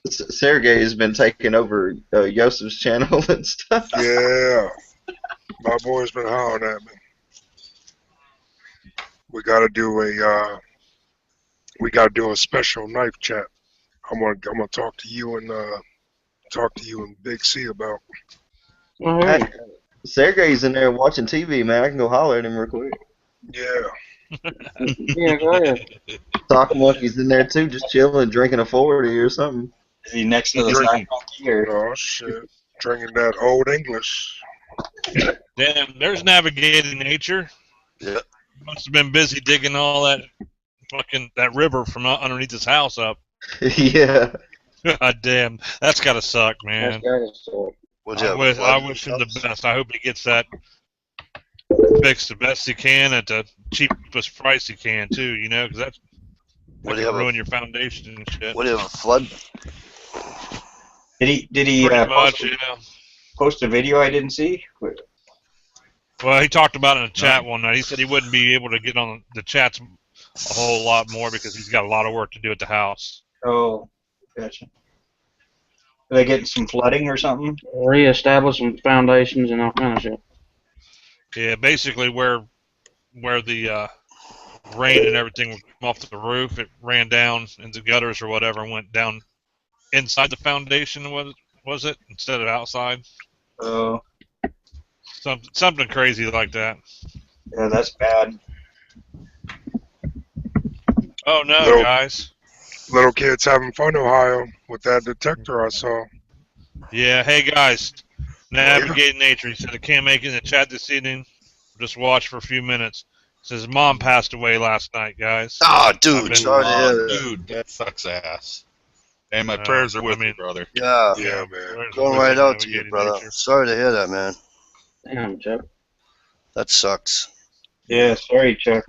Sergey has been taking over Yosef's channel and stuff. Yeah. My boy's been hollering at me. We gotta do a special knife chat. I'm gonna talk to you and Big C about. Hey, Sergey's in there watching TV, man. I can go holler at him real quick. Yeah. Yeah, go ahead. Sock Monkey's in there too, just chilling, drinking a 40 or something. Is he next to the Drinking. monkey or? Oh shit. Drinking that old English. Damn, there's Navigating Nature. Yeah. Must have been busy digging all that that river from underneath his house up. Yeah. God damn, that's gotta suck, man. That's gotta suck. What's up? I wish him the best. I hope he gets that fixed the best he can at the cheapest price he can too. Because that can ruin your foundation and shit. What do you have, a flood? Did he Pretty post, much, yeah. post a video I didn't see? Well, he talked about it in the chat one night. He said he wouldn't be able to get on the chats a whole lot more because he's got a lot of work to do at the house. Oh, gotcha. Are they getting some flooding or something? Reestablish some foundations and all kind of shit. Yeah, basically where the rain and everything would come off the roof, it ran down into gutters or whatever and went down inside the foundation, was it, instead of outside? Oh. Something crazy like that. Yeah, that's bad. Oh, no, guys. Little kids having fun, Ohio, with that detector I saw. Yeah, hey, guys. Navigating Nature. He said, I can't make it in the chat this evening. Just watch for a few minutes. Says mom passed away last night, guys. Oh, dude, sorry to hear that. Dude, that sucks ass. And my prayers are with you, brother. Yeah, man. Going right out to you, brother. Nature. Sorry to hear that, man. Damn, Chuck. That sucks. Yeah, sorry, Chuck.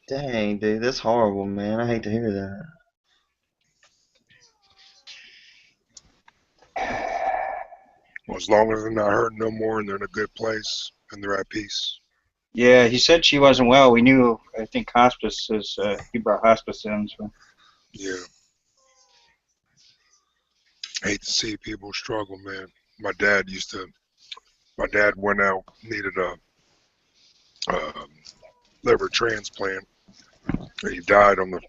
Dang, dude, that's horrible, man. I hate to hear that. Well, as long as they're not hurting no more and they're in a good place and they're at peace. Yeah, he said she wasn't well. We knew, I think hospice is, he brought hospice in. So. Yeah. Hate to see people struggle, man. My dad went out, needed a liver transplant. And he died on the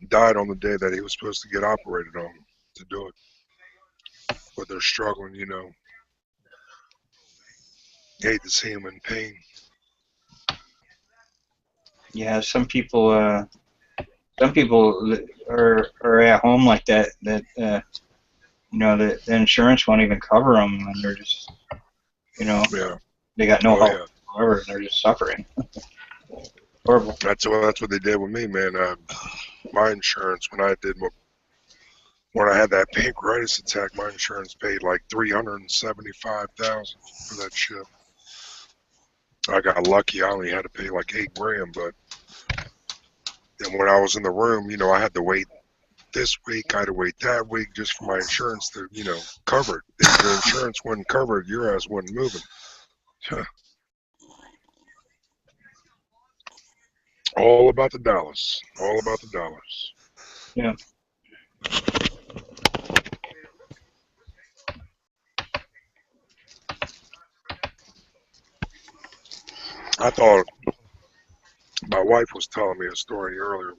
day that he was supposed to get operated on to do it. But they're struggling, you know. Hate to see him in pain. Yeah, some people are at home like that. You know, the insurance won't even cover them, and they're just, you know, they got no help whatsoever, and they're just suffering. Horrible. That's what they did with me, man. My insurance, when I had that pancreatitis attack, my insurance paid like $375,000 for that shit. I got lucky. I only had to pay like $8,000, but and when I was in the room, you know, I had to wait this week, I had to wait that week just for my insurance to, you know, cover it. If your insurance wasn't covered, your ass wasn't moving. All about the dollars. All about the dollars. Yeah. I thought my wife was telling me a story earlier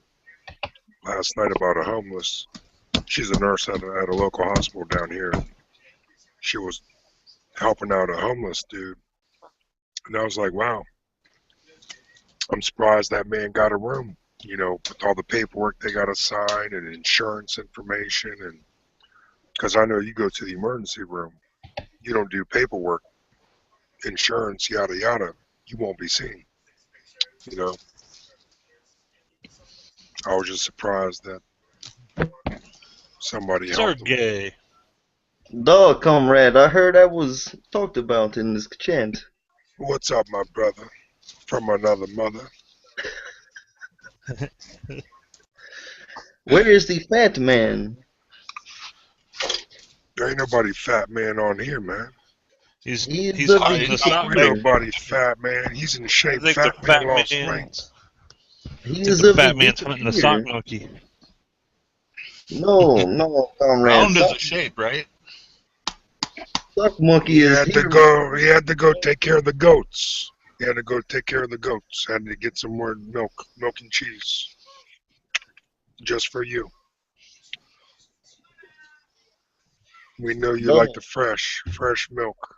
last night about a homeless. She's a nurse at a local hospital down here. She was helping out a homeless dude. And I was like, wow, I'm surprised that man got a room, you know, with all the paperwork they got to sign and insurance information. And because I know you go to the emergency room, you don't do paperwork, insurance, yada, yada. You won't be seen, you know. I was just surprised that somebody helped him. Sergey. Dog, comrade, I heard that was talked about in this chant. What's up, my brother? From another mother. Where is the fat man? There ain't nobody fat man on here, man. He's the hiding the sock Ain't maker. nobody fat man. He's in I shape. think Fat the fat man lost man. weight. He I is think the of fat the man's hunting the sock monkey. No, comrade. Round is a shape, right? Sock monkey He is had here. He had to go take care of the goats. He had to go take care of the goats. Had to get some more milk and cheese, just for you. We know you like the fresh milk.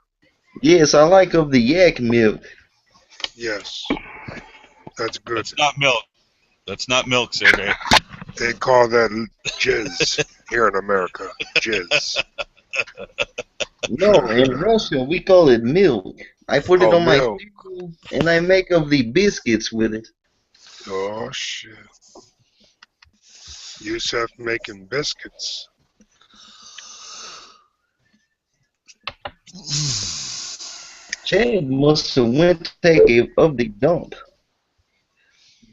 Yes, I like of the yak milk. Yes, that's good. That's not milk. That's not milk, Sergey. They call that jizz here in America. Jizz. No, in Russia we call it milk. I put it on my milk. cereal and I make of the biscuits with it. Oh shit. Yusef making biscuits. Chad must have went to take of the dump.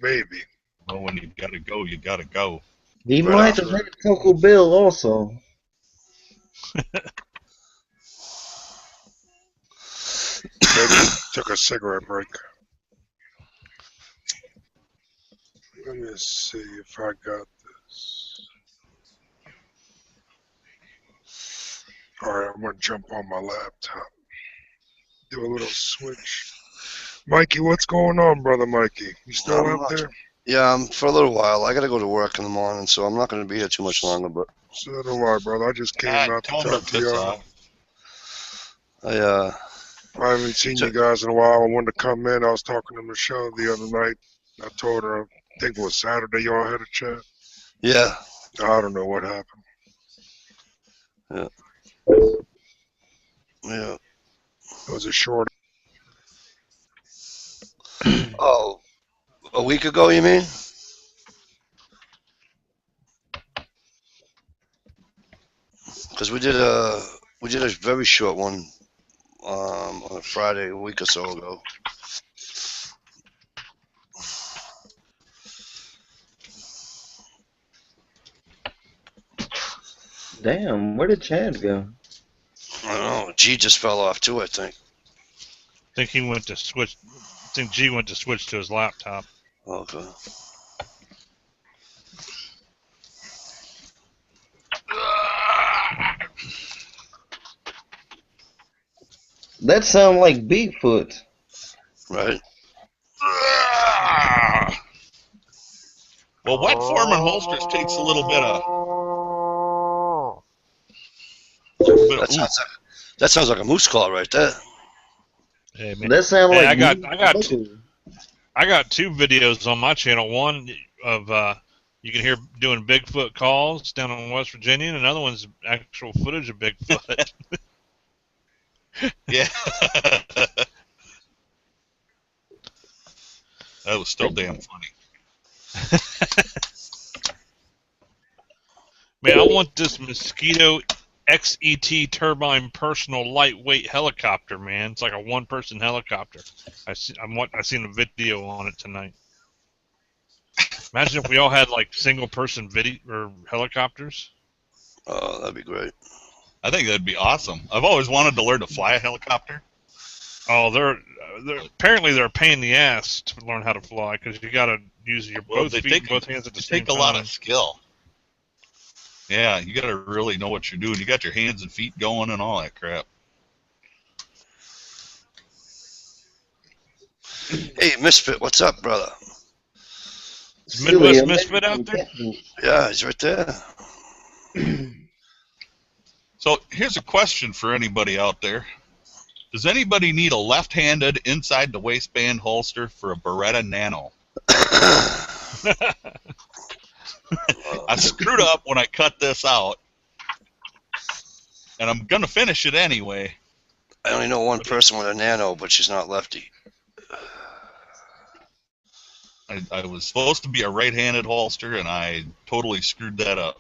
maybe. Well, when you gotta go, you gotta go. He Right might have after. had Taco Bell also. Maybe took a cigarette break. Let me see if I got this. Alright, I'm gonna jump on my laptop. Do a little switch. Mikey, what's going on, brother Mikey? You still Not out much. there? Yeah, for a little while. I got to go to work in the morning, so I'm not going to be here too much longer. But So do I, brother. I just came out to Tell him talk to to piss y'all. off. I I haven't seen you guys in a while. I wanted to come in. I was talking to Michelle the other night. I told her, I think it was Saturday, y'all had a chat. yeah. I don't know what happened. Yeah. It was a short. Oh, a week ago, you mean? Because we did a very short one on a Friday a week or so ago. Damn, where did Chad go? I don't know. G just fell off too, I think. I think he went to switch. I think G went to switch to his laptop. Okay. That sound like Bigfoot. Right. Well, wet form and holsters takes a little bit of. That sounds like a moose call right there. Hey, man. That sound Hey, like I got two videos on my channel. One of you can hear doing Bigfoot calls down in West Virginia, and another one's actual footage of Bigfoot. Yeah. That was still damn funny. Man, I want this Mosquito XET turbine personal lightweight helicopter, man. It's like a one-person helicopter. I seen a video on it tonight. Imagine if we all had like single-person video or helicopters. Oh, that'd be great. I think that'd be awesome. I've always wanted to learn to fly a helicopter. Oh, they're apparently they're a pain in the ass to learn how to fly because you got to use your both feet and both hands at the same time. They take a lot of skill. Yeah, you got to really know what you're doing. You got your hands and feet going and all that crap. Hey, Misfit, what's up, brother? Is Midwest Misfit out there? Yeah, he's right there. So here's a question for anybody out there. Does anybody need a left-handed inside the waistband holster for a Beretta Nano? I screwed up when I cut this out, and I'm going to finish it anyway. I only know one person with a Nano, but she's not lefty. I was supposed to be a right-handed holster, and I totally screwed that up.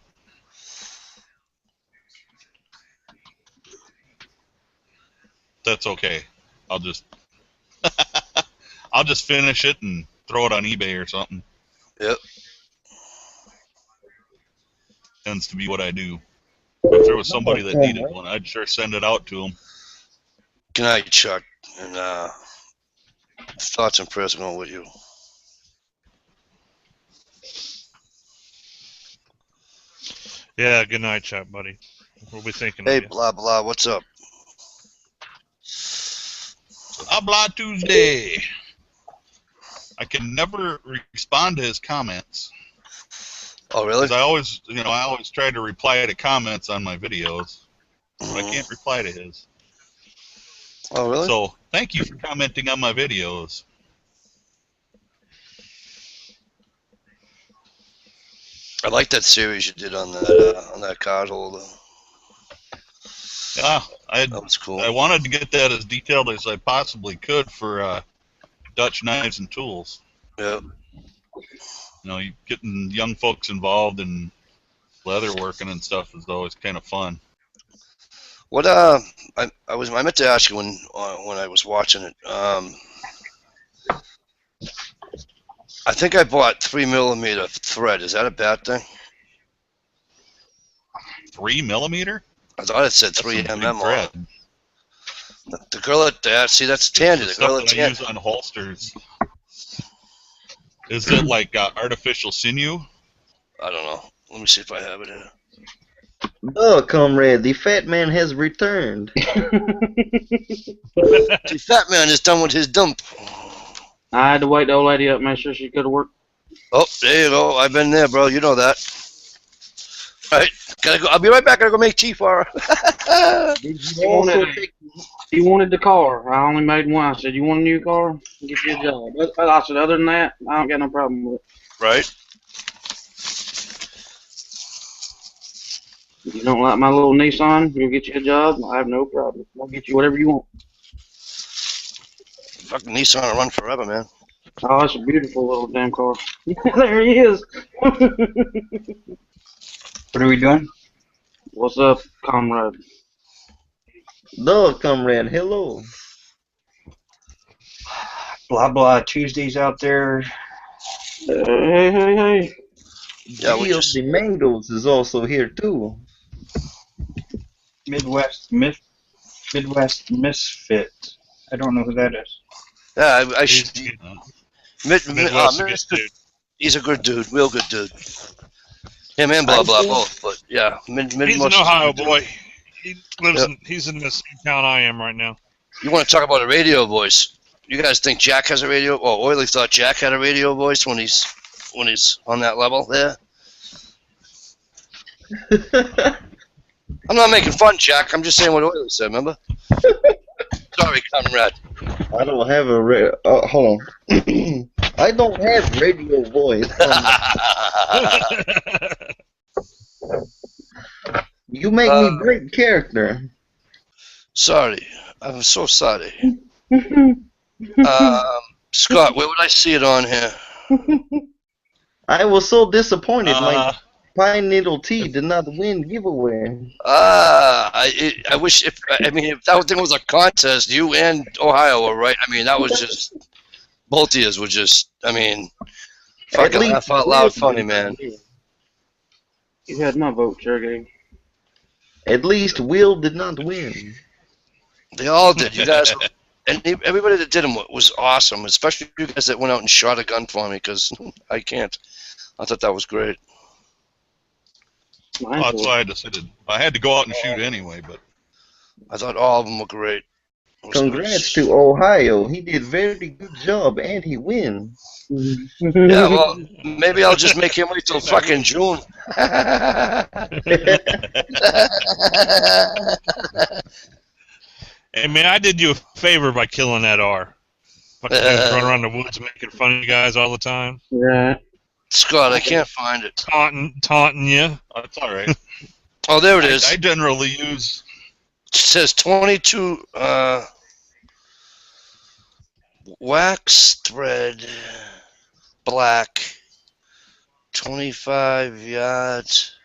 That's okay. I'll just I'll just finish it and throw it on eBay or something. Yep. Tends to be what I do. If there was somebody that needed one, I'd sure send it out to them. Good night, Chuck. And thoughts and prayers going with you. Yeah, good night, Chuck, buddy. We'll be thinking Hey, of you. blah, blah, what's up? Blah, blah, Tuesday. I can never respond to his comments. Oh, really? I always try to reply to comments on my videos, but I can't reply to his. Oh, really? So, thank you for commenting on my videos. I like that series you did on that card holder. Yeah, that was cool. I wanted to get that as detailed as I possibly could for Dutch Knives and Tools. Yeah. You know, getting young folks involved in leather working and stuff is always kind of fun. What I meant to ask you when I was watching it. I think I bought 3mm thread. Is that a bad thing? 3mm? I thought it said That's 3mm on thread. it. The girl at that, see, that's Tandy. The girl stuff at that I Tandy. use on holsters. Is it like artificial sinew? I don't know. Let me see if I have it here. Oh, comrade, the fat man has returned. The fat man is done with his dump. I had to wake the old lady up, make sure she could have worked. Oh, there you go. I've been there, bro. You know that. All right, gotta go. I'll be right back. Gotta go make tea for her. He wanted the car. I only made one. I said, "You want a new car? I'll get you a job." I said, "Other than that, I don't got no problem with it." Right. If you don't like my little Nissan, we'll get you a job. I have no problem. I'll get you whatever you want. Fucking Nissan will run forever, man. Oh, it's a beautiful little damn car. There he is. What are we doing? What's up, comrade? No, comrade, hello. Blah blah Tuesdays out there. Hey. Yeah, we just... the Mangoes is also here too. Midwest Misfit. I don't know who that is. Yeah, I should... Midwest dude. He's a good dude, real good dude. Him and blah blah both, but yeah, He's an Ohio boy. He lives he's in the same town I am right now. You want to talk about a radio voice? You guys think Jack has a radio? Oh, Oily thought Jack had a radio voice when he's on that level there. I'm not making fun, Jack. I'm just saying what Oily said. Remember? Sorry, comrade. I don't have a hold on. I don't have radio voice. You make me great character. Sorry. I'm so sorry. Scott, where would I see it on here? I was so disappointed my Pine Needle Tea did not win giveaway. I wish if that thing was a contest, you and Ohio were right. I mean, that was just both of you were just. I mean, fucking laugh out loud, funny man. You had my vote, Sergey. At least Will did not win. They all did. You guys, and everybody that did them was awesome. Especially you guys that went out and shot a gun for me, because I can't. I thought that was great. Well, that's why I decided I had to go out and shoot anyway. But I thought all of them were great. Congrats to Ohio. He did very good job, and he wins. Yeah, well, maybe I'll just make him wait till fucking June. Hey, man, I did you a favor by killing that R. Fucking run around the woods making fun of you guys all the time. Yeah. Scott, I can't find it. Taunting you. That's all right. Oh, there it is. I generally use... It says 22 wax thread, black, 25 yards.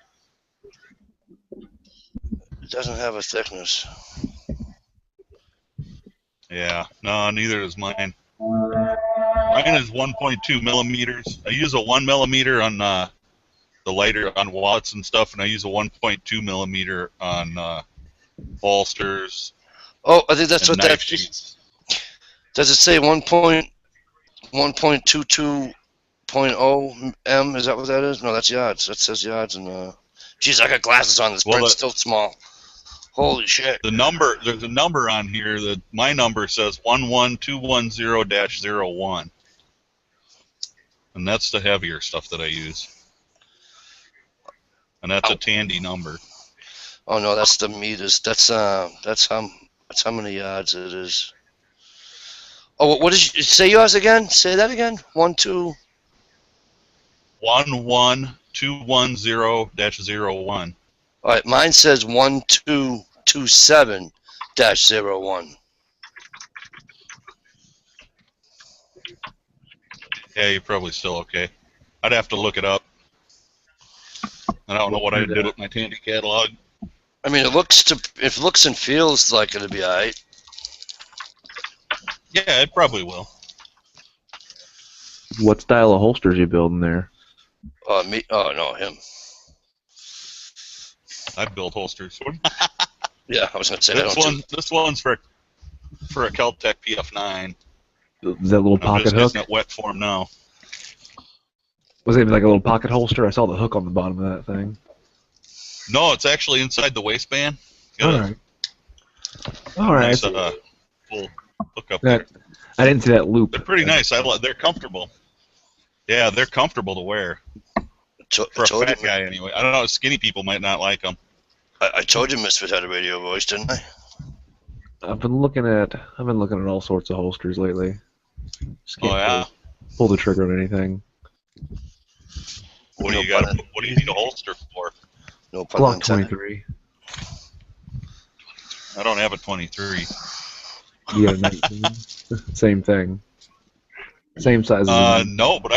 It doesn't have a thickness. Yeah, no, neither is mine. Mine is 1.2 millimeters. I use a 1 millimeter on the lighter on wallets and stuff, and I use a 1.2 millimeter on holsters. Oh, I think that's what that sheets. Does it say 1.22.0 M? Is that what that is? No, that's yards. That says yards. And geez, I got glasses on. This print's still small. Holy shit. The number, there's a number on here that my number says 11210-01. And that's the heavier stuff that I use. And that's a Tandy number. Oh no, that's the meters. That's how many yards it is. Oh, what did you say yours again? Say that again. 11210-01. All right, mine says 1227-01. Yeah, you're probably still okay. I'd have to look it up. I don't know what I did with my Tandy catalog. I mean, it looks and feels like it'll be alright. Yeah, it probably will. What style of holsters you building there? Me? Oh no, him. I build holsters. Yeah, I was gonna say This one's for a Kel-Tec PF9. Is that little I'm pocket just hook? getting it wet for him now. Was it like a little pocket holster? I saw the hook on the bottom of that thing. No, it's actually inside the waistband. All right. All right. Nice, full hook up there. I didn't see that loop. They're pretty nice. They're comfortable. Yeah, they're comfortable to wear. For a fat guy, anyway. I don't know. Skinny people might not like them. I told you Misfit had a radio voice, didn't I? I've been looking at all sorts of holsters lately. Just Oh can't yeah. pull the trigger on anything. What do you got? What do you need a holster for? No pun Glock intended. 23. I don't have a 23. You got a 19. Same thing. Same size. As no, but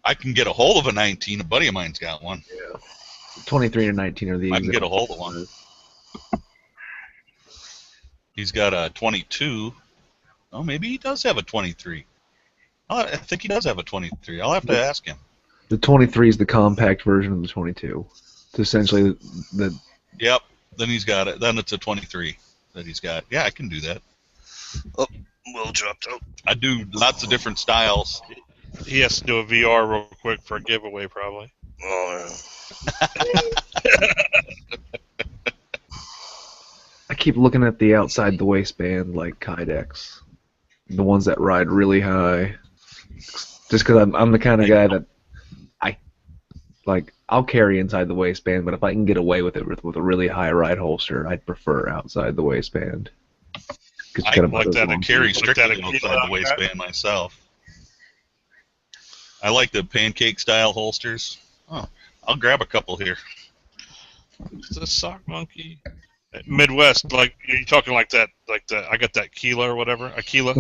I can get a hold of a 19. A buddy of mine's got one. Yeah. 23 and 19 are the. I can get a hold of one. He's got a 22. Oh, maybe he does have a 23. I think he does have a 23. I'll have to ask him. The 23 is the compact version of the 22. It's essentially the. Yep. Then he's got it. Then it's a 23 that he's got. Yeah, I can do that. Oh, Will dropped out. I do lots of different styles. He has to do a VR real quick for a giveaway, probably. Oh, I keep looking at the outside the waistband like Kydex, the ones that ride really high. Just because I'm the kind of guy that I'll carry inside the waistband, but if I can get away with it with a really high ride holster, I'd prefer outside the waistband. I like that. I carry strictly outside the waistband myself. I like the pancake style holsters. Oh, I'll grab a couple here. It's a sock monkey. Midwest, like you're talking like that, I got that Keela or whatever, Aquila.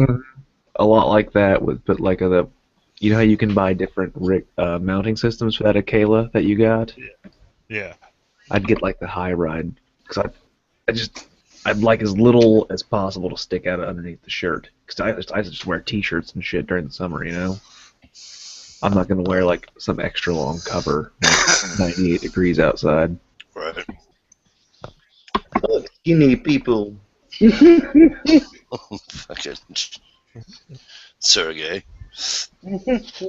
A lot like that but like you know how you can buy different mounting systems for that Aquila that you got? Yeah. I'd get like the high ride because I'd like as little as possible to stick out underneath the shirt because I just wear t-shirts and shit during the summer, you know. I'm not gonna wear like some extra long cover, like 98 degrees outside. right. Look, skinny people. Fucking Sergey.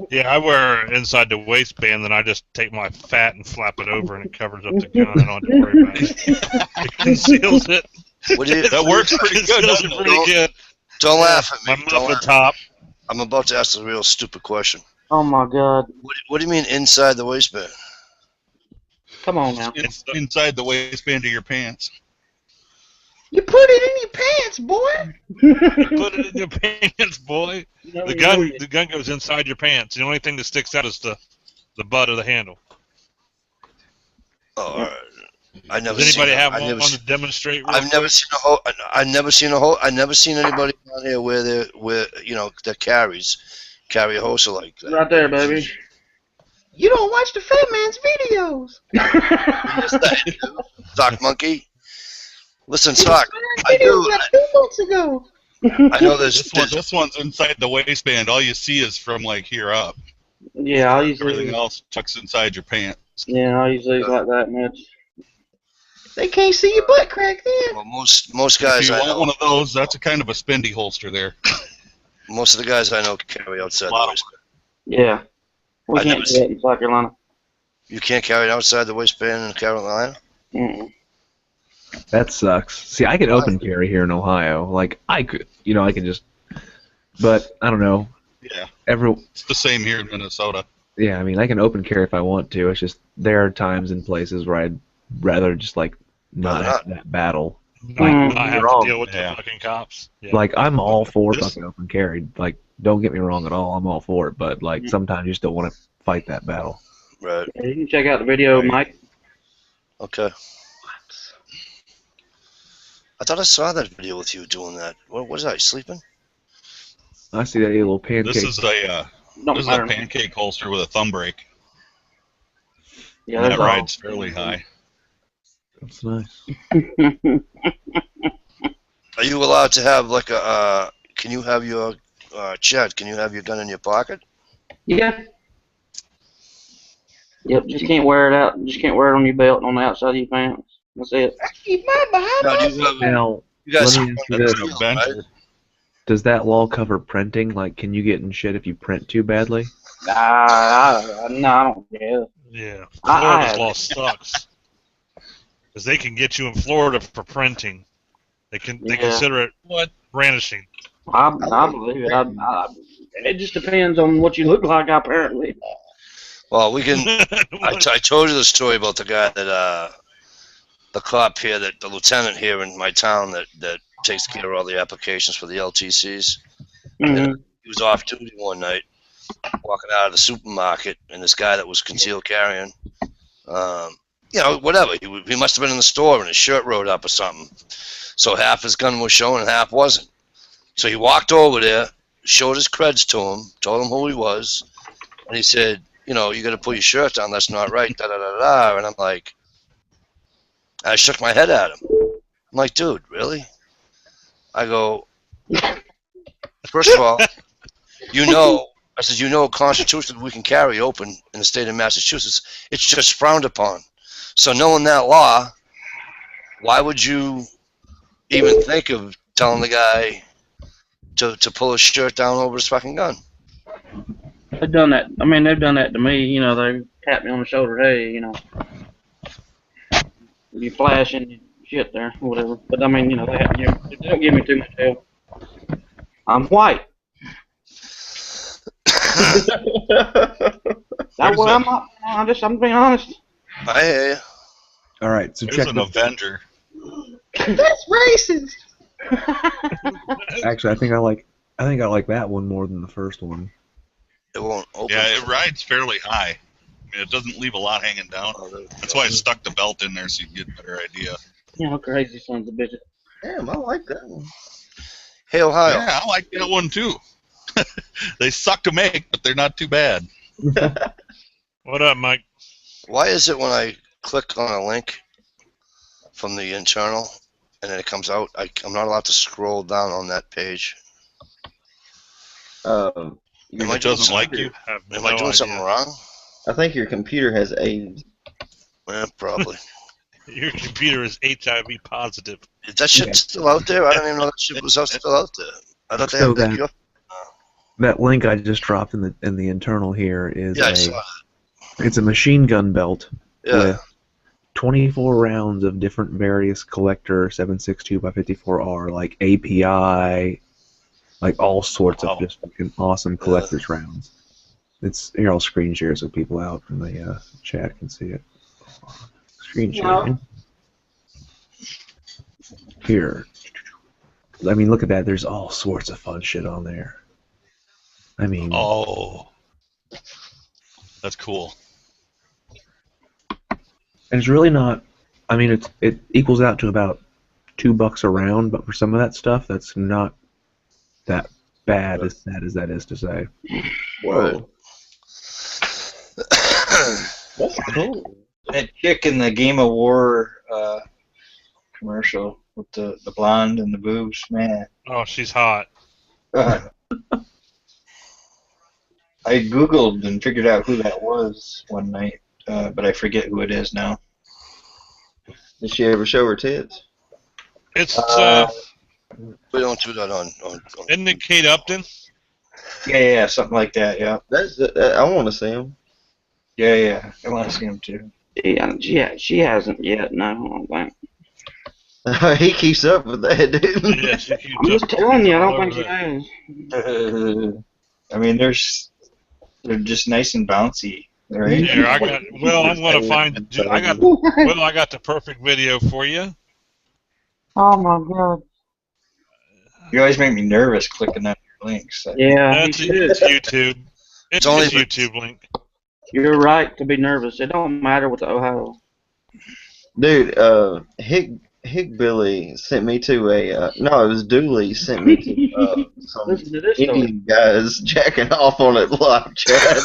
Yeah, I wear inside the waistband, then I just take my fat and flap it over, and it covers up the gun. I don't have to worry about it. It conceals it. That works pretty good. Conceals it pretty good. Don't laugh at me. My muffin top. I'm about to ask a real stupid question. Oh my God! What do you mean inside the waistband? Come on now. It's inside the waistband of your pants. You put it in your pants, boy. Put it in your pants, boy. The gun goes inside your pants. The only thing that sticks out is the butt of the handle. Oh, all right. Does anybody have one to demonstrate? I've never seen a hole. I've never seen anybody down here where that carry a holster like that. Right there, baby. You don't watch the Fat Man's videos. Yes, I do. Sock monkey. Listen, Sock. I do. Like 2 months ago. I know there's this one's inside the waistband. All you see is from like here up. Yeah, I'll usually. Everything else tucks inside your pants. Yeah, I'll usually like that much. They can't see your butt crack then. Well, most guys If you I want know, one of those, that's a kind of a spendy holster there. most of the guys I know carry outside the waistband. Yeah. We I can't never do that in South Carolina. You can't carry it outside the waistband in Carolina? Mm-mm. That sucks. See, I could open carry here in Ohio. Like I could just, but I don't know. Yeah. It's the same here in Minnesota. Yeah, I mean, I can open carry if I want to. It's just there are times and places where I'd rather just like not have that battle. Not have to deal with the fucking cops. Yeah. Like I'm all for fucking open carry. Like don't get me wrong at all. I'm all for it. But like sometimes you just don't want to fight that battle. Right. Yeah, you can check out the video, Mike. Okay. I thought I saw that video with you doing that. What was I sleeping? I see that little pancake. This is a pancake holster with a thumb brake. Yeah, that rides fairly high. That's nice. Are you allowed to have like a? Can you have your Chad? Can you have your gun in your pocket? Yeah. Yep. Just can't wear it out. Just can't wear it on your belt and on the outside of your pants. That's it. I keep my behind. Now, you guys let me ask you That's this. an adventure. Does that law cover printing? Like, can you get in shit if you print too badly? No, I don't care. Yeah, I Florida's law sucks because they can get you in Florida for printing. They consider it brandishing. I believe it. It just depends on what you look like, apparently. Well, we can. I told you the story about the guy that the cop here, that the lieutenant here in my town that takes care of all the applications for the LTCs. Mm-hmm. He was off duty one night, walking out of the supermarket, and this guy that was concealed carrying, whatever. He must have been in the store and his shirt rode up or something. So half his gun was showing and half wasn't. So he walked over there, showed his creds to him, told him who he was, and he said, you got to pull your shirt down. That's not right. Da da da da. And I'm like, I shook my head at him. I'm like, dude, really? I go, first of all, I said, constitutionally we can carry open in the state of Massachusetts. It's just frowned upon. So knowing that law, why would you even think of telling the guy to pull his shirt down over his fucking gun? They've done that. I mean, they've done that to me. They tap me on the shoulder. Hey, you flashing shit there, whatever. But I mean, they don't give me too much help. I'm white. I'm being honest. I hear you. All right, so There's check an this. Avenger. That's racist. Actually, I think I like that one more than the first one. It won't open. Yeah, it rides fairly high. I mean, it doesn't leave a lot hanging down. That's why I stuck the belt in there so you can get a better idea. Crazy sons of bitches. Damn, I like that one. Hey, Ohio. Yeah, I like that one too. They suck to make, but they're not too bad. What up, Mike? Why is it when I click on a link from the internal and then it comes out, I'm not allowed to scroll down on that page? It doesn't like you. Am I doing something wrong? I think your computer has AIDS. Yeah, probably. Your computer is HIV positive. Is that shit still out there? I don't even know that shit was still out there. I thought they had that. That link I just dropped in the internal here is I saw that. It's a machine gun belt with 24 rounds of different various collector 7.62x54R, like API, like all sorts of just fucking awesome collector's rounds. Here, I'll screen share so people out in the chat can see it. Screen sharing. Here. I mean, look at that. There's all sorts of fun shit on there. I mean... Oh. That's cool. And it's really not... I mean, it equals out to about $2 a round, but for some of that stuff, that's not that bad, as sad as that is to say. Whoa. That's cool. That chick in the Game of War commercial with the blonde and the boobs, man. Oh, she's hot. I Googled and figured out who that was one night, but I forget who it is now. Did she ever show her tits? It's we don't do that on isn't it Kate Upton? Yeah, something like that. Yeah. I want to see him. Yeah, I want to see him too. Yeah, she hasn't yet. No, I don't think. He keeps up with that, dude. Yeah, she keeps I'm just up telling you, I all don't think over she that. has. I mean, they're just nice and bouncy, right? Here, I'm gonna find. I got the perfect video for you. Oh my god. You always make me nervous clicking on your links. Yeah, It's YouTube. It's only just YouTube link. You're right to be nervous. It don't matter with the Ohio. Dude, Hickbilly sent me to it was Dooley sent me to some Listen to this Indian guys jacking off on it live chat.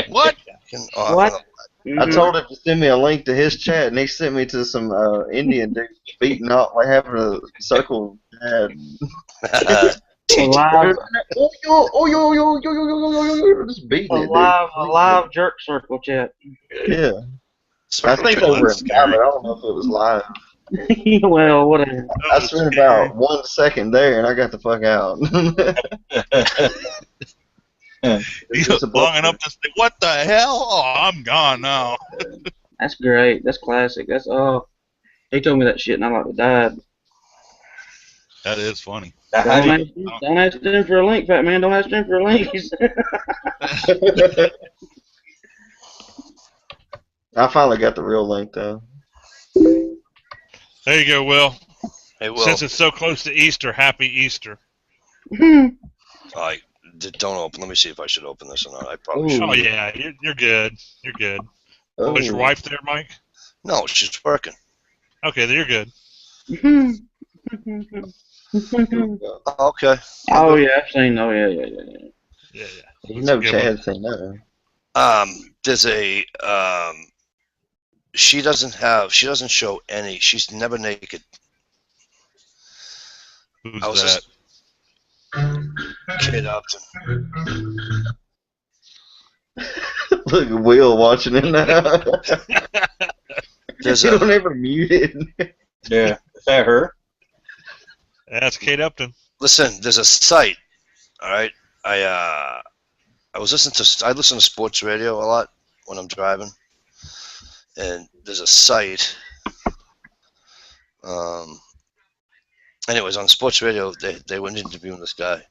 What? What? I told him to send me a link to his chat, and he sent me to some Indian dude beating off, like having a circle. Alive, Just beating it, alive jerk circle chat. Yeah. I think they were in private. I don't know if it was live. Well, whatever. I spent about 1 second there, and I got the fuck out. Long enough to say, "What the hell? Oh, I'm gone now." That's great. That's classic. That's he told me that shit, and I like to die. That is funny. Don't ask them for a link, fat man. Don't ask them for a link. I finally got the real link though. There you go, Will. Hey, Will. Since it's so close to Easter, happy Easter. Don't open. Let me see if I should open this or not. I probably should. Oh yeah, you're good. You're good. Oh, is your wife there, Mike? No, she's working. Okay, then you're good. Okay. Oh yeah, I've seen. Oh yeah. You know Chad's seen that. There's a she doesn't show any. She's never naked. Who's that? Kid Upton. Look at Will watching it now. You don't ever mute it. Yeah, is that her? That's Kate Upton. Listen, there's a site. All right, I listen to sports radio a lot when I'm driving, and there's a site. Anyways, on sports radio, they went interviewing this guy.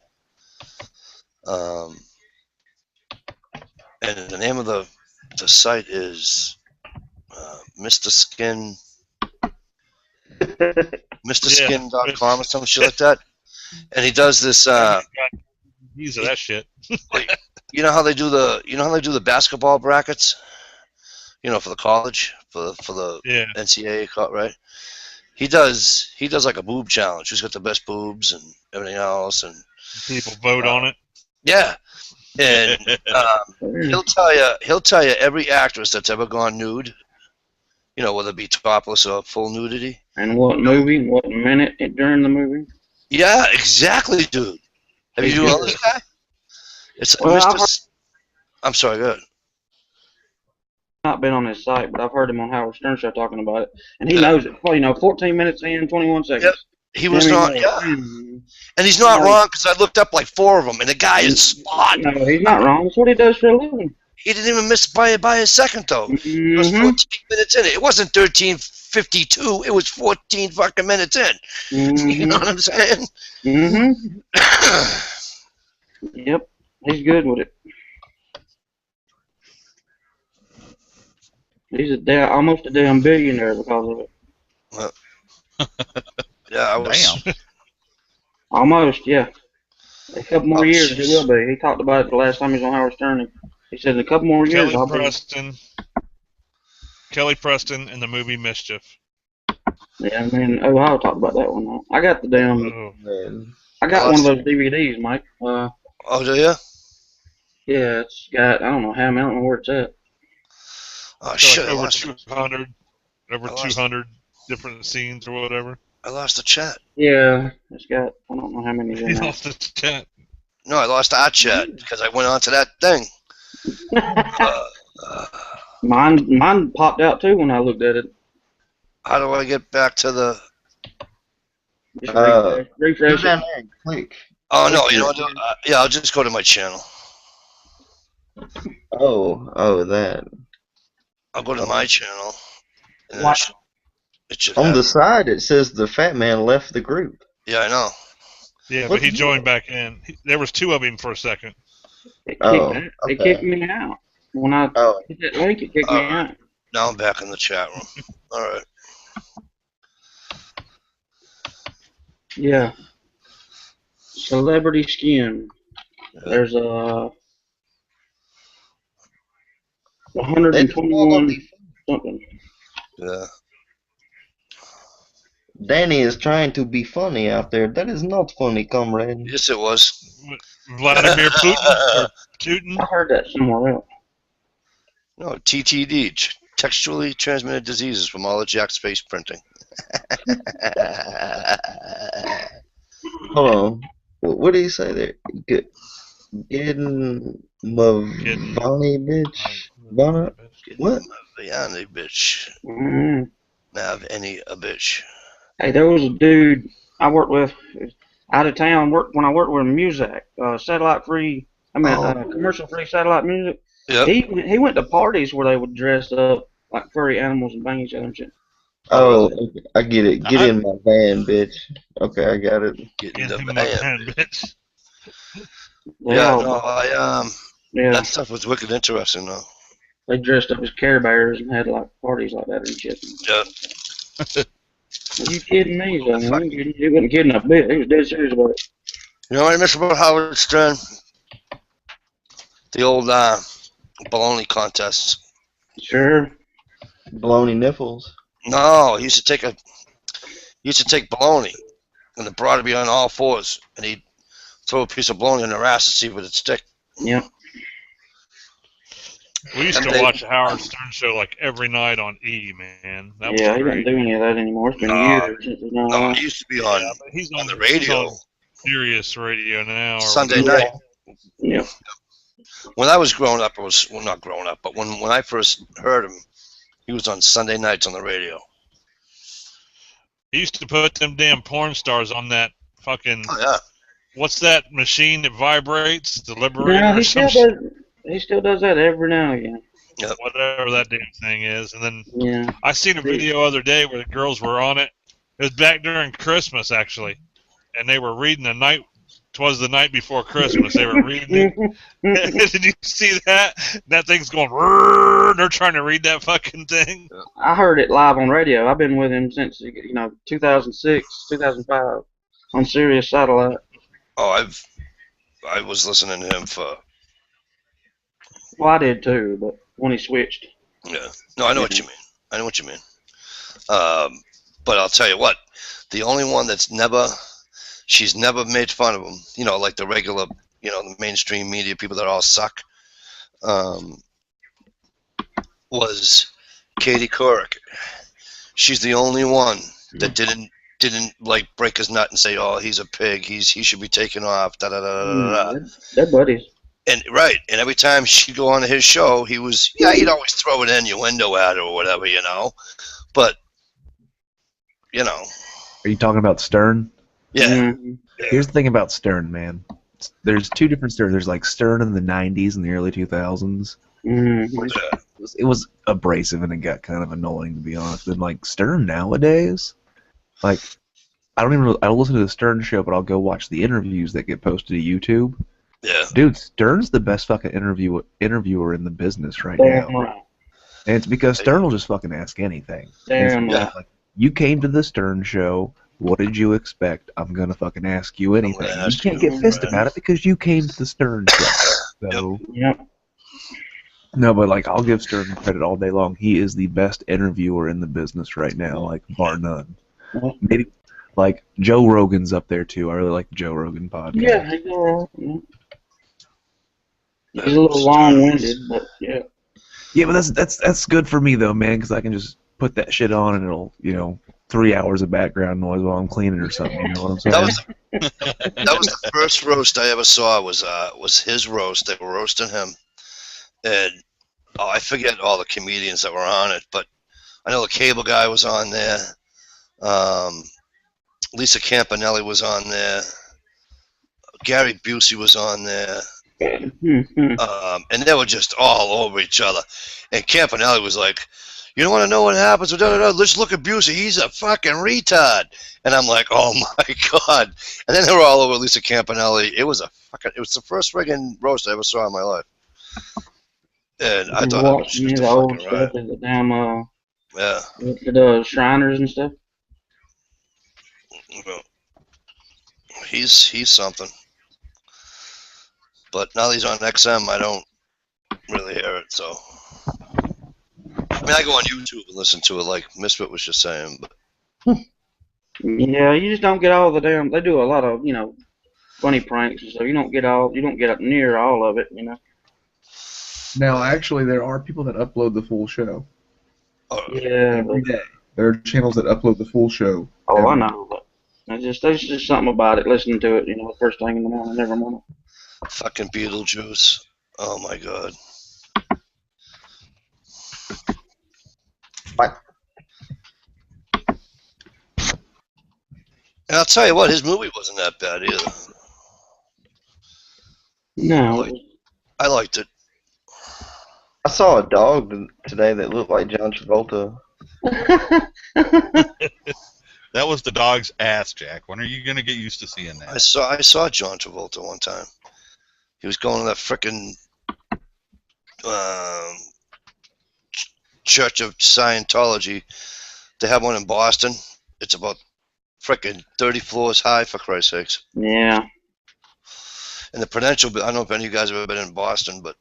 And the name of the site is Mr. Skin. MrSkin.com or some shit like that. And he does this. Use of that shit. You know how they do the basketball brackets. You know, for the college, for the NCAA, right? He does like a boob challenge. Who's got the best boobs and everything else, and people vote on it. Yeah, and he'll tell you every actress that's ever gone nude. You know, whether it be topless or full nudity. And what movie? What minute during the movie? Yeah, exactly, dude. Have you know this guy? It's Mr. I'm sorry, go ahead. Not been on his site, but I've heard him on Howard Stern show talking about it, and he knows it. Well, 14 minutes in, 21 seconds. Yep. He was not, and he's not wrong because I looked up like 4 of them, and the guy is spot. No, he's not wrong. That's what he does for a living. He didn't even miss by a second though. It was 14 minutes in. It wasn't 13:52. It was 14 fucking minutes in. You know what I'm saying? Yep, he's good with it. He's almost a damn billionaire because of it. Well, yeah, I was. Damn. Almost, yeah. A couple more years, he will be. He talked about it the last time he was on Howard Stern. He said in a couple more years, Kelly Preston in the movie Mischief. Yeah, I mean, I'll talk about that one. I got the damn. I got one of those DVDs, Mike. Oh, do you? Yeah, it's got. I don't know how many. I don't know where it's at. Oh shit! Like over 200 different scenes or whatever. I lost the chat. Yeah, it's got. I don't know how many. You lost the chat. No, I lost our chat because I went on to that thing. Mine popped out too when I looked at it. How do I get back to the? Refresh. Go down there and click. Oh no! You know what? Yeah, I'll just go to my channel. Oh, that. I'll go to my channel. And it should on the side, it says the fat man left the group. Yeah, I know. Yeah, but he joined back in. There was 2 of him for a second. It kicked me out. When I hit that link, it kicked me out. Now I'm back in the chat room. All right. Yeah. Celebrity Skin. Yeah. There's 121 something. Yeah. Danny is trying to be funny out there. That is not funny, comrade. Yes, it was. Vladimir Putin? I heard that somewhere else. No, TTD, textually transmitted diseases from all the jack space printing. Hold on. what do you say there? Getting Mavani bitch. Vana? What? Yanni bitch. Nav any a bitch. Hey, there was a dude I worked with out of town. When I worked with music, satellite free. Commercial free satellite music. Yep. He went to parties where they would dress up like furry animals and bang each other and shit. Oh, really? I get it. Get in my van, bitch. Okay, I got it. Get in the van, bitch. Yeah, Yeah. that stuff was wicked interesting, though. They dressed up as Care Bears and had like parties like that and shit. Yeah. Are you kidding me? He wasn't kidding a bit. He was dead serious about it. You know what I miss about Howard Stern? The old baloney contests. Sure. Baloney nipples. No, he used to take baloney, and the broad would be on all fours, and he'd throw a piece of baloney in her ass to see if it would stick. Yep. We used to watch the Howard Stern show like every night on E, man. That was he great. doesn't do any of that anymore. It's been years since he's done No, he used to be on. Yeah, but he's on the radio. He's on Sirius Radio now. Or Sunday whatever. night. Yeah. When I was growing up, not growing up, but when I first heard him, he was on Sunday nights on the radio. He used to put them damn porn stars on that fucking. Oh, yeah. What's that machine that vibrates? The Liberator Yeah, or some shit? he still does that every now and again. Yep. Whatever that damn thing is. And then Yeah. I seen a video other day where the girls were on it. It was back during Christmas, actually. And they were reading the night. 'Twas the night before Christmas. They were reading it. Did you see that? That thing's going. They're trying to read that fucking thing. I heard it live on radio. I've been with him since 2006, 2005 on Sirius Satellite. Oh, I was listening to him for. Well, I did too, but when he switched. Yeah. No, I know what you mean. But I'll tell you what, the only one she's never made fun of him, like the regular, the mainstream media people that all suck, was Katie Couric. She's the only one that didn't like break his nut and say, oh, he's a pig, he should be taken off, da da da da da. They're buddies. And and every time she'd go on to his show, he'd always throw an innuendo at her or whatever, but Are you talking about Stern? Yeah. Mm-hmm. Here's the thing about Stern, man. There's two different Stern. There's like Stern in the 90s and the early 2000s. Mm-hmm. It was abrasive and it got kind of annoying, to be honest. And like Stern nowadays, like I don't listen to the Stern show, but I'll go watch the interviews that get posted to YouTube. Yeah. Dude, Stern's the best fucking interviewer in the business right now. Right. And it's because Stern will just fucking ask anything. Damn right. Like, you came to the Stern show. What did you expect? I'm gonna fucking ask you anything. You can't get pissed about it because you came to the Stern show. So, Yep. No, but like I'll give Stern credit all day long. He is the best interviewer in the business right now, like bar none. Maybe like Joe Rogan's up there too. I really like the Joe Rogan podcast. Yeah, he's all right. He's a little long-winded, but yeah. Yeah, but that's good for me though, man, because I can just put that shit on and it'll 3 hours of background noise while I'm cleaning or something. You know what I'm saying? That was the first roast I ever saw. Was his roast. They were roasting him, and I forget all the comedians that were on it, but I know the Cable Guy was on there. Lisa Campanelli was on there. Gary Busey was on there. And they were just all over each other. And Campanelli was like, you don't want to know what happens? Let's look at Busey. He's a fucking retard. And I'm like, oh my God. And then they were all over Lisa Campanelli. It was the first friggin' roast I ever saw in my life. And I thought it was just a fucking riot. The damn, yeah. The Shriners and stuff. Well, he's something. But now that he's on XM, I don't really hear it, so. I mean, I go on YouTube and listen to it like Misfit was just saying, but. Yeah, you just don't get all the damn. They do a lot of funny pranks and stuff. You don't get up near all of it, Now, actually, there are people that upload the full show. Yeah. Every day. There are channels that upload the full show. Oh, I know. But There's just something about it. Listening to it, first thing in the morning, every morning. Fucking Beetlejuice. Oh my god. What? And I'll tell you what, his movie wasn't that bad either. No. I liked it. I saw a dog today that looked like John Travolta. That was the dog's ass, Jack. When are you gonna get used to seeing that? I saw John Travolta one time. He was going to that frickin' Church of Scientology. They have one in Boston. It's about frickin' 30 floors high, for Christ's sakes. Yeah. And the Prudential, I don't know if any of you guys have ever been in Boston, but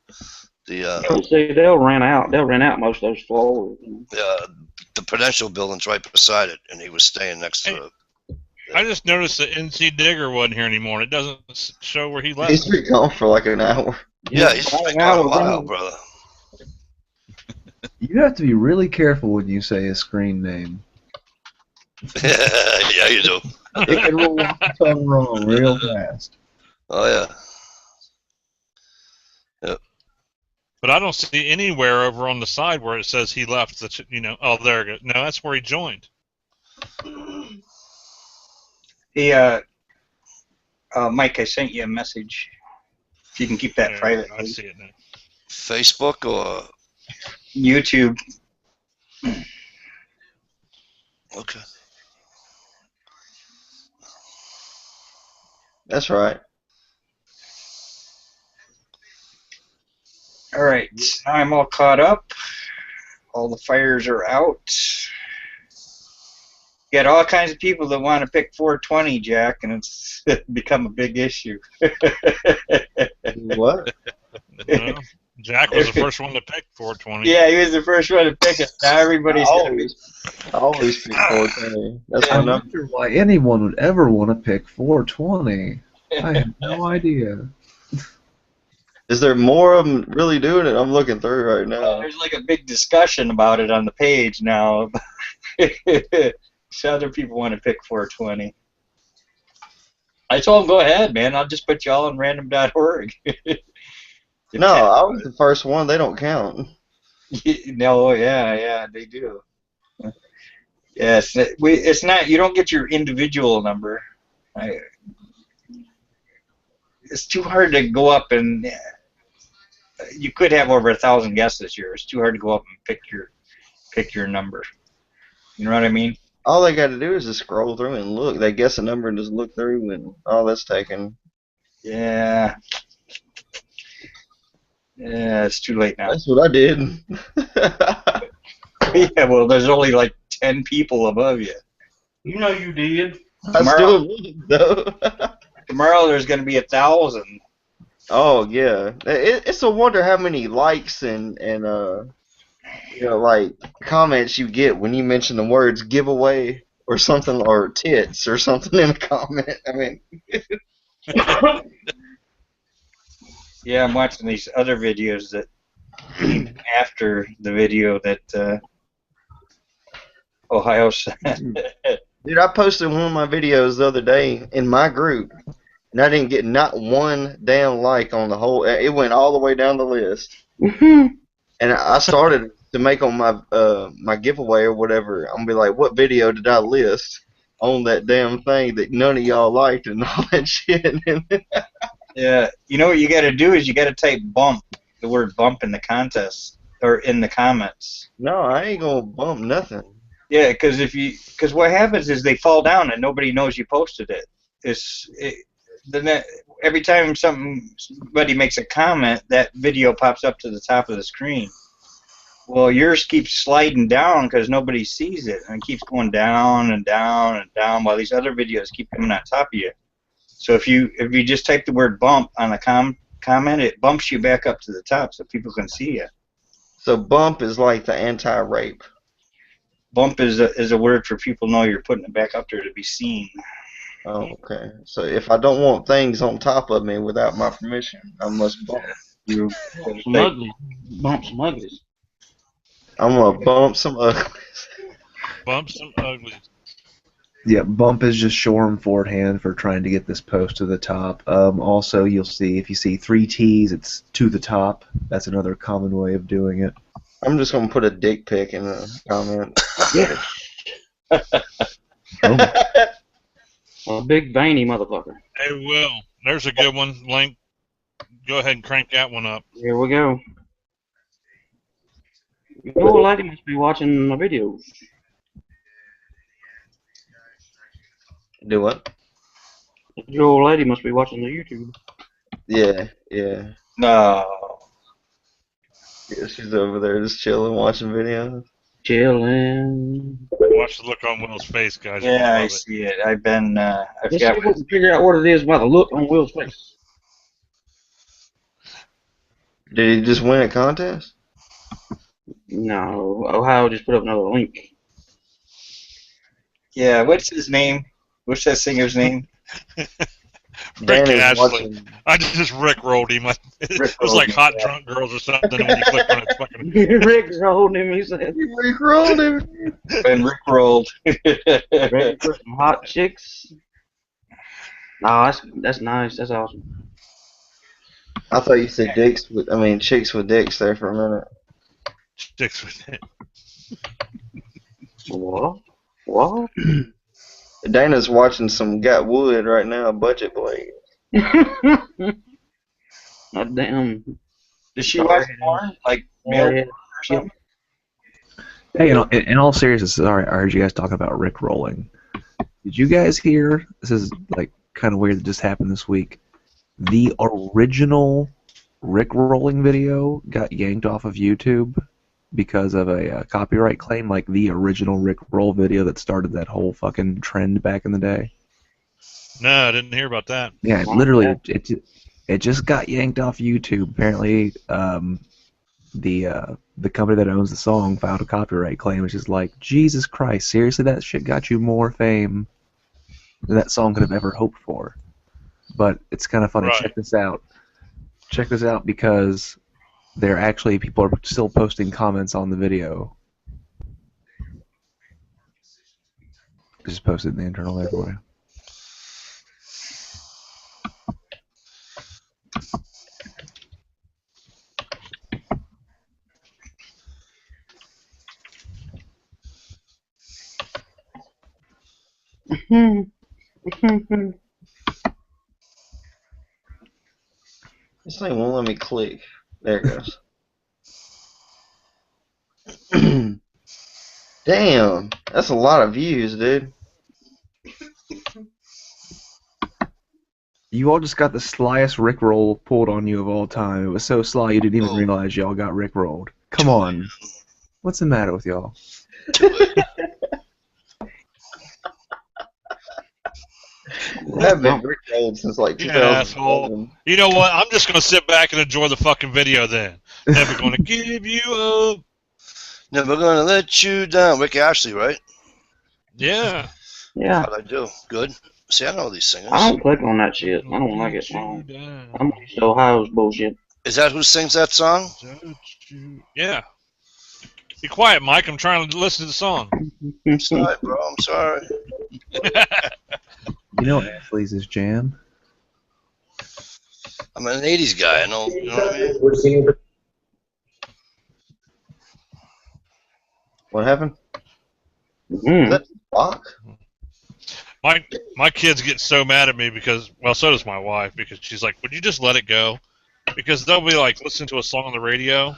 See, they'll rent out most of those floors. the Prudential building's right beside it, and he was staying next to it. I just noticed that NC Digger wasn't here anymore. It doesn't show where he left. He's been gone for like an hour. Yeah, he's been gone a while, brother. You have to be really careful when you say his screen name. Yeah, you do. It can roll off the tongue wrong real fast. Oh, yeah. Yep. But I don't see anywhere over on the side where it says he left. Oh, there it goes. No, that's where he joined. Hey, Mike, I sent you a message. If you can keep that private. I see it now. Facebook or YouTube. Okay. That's right. All right, now I'm all caught up. All the fires are out. You got all kinds of people that want to pick 420, Jack, and it's become a big issue. What? Well, Jack was the first one to pick 420. Yeah, he was the first one to pick it. Now everybody's I always pick 420. That's I my number. wonder why anyone would ever want to pick 420. I have no idea. Is there more of them really doing it? I'm looking through right now. There's like a big discussion about it on the page now. So other people want to pick 420. I told them, go ahead, man. I'll just put you all on random.org. No, I was the first one. They don't count. No, yeah, they do. Yes, it's not. You don't get your individual number. It's too hard to go up and. You could have over 1,000 guests this year. It's too hard to go up and pick your number. You know what I mean? All they got to do is just scroll through and look. They guess a number and just look through, and all that's taken. Yeah. Yeah, it's too late now. That's what I did. Yeah, well, there's only like 10 people above you. You know you did. I still looked, though. Tomorrow there's going to be 1,000. Oh yeah, it's a wonder how many likes and like comments you get when you mention the words giveaway or something, or tits or something in a comment. I mean. Yeah, I'm watching these other videos that after the video that Ohio sent. Dude, I posted one of my videos the other day in my group, and I didn't get not one damn like on the whole. It went all the way down the list. And I started to make on my my giveaway or whatever. I'm gonna be like, what video did I list on that damn thing that none of y'all liked and all that shit? Yeah, you know what you got to do is you got to type bump, the word bump in the contest or in the comments. No, I ain't gonna bump nothing. Yeah, because what happens is they fall down and nobody knows you posted it. Every time somebody makes a comment, that video pops up to the top of the screen. Well, yours keeps sliding down because nobody sees it, and it keeps going down and down and down while these other videos keep coming on top of you. So if you just type the word bump on a comment, it bumps you back up to the top so people can see you. So bump is like the anti-rape. Bump is a word for people know you're putting it back up there to be seen. Oh, okay. So if I don't want things on top of me without my permission, I must bump. You Bump some uglies. I'm gonna bump some uglies. Bump some uglies. Yeah, bump is just shorthand shorthand for trying to get this post to the top. Also, you'll see if you see 3 T's, it's to the top. That's another common way of doing it. I'm just gonna put a dick pic in the comment. Yeah. A big veiny motherfucker. Hey, Will, there's a good one. Link. Go ahead and crank that one up. Here we go. Your old lady must be watching my videos. Do what? Your old lady must be watching the YouTube. Yeah, yeah. No. Yeah, she's over there just chilling, watching videos. Chilling. Watch the look on Will's face, guys. Yeah, I see it. I've been. I've Let's see got. if we can figure out what it is by the look on Will's face. Did he just win a contest? No, Ohio just put up another link. Yeah, what's his name? What's that singer's name? Rick is Ashley. watching. I just Rick rolled him. It was like Hot Drunk Girls or something. And when you click on it, it's fucking. Rick rolled him, he said. Rick rolled him. Been Rick rolled. Ready for some hot chicks? No, that's nice. That's awesome. I thought you said dicks with, chicks with dicks there for a minute. Sticks with it. What? What? Dana's watching some Got Wood right now, Budget Blade. God damn. Does she watch porn? Like male porn or something? Hey, in all seriousness, sorry, I heard you guys talking about Rick rolling. Did you guys hear? This is like kind of weird that just happened this week. The original Rick rolling video got yanked off of YouTube because of a copyright claim, like the original Rick roll video that started that whole fucking trend back in the day. No, I didn't hear about that. Yeah, literally, it just got yanked off YouTube. Apparently, the company that owns the song filed a copyright claim, which is like, Jesus Christ, seriously, that shit got you more fame than that song could have ever hoped for. But it's kind of funny. Right. Check this out. Check this out because people are still posting comments on the video. Just posted in the internal there for you. This thing won't let me click. There it goes. Damn, that's a lot of views, dude. You all just got the slyest Rickroll pulled on you of all time. It was so sly you didn't even realize y'all got Rickrolled. Come on. What's the matter with y'all? I've been Rickrolled since like 2011. You know what? I'm just going to sit back and enjoy the fucking video then. Never going to give you up. Never going to let you down. Rick Ashley, right? Yeah. Yeah. How'd I do? Good. See, I know these singers. I don't click on that shit. I don't like it. I'm used to Ohio's bullshit. Is that who sings that song? Yeah. Be quiet, Mike. I'm trying to listen to the song. I'm sorry, bro. I'm sorry. You know Ashley's his jam. I'm an 80s guy. I know, you know what I mean? What happened? Mm-hmm. That fuck? My kids get so mad at me because, well, so does my wife, because she's like, would you just let it go? Because they'll be like listening to a song on the radio,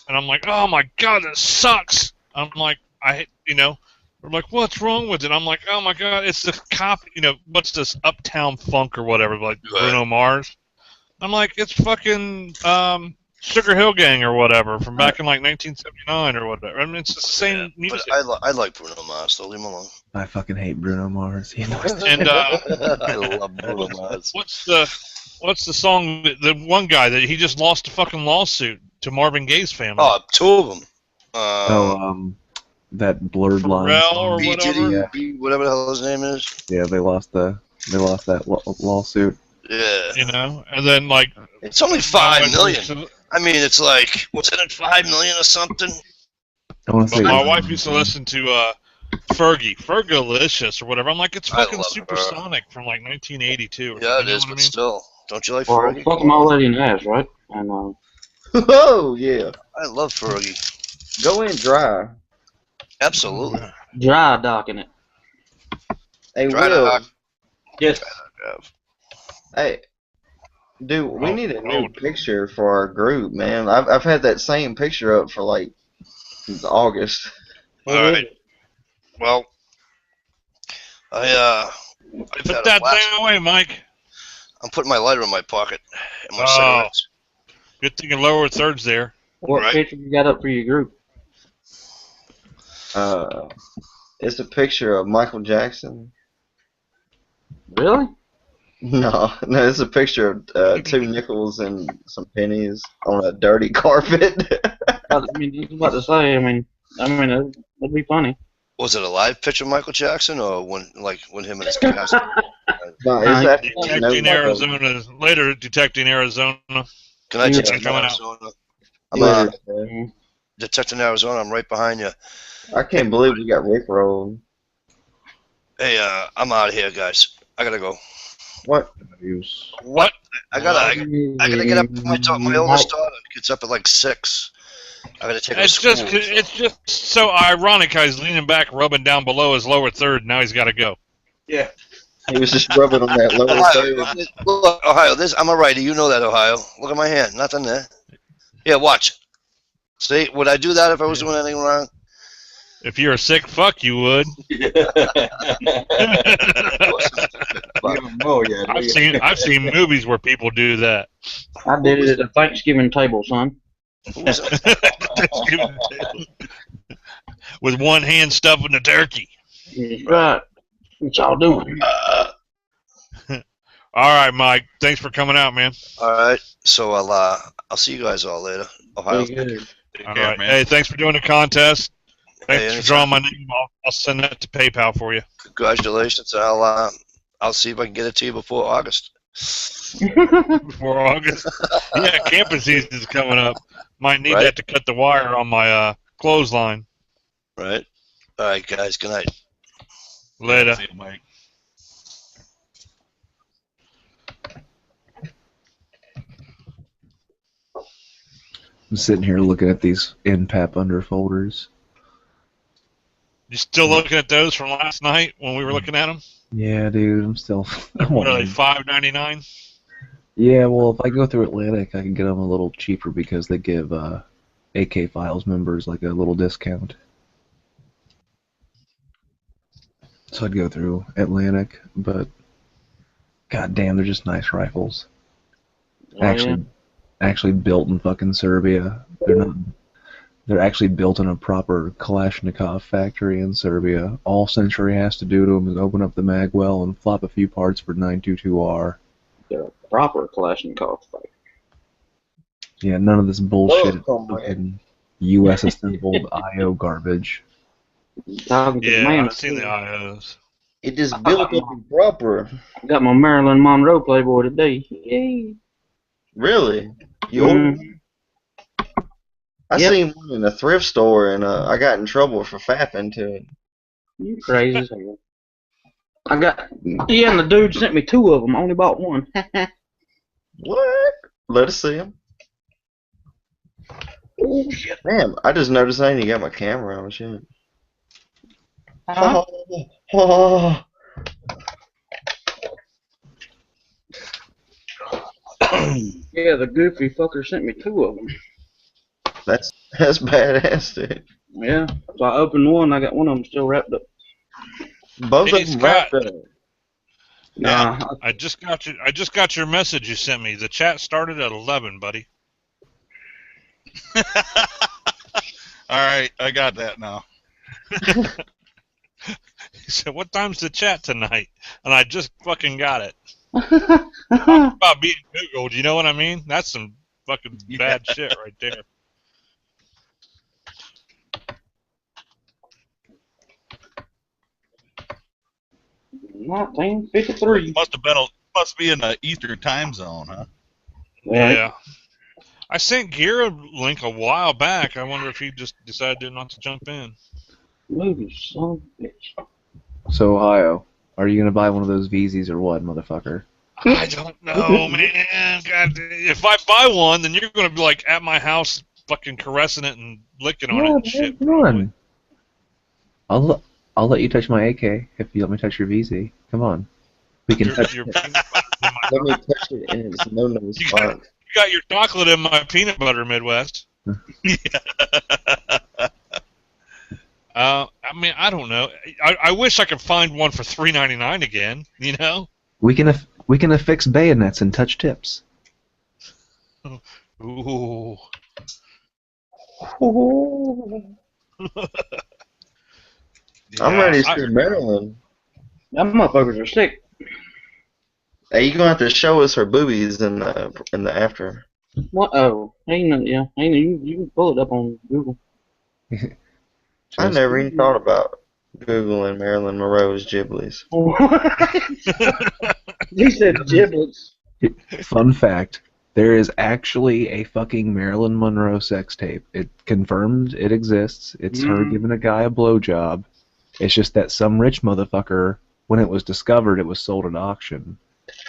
and I'm like, oh my god, that sucks. I'm like, we're like, what's wrong with it? I'm like, oh my god, it's the what's this Uptown Funk or whatever, like Bruno Mars. I'm like, it's fucking Sugar Hill Gang or whatever from back in like 1979 or whatever. I mean, it's the same music. But I like Bruno Mars, so leave him alone. I fucking hate Bruno Mars. And I love Bruno Mars. What's the song? The one guy that he just lost a fucking lawsuit to Marvin Gaye's family. Oh, two of them. That Blurred Line or B. whatever. Diddy, whatever the hell his name is. Yeah, they lost that lawsuit. Yeah. And then like it's only $5 million. I mean, it's like, what's in it, $5 million or something? I want to say my wife used to listen to Fergalicious or whatever. I'm like, it's I fucking love Supersonic from like 1982. Or Yeah, something, it is, but still, don't you like Well, Fergie? fuck them all lady in the ass, right? And Oh yeah. I love Fergie. Go in dry. Absolutely. dry docking it. Hey Try to Will. knock. Yes. Hey, dude, we Oh, need a new oh. picture for our group, man. I've had that same picture up for like since August. All right. Well, I Put that thing away, Mike. I'm putting my lighter in my pocket and my Oh. cigarettes. Good thing in lower thirds there. What Right. picture you got up for your group? It's a picture of Michael Jackson. Really? No, it's a picture of 2 nickels and some pennies on a dirty carpet. I mean, I was about to say. I mean, that'd be funny. Was it a live picture of Michael Jackson, or when him and his cast? No, it's actually Detecting Arizona. Later, Detecting Arizona. Can I detect coming out. Arizona? I'm Detecting Arizona. I'm right behind you. I can't believe we got rickrolled. Hey, I'm out of here, guys. I gotta go. What? What? I gotta get up. My oldest daughter gets up at like 6. I gotta take her to school. It's just so ironic how he's leaning back, rubbing down below his lower third. Now he's got to go. Yeah. He was just rubbing on that lower third. Look, Ohio, I'm a righty. You know that, Ohio. Look at my hand. Nothing there. Yeah, watch. See, would I do that if I was doing anything wrong? If you're a sick fuck, you would. I've seen movies where people do that. I did it at the Thanksgiving table, son. With one hand stuffing the turkey. That's right. What y'all doing? All right, Mike. Thanks for coming out, man. All right. So I'll see you guys all later. Ohio. All right. Hey, thanks for doing the contest. Thanks for drawing my name. I'll send that to PayPal for you. Congratulations. I'll see if I can get it to you before August. Before August? Yeah, camping season's coming up. Might need that to cut the wire on my clothesline. Right. All right, guys. Good night. Later. See you, Mike. I'm sitting here looking at these NPAP underfolders. You still looking at those from last night when we were looking at them? Yeah, dude, I'm still. What are they, $5.99? Yeah, well, if I go through Atlantic, I can get them a little cheaper because they give AK Files members like a little discount. So I'd go through Atlantic, but god damn, they're just nice rifles. Actually built in fucking Serbia. They're actually built in a proper Kalashnikov factory in Serbia. All Century has to do to them is open up the mag well and flop a few parts for 922R. They're a proper Kalashnikov factory. Yeah, none of this bullshit fucking U.S. assembled IO garbage. Yeah, I've seen the IOs. It just built up and proper. I got my Marilyn Monroe Playboy today. Yay. Really? You ordered one? I seen one in a thrift store and I got in trouble for fapping to it. You crazy as hell. And the dude sent me 2 of them. I only bought one. What? Let us see them. Oh shit! Damn, I just noticed I ain't even got my camera on. Shit. Huh? Yeah, the goofy fucker sent me 2 of them. That's badass, dude. Yeah, so I opened one. I got one of them still wrapped up. Both of them wrapped up. Yeah, I just got your message you sent me. The chat started at 11, buddy. All right, I got that now. He said, "What time's the chat tonight?" And I just fucking got it. Talk about being Googled, you know what I mean? That's some fucking bad shit right there. $19.53. Must be in the Eastern time zone, huh? Yeah. I sent Gear a link a while back. I wonder if he just decided not to jump in. Movie, son of a bitch. So Ohio, are you gonna buy one of those VZs or what, motherfucker? I don't know, man. God, if I buy one, then you're gonna be like at my house, fucking caressing it and licking on it Yeah, and shit. man, come on. I'll let you touch my AK if you let me touch your VZ. Come on, we can touch. Your peanut butter in my Let me touch it in its no spot. You got your chocolate in my peanut butter, Midwest. I mean, I don't know. I wish I could find one for $3.99 again. You know. We can affix bayonets and touch tips. Ooh. I'm ready to see Maryland. Them motherfuckers are sick. Hey, you gonna have to show us her boobies in the after. What? Oh, you can pull it up on Google. I never even thought about Googling Marilyn Monroe's giblets. He said giblets. Fun fact: there is actually a fucking Marilyn Monroe sex tape. It confirmed it exists. It's her giving a guy a blowjob. It's just that some rich motherfucker, when it was discovered, it was sold at auction,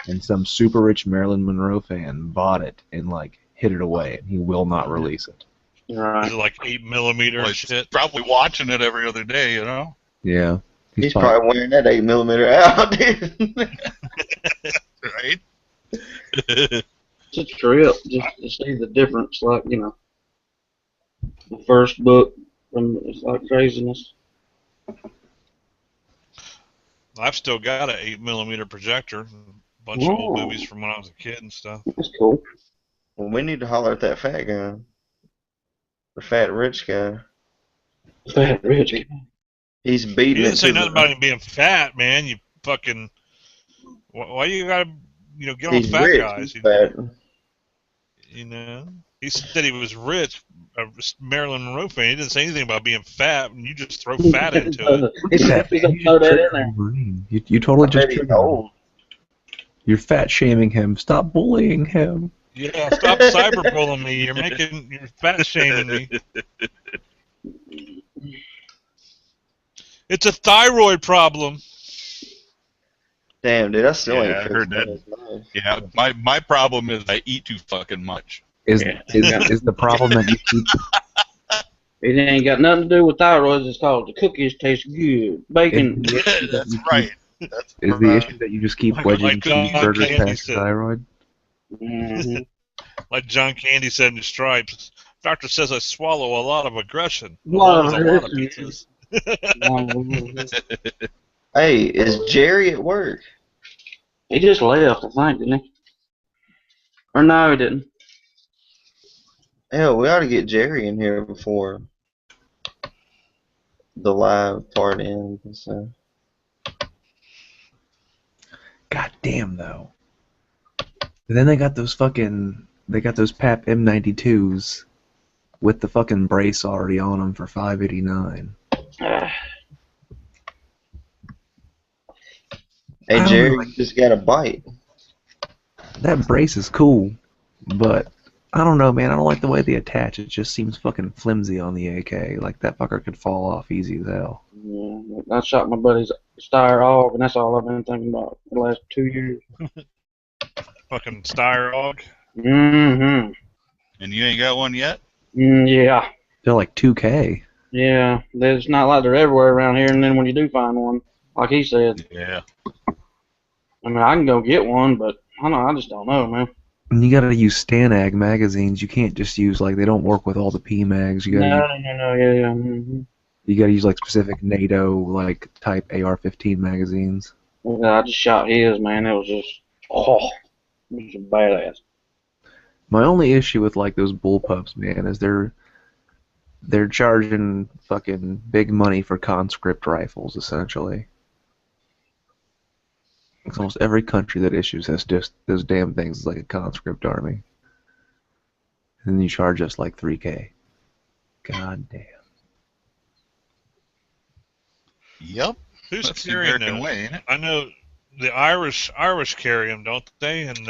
and some super rich Marilyn Monroe fan bought it and like hid it away, and he will not release it. Right. Is it like 8mm and shit? Probably watching it every other day, you know? Yeah. He's probably wearing that 8mm out, dude. Right? It's a trip just to see the difference, like, you know, the first book from it's like craziness. I've still got an 8mm projector. A bunch of old movies from when I was a kid and stuff. That's cool. Well, we need to holler at that fat guy. The fat rich guy. Fat rich. He's You beating didn't it say to nothing about him being fat, man. You fucking. Why you gotta, get on He's fat rich, guys? he's fat. You know, he said he was rich, a Marilyn Monroe fan. He didn't say anything about being fat, and you just throw fat into it. He's gonna throw that in there. You totally just he's triggered him. old. You're fat shaming him. Stop bullying him. Yeah, stop cyberbullying me. You're fat shaming me. It's a thyroid problem. Damn, dude, I still ain't I heard fixed that. that. Yeah, my problem is I eat too fucking much. Is the problem that you keep? It ain't got nothing to do with thyroids. It's called the cookies taste good. Bacon. That's right. Is the issue that you just keep wedging like John cheeseburgers Candy past said. your thyroid? Like John Candy said in Stripes, doctor says I swallow a lot of aggression. A lot Along of with a lot of aggression. pizzas. Hey, is Jerry at work? He just left, I think, didn't he? Or no, he didn't. Hell, we ought to get Jerry in here before the live part ends and stuff. God damn though. And then they got those PAP M92s with the fucking brace already on them for $5.89. Hey, Jerry just got a bite. That brace is cool, but I don't know, man. I don't like the way they attach. It just seems fucking flimsy on the AK. Like that fucker could fall off easy as hell. Yeah, I shot my buddy's Steyr AUG, and that's all I've been thinking about for the last 2 years. Fucking Steyr AUG. Mm-hmm. And you ain't got one yet? Yeah. They're like $2K. Yeah, it's not like they're everywhere around here, and then when you do find one, like he said, Yeah. I mean, I can go get one, but I just don't know, man. And you gotta use Stanag magazines. You can't just use, like, they don't work with all the PMags. You gotta Yeah. Mm-hmm. You gotta use, like, specific NATO, like, type AR-15 magazines. Yeah, I just shot his, man. It was just, it was just badass. My only issue with, like, those bullpups, man, is they're charging fucking big money for conscript rifles, essentially. It's almost every country that issues has just those damn things. It's like a conscript army. And then you charge us like $3K. God damn. Yep. Who's That's the carrying American those? way, ain't it? I know the Irish carry them, don't they? And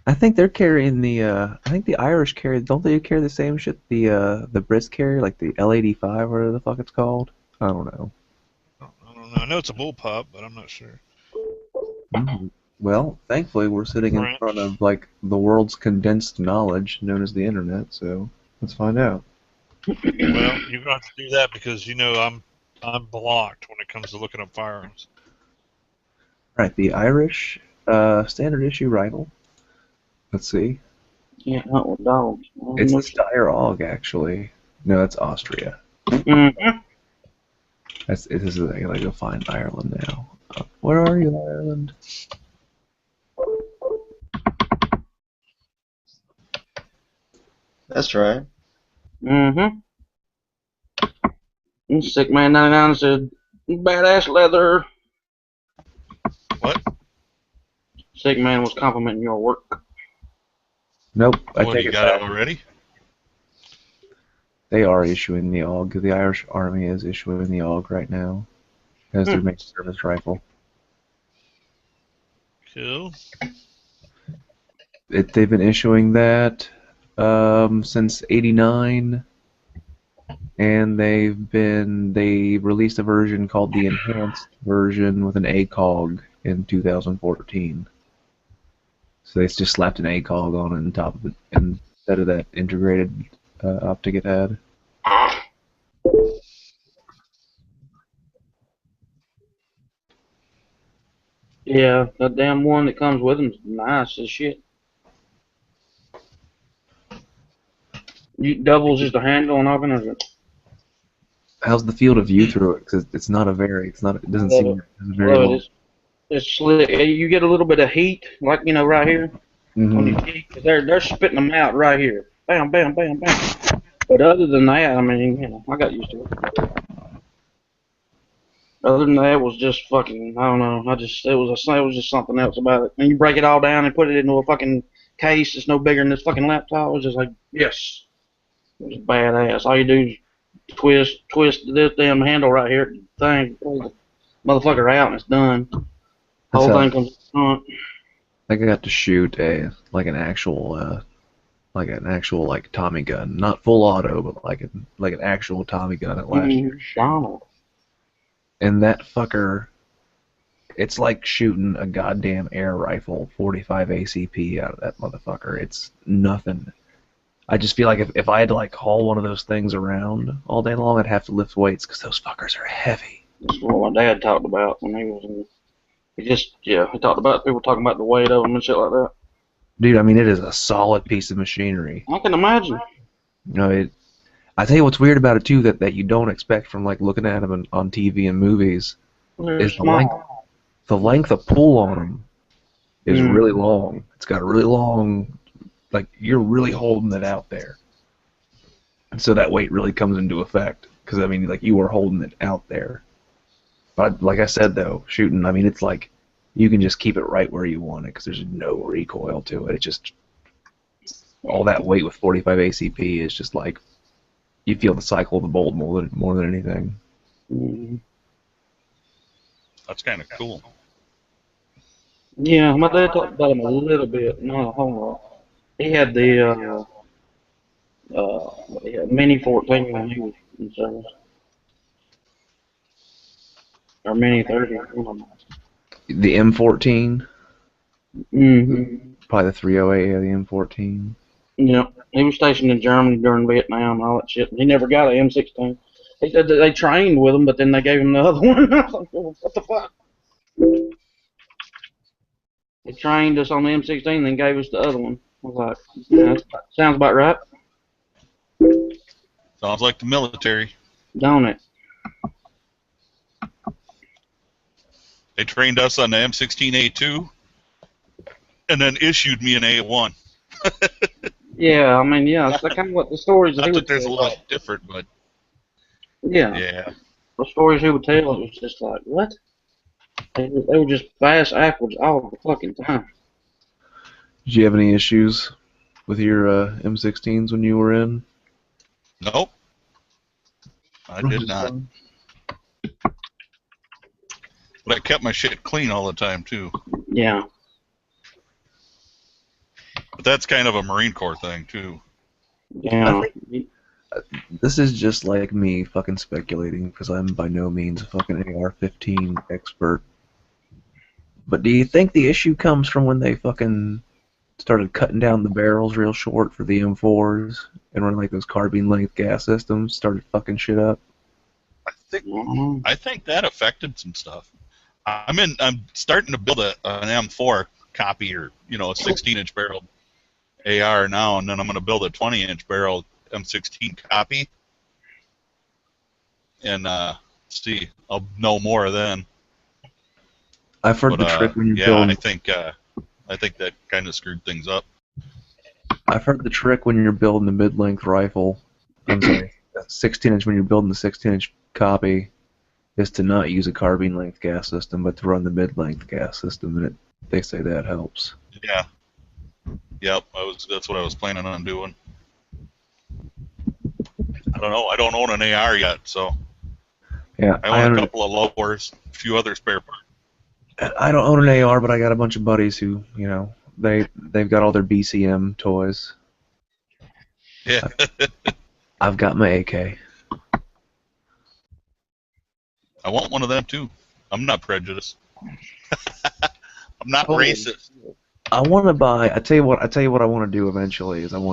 I think they're carrying the. I think the Irish carry. Don't they carry the same shit? The Brits carry, like the L85, whatever the fuck it's called. I don't know. I don't know. I know it's a bullpup, but I'm not sure. Well, thankfully we're sitting in front of like the world's condensed knowledge known as the internet. So let's find out. Well, you're gonna have to do that because I'm blocked when it comes to looking up firearms. Right, the Irish standard issue rifle. Let's see. Yeah, hunt with dogs. It's the Steyr AUG, actually. No, that's Austria. Mm-hmm. This is I gotta go find Ireland now. Where are you, Ireland? That's right. Mm-hmm. Sick Man 99 said, badass leather. What? Sick Man was complimenting your work. Nope, I What, take you it got back. it already? They are issuing the AUG. The Irish Army is issuing the AUG right now as their main service rifle. Cool. They've been issuing that since '89, and they released a version called the Enhanced version with an ACOG in 2014. So they just slapped an ACOG on it on top of it instead of that integrated optic it had. Yeah, that damn one that comes with him is nice as shit. You doubles just a handle and open it. How's the field of view through it? Because it's not a very, it's not, it doesn't seem very long. It's slick. You get a little bit of heat, like right here. On your teeth. They're spitting them out right here. Bam, bam, bam, bam. But other than that, I mean, I got used to it. Other than that, it was just fucking, I don't know. It was just something else about it. And you break it all down and put it into a fucking case that's no bigger than this fucking laptop. It was just like, yes. It was badass. All you do is twist this damn handle right here, thing, pull the motherfucker out, and it's done. Whole thing comes on. I got to shoot an actual Tommy gun, not full auto, but like an actual Tommy gun at last year's show. And that fucker, it's like shooting a goddamn air rifle, 45 ACP out of that motherfucker. It's nothing. I just feel like if I had to like haul one of those things around all day long, I'd have to lift weights because those fuckers are heavy. That's what my dad talked about when he was. He talked about people talking about the weight of them and shit like that. Dude, I mean, it is a solid piece of machinery. I can imagine. You know, I tell you what's weird about it too that you don't expect from like looking at them on TV and movies is the length of pull on them is really long. It's got a really long, like you're really holding it out there, and so that weight really comes into effect because I mean like you are holding it out there. But like I said though, shooting, I mean it's like you can just keep it right where you want it because there's no recoil to it. It just all that weight with 45 ACP is just like you feel the cycle of the bolt more than anything. That's kind of cool. Yeah, my dad talked about him a little bit, not a whole lot. He had the Mini 14 when he was in service. Or Mini 30. The M14? Mm-hmm. Probably the 308, yeah, the M14. Yeah, he was stationed in Germany during Vietnam and all that shit. He never got an M16. He said that they trained with him, but then they gave him the other one. I was like, what the fuck? They trained us on the M16 and then gave us the other one. I was like, yeah, that sounds about right. Sounds like the military. Don't it? They trained us on the M16A2 and then issued me an A1. Yeah, I mean, yeah, that's kind of what the stories that he would tell. There's a lot different, but yeah, the stories he would tell, it was just like, what? They were just fast backwards all the fucking time. Did you have any issues with your M16s when you were in? Nope. I did not. But I kept my shit clean all the time, too. Yeah. that's kind of a Marine Corps thing too. Yeah. This is just like me fucking speculating because I'm by no means a fucking AR-15 expert. But do you think the issue comes from when they fucking started cutting down the barrels real short for the M4s and running like those carbine length gas systems started fucking shit up? I think that affected some stuff. I'm starting to build an M4 copy, or a 16-inch barrel AR now, and then I'm going to build a 20-inch barrel M16 copy, and see. I'll know more then. I've heard the trick when you're yeah, building. I think that kind of screwed things up. I've heard the trick when you're building a mid-length rifle. I'm sorry, a 16-inch when you're building the 16-inch copy, is to not use a carbine length gas system, but to run the mid-length gas system, and they say that helps. Yeah. Yep. That's what I was planning on doing. I don't know. I don't own an AR yet, so Yeah, I own a couple of lowers, a few other spare parts. I don't own an AR, but I got a bunch of buddies who, they've got all their BCM toys. Yeah. I've got my AK. I want one of them too. I'm not prejudiced. I'm not racist. I want to buy. I tell you what I want to do eventually is I'm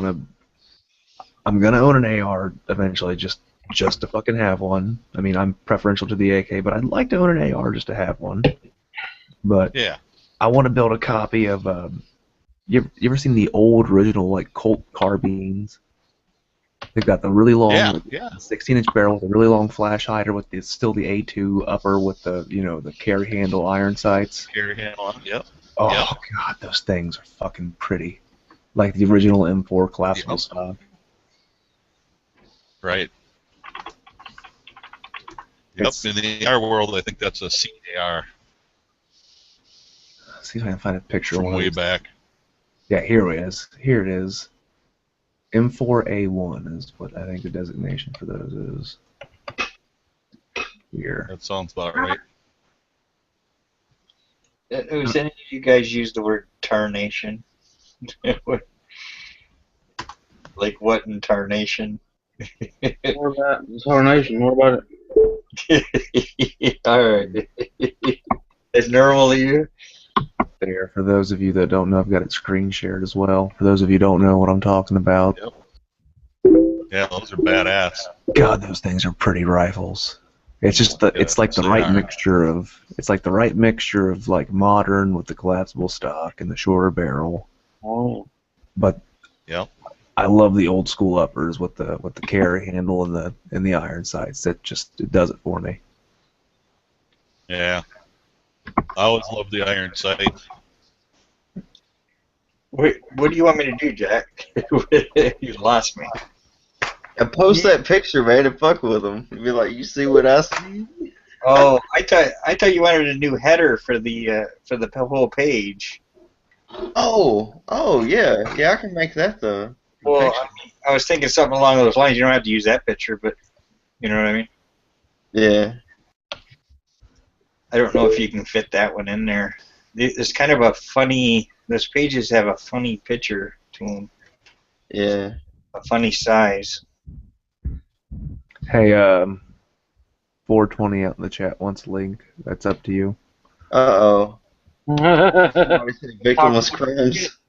gonna own an AR eventually, just to fucking have one. I mean, I'm preferential to the AK, but I'd like to own an AR just to have one. But yeah, I want to build a copy of. You ever seen the old original like Colt carbines? They've got the really long 16-inch barrel with a really long flash hider with still the A2 upper with the the carry handle iron sights. Carry handle on it, yep. Oh yep. God, those things are fucking pretty, like the original M4 collapsible stock. Right. Yep. In the AR world, I think that's a CAR. See if I can find a picture from of way back. Yeah, here it is. Here it is. M4A1 is what I think the designation for those is. Here. That sounds about right. Does any of you guys use the word tarnation? Like what in tarnation? What about tarnation? What about it? Alright. It's normal to you? There. For those of you that don't know, I've got it screen shared as well. For those of you who don't know what I'm talking about. Yep. Yeah, those are badass. God, those things are pretty rifles. It's just it's like the right mixture of like modern with the collapsible stock and the shorter barrel. Oh. But yep. I love the old school uppers with the carry handle and the iron sights. It does it for me. Yeah. I always love the iron sight. Wait, what do you want me to do, Jack? You lost me. And post that picture, man, and fuck with them. Be like, you see what I see? Oh, I thought you wanted a new header for the whole page. Oh, yeah, I can make that though. Well, I was thinking something along those lines. You don't have to use that picture, but you know what I mean. Yeah. I don't know if you can fit that one in there. It's kind of a funny. Those pages have a funny picture to them. Yeah. A funny size. Hey, 420 out in the chat wants a link. That's up to you. Uh-oh. Victimless crimes.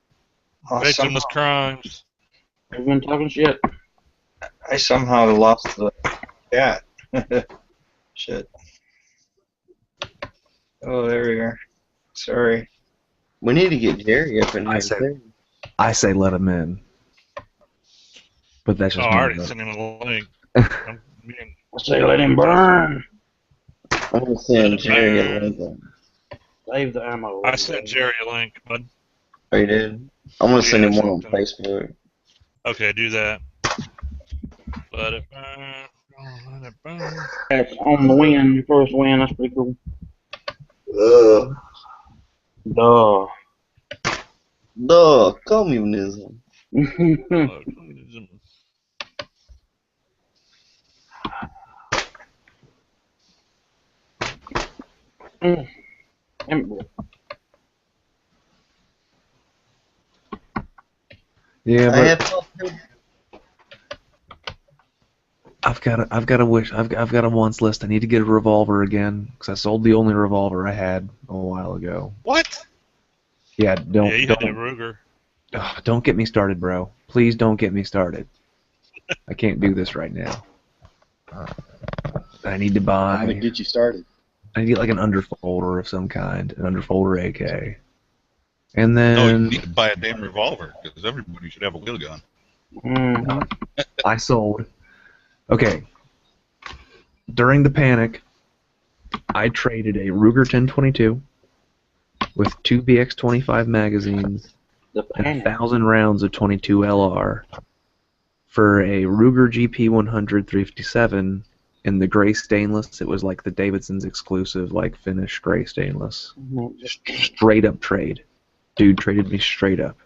Victimless crimes. We've been talking shit. I somehow lost the chat. Shit. Oh, there we are. Sorry. We need to get Jerry up in here. I say let him in. But that's just I already sent him a link. I say let him burn. I'm going to send Jerry a link. Save the ammo. I sent Jerry a link, bud. Oh, you did? I'm going to send him one on Facebook. Okay, do that. Let it burn. Let it burn. That's on the win, your first win. That's pretty cool. Duh. Communism. Communism. Yeah, I had but I've got a wants list. I need to get a revolver again because I sold the only revolver I had a while ago. What? Yeah, Yeah, you had that Ruger. Don't get me started, bro. Please don't get me started. I can't do this right now. I need to buy. I'm gonna get you started. I need to get like an underfolder of some kind, an underfolder AK. And then No, you need to buy a damn revolver because everybody should have a wheel gun. Mm-hmm. I sold. Okay. During the panic, I traded a Ruger 1022 with 2 BX25 magazines and 1,000 rounds of 22 LR for a Ruger GP100 357 in the gray stainless. It was like the Davidson's exclusive, like finished gray stainless. Straight up trade. Dude traded me straight up.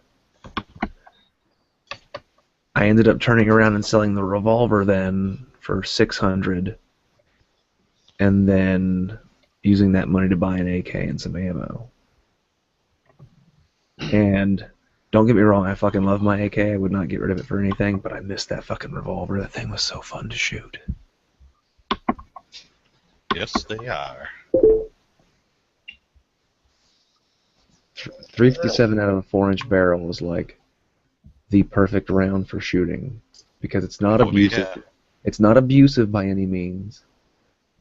I ended up turning around and selling the revolver then for $600, and then using that money to buy an AK and some ammo. And don't get me wrong, I fucking love my AK. I would not get rid of it for anything, but I missed that fucking revolver. That thing was so fun to shoot. Yes, they are. 357 out of a 4-inch barrel was like the perfect round for shooting because it's not abusive. Yeah. It's not abusive by any means,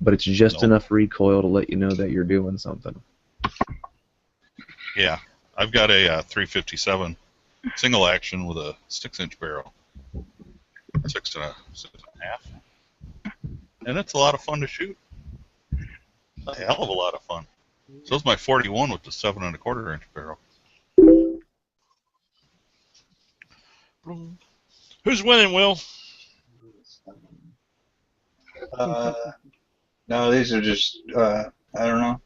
but it's just enough recoil to let you know that you're doing something. Yeah, I've got a 357 single action with a 6-inch barrel, 6.5, and it's a lot of fun to shoot. A hell of a lot of fun. So is my 41 with the 7.25-inch barrel. Who's winning, Will? No, these are just, I don't know.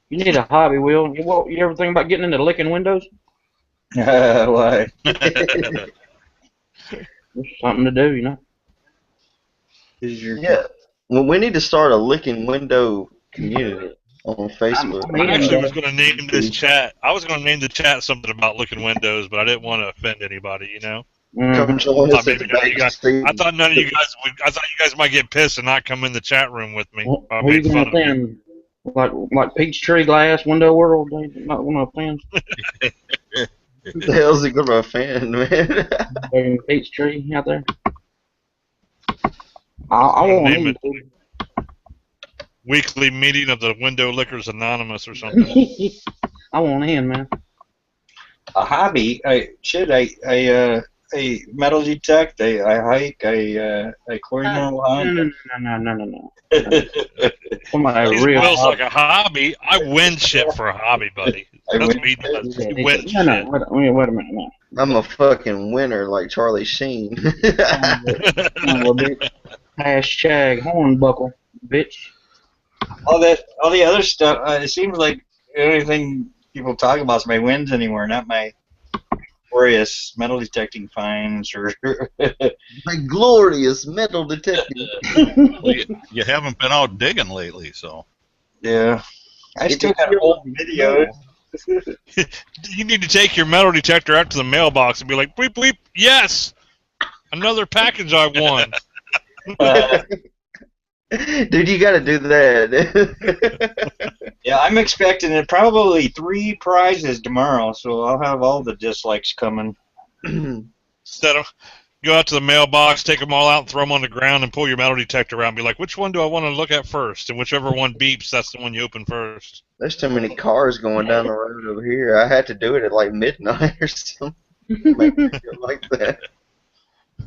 You need a hobby, Will. You ever think about getting into licking windows? Why? It's something to do, you know. Yeah. Well, we need to start a licking window community on Facebook. I actually was going to name this chat. I was going to name the chat something about looking windows, but I didn't want to offend anybody, you know. Come join us at the I thought none of you guys would. I thought you guys might get pissed and not come in the chat room with me. Who are you going to offend? Like Peachtree Glass Window World? They not going to offend? Who the hell's he going to offend, man? Peachtree out there. I want name him. it Weekly meeting of the Window Lickers Anonymous or something. I want in, man. A hobby? I metal detect. I hike. I chlorine hunt. No. Somebody real Will's like a hobby. I win shit for a hobby, buddy. That's what he does. He wins shit. No, wait a minute. No. I'm a fucking winner like Charlie Sheen. Hashtag hornbuckle, bitch. All the other stuff. It seems like anything people talk about is my wins anymore, not my glorious metal detecting finds or my glorious metal detecting. Well, you haven't been out digging lately, so. Yeah, I still got old videos. You need to take your metal detector out to the mailbox and be like, bleep bleep, yes, another package I won. Dude, you gotta do that. Yeah, I'm expecting probably 3 prizes tomorrow, so I'll have all the dislikes coming. Instead of go out to the mailbox, take them all out, and throw them on the ground, and pull your metal detector out and be like, which one do I want to look at first? And whichever one beeps, that's the one you open first. There's too many cars going down the road over here. I had to do it at like midnight or something. Make me feel like that.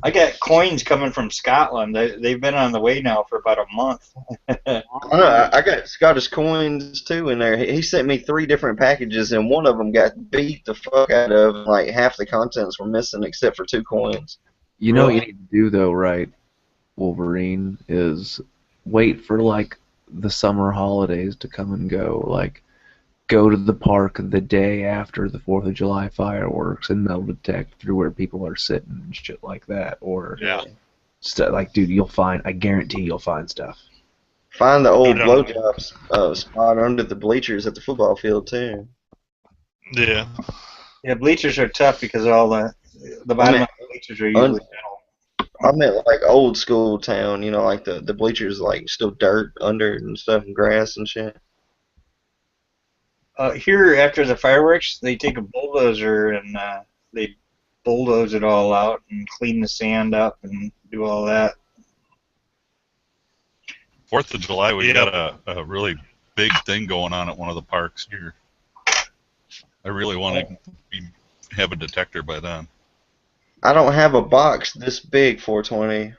I got coins coming from Scotland. They've been on the way now for about a month. I got Scottish coins too in there. He sent me 3 different packages, and one of them got beat the fuck out of. Like half the contents were missing except for 2 coins. You know what you need to do though, right, Wolverine, is wait for like the summer holidays to come and go. Like go to the park the day after the 4th of July fireworks and metal detect through where people are sitting and shit like that. Or like, dude, you'll find. I guarantee you'll find stuff. Find the old blowjobs spot under the bleachers at the football field too. Yeah. Yeah, bleachers are tough because all the bottom of the bleachers are usually metal. I meant like old school town, you know, like the bleachers like still dirt under and stuff and grass and shit. Here, after the fireworks, they take a bulldozer and they bulldoze it all out and clean the sand up and do all that. 4th of July, we got a really big thing going on at one of the parks here. I really want to have a detector by then. I don't have a box this big, 420.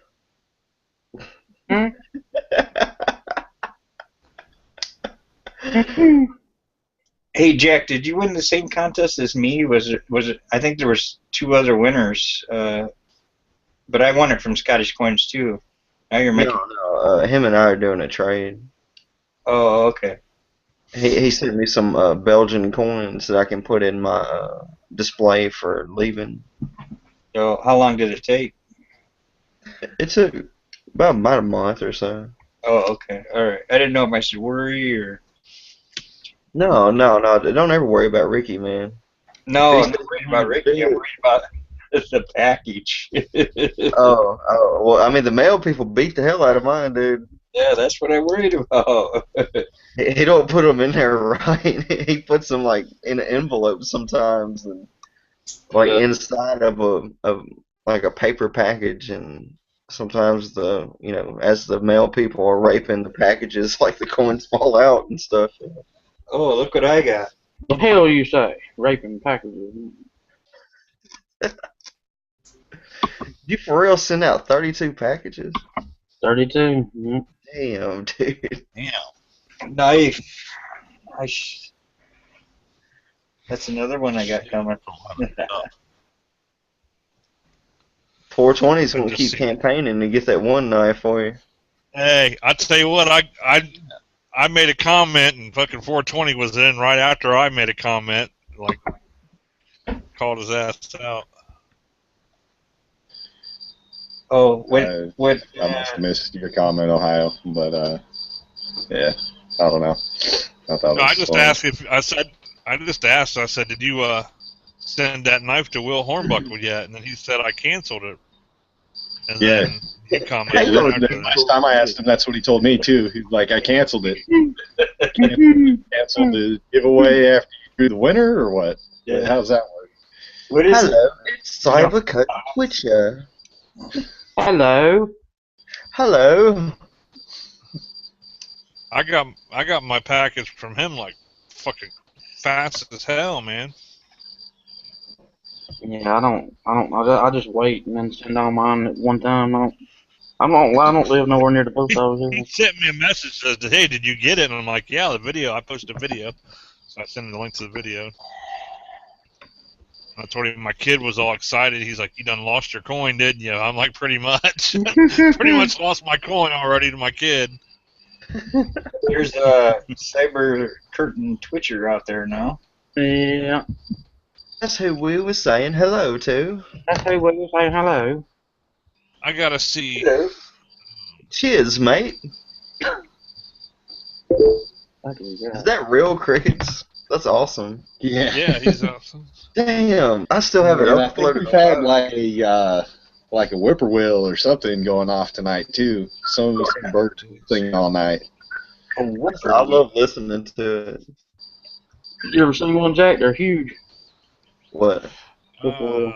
Hey Jack, did you win the same contest as me? Was it? I think there was 2 other winners, but I won it from Scottish Coins too. Now you're making. No, him and I are doing a trade. Oh, okay. He sent me some Belgian coins that I can put in my display for leaving. So how long did it take? It took about a month or so. Oh, okay. All right. I didn't know if I should worry or. No. Don't ever worry about Ricky, man. No, I'm not worried about Ricky. I'm worried about the package. oh, well, I mean, the mail people beat the hell out of mine, dude. Yeah, that's what I worried about. He don't put them in there right. He puts them like in an envelope sometimes, and like inside of a paper package, and sometimes as the mail people are raping the packages, like the coins fall out and stuff. Oh, look what I got. The hell you say? Raping packages. You for real send out 32 packages? 32. Mm-hmm. Damn, dude. Damn. Nice. That's another one I got coming. 420's gonna keep campaigning to get that one knife for you. Hey, I tell you what, I made a comment and fucking 420 was in right after I made a comment, like called his ass out. Oh, I must have missed your comment, Ohio, but yeah, I don't know. I just asked I said, did you send that knife to Will Hornbuckle yet? And then he said I canceled it. And then he commented last time I asked him, that's what he told me too. He's like, I canceled it. Canceled the giveaway after you drew the winner, or what? Yeah. How's that work? What is Hello, it's Cybercut Twitcher. Hello. Hello. I got my package from him like fucking fast as hell, man. Yeah, I just wait and then send all mine at one time. I don't live nowhere near the post office. He sent me a message that says, "Hey, did you get it?" And I'm like, "Yeah, the video. I posted a video." So I sent him the link to the video. I told him my kid was all excited. He's like, "You done lost your coin, didn't you?" I'm like, "Pretty much. Pretty much lost my coin already to my kid." There's a Cyber Curtain Twitcher out there now. Yeah. That's who we were saying hello to. That's who we were saying hello. I gotta see. Hello. Cheers, mate. Is that real, Crickets? That's awesome. Yeah. Yeah, he's awesome. Damn, I still have it I think uploaded. we've had like a whippoorwill or something going off tonight too. Some bird singing all night. I love listening to it. You ever seen one, Jack? They're huge. What? So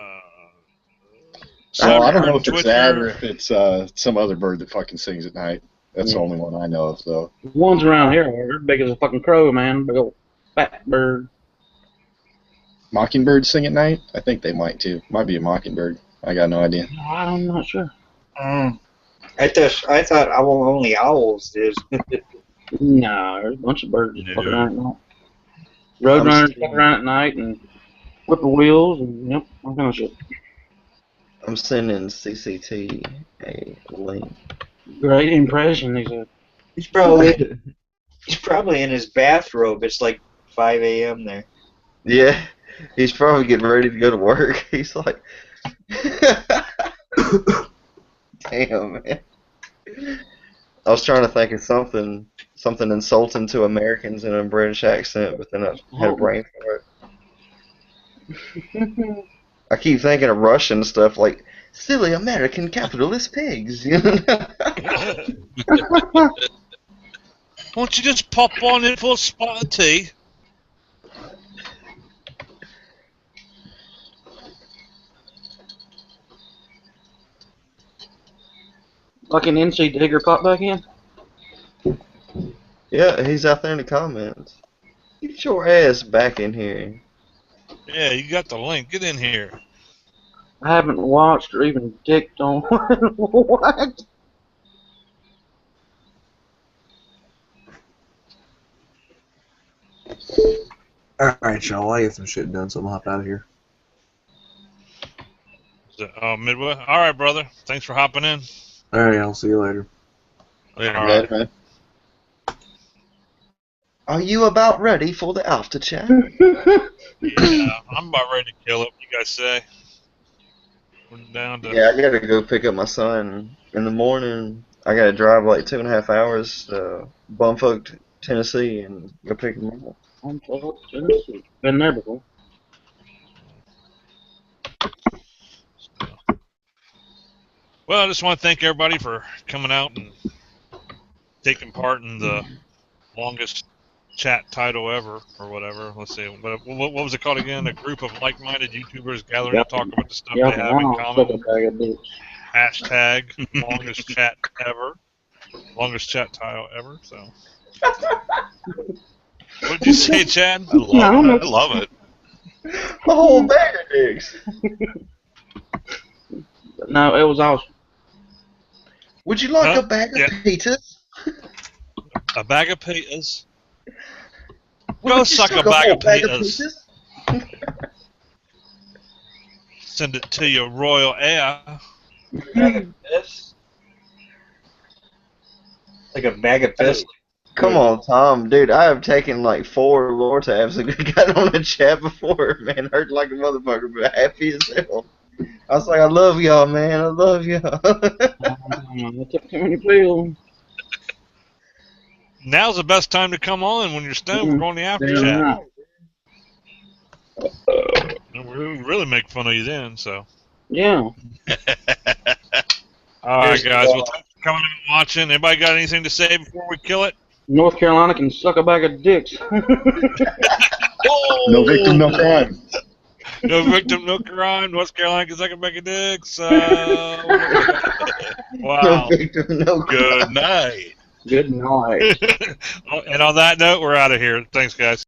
I don't know if it's that or if it's some other bird that fucking sings at night. That's the only one I know of, though. Ones around here are big as a fucking crow, man. Big old fat bird. Mockingbirds sing at night? I think they might too. Might be a mockingbird. I got no idea. I'm not sure. I thought only owls did. No, there's a bunch of birds just fucking around at night. Roadrunners fucking around at night and whippoorwills and yep, all kind of shit. I'm sending CCT a link. Great impression, he said. He's probably in his bathrobe. It's like 5 a.m. there. Yeah, he's probably getting ready to go to work. He's like, damn, man. I was trying to think of something insulting to Americans in a British accent, but then I had a brain for it. I keep thinking of Russian stuff like silly American capitalist pigs. You know? Won't you just pop on in for a spot of tea? Fucking NC Digger pop back in? Yeah, he's out there in the comments. Get your ass back in here. Yeah, you got the link. Get in here. I haven't watched or even dicked on what? Alright, y'all. I get some shit done, so I'm gonna hop out of here. Midway? Alright, brother. Thanks for hopping in. Alright, I'll see you later. Alright. Man. Are you about ready for the after chat? Yeah, I'm about ready to kill it. What you guys say? We're down to... Yeah, I gotta go pick up my son in the morning. I gotta drive like 2.5 hours to Bumfuck, Tennessee, and go pick him up. Been there before. Well, I just want to thank everybody for coming out and taking part in the longest chat title ever, or whatever. Let's see, what was it called again? A group of like-minded YouTubers gathering to talk about the stuff they have in common. Hashtag longest chat ever. Longest chat title ever, so. What did you say, Chad? I love it. A whole bag of dicks. No, it was awesome. Would you like a bag of pitas? A bag of pitas? Go suck a bag of pitas. Send it to your royal heir. Bag of piss? Like a bag of piss? Come on, Tom. Dude, I have taken like 4 lore tabs and got on a chat before, man. Hurt like a motherfucker, but happy as hell. I was like, I love y'all, man. I love y'all. Now's the best time to come on when you're stoned. We're going to the after chat. And we'll really make fun of you then, so. Yeah. Alright, guys. Well, thanks for coming and watching. Anybody got anything to say before we kill it? North Carolina can suck a bag of dicks. No victim, no crime. No victim, no crime. North Carolina can suck a bag of dicks. Wow. No victim, no crime. Good night. Good night. And on that note, we're out of here. Thanks, guys.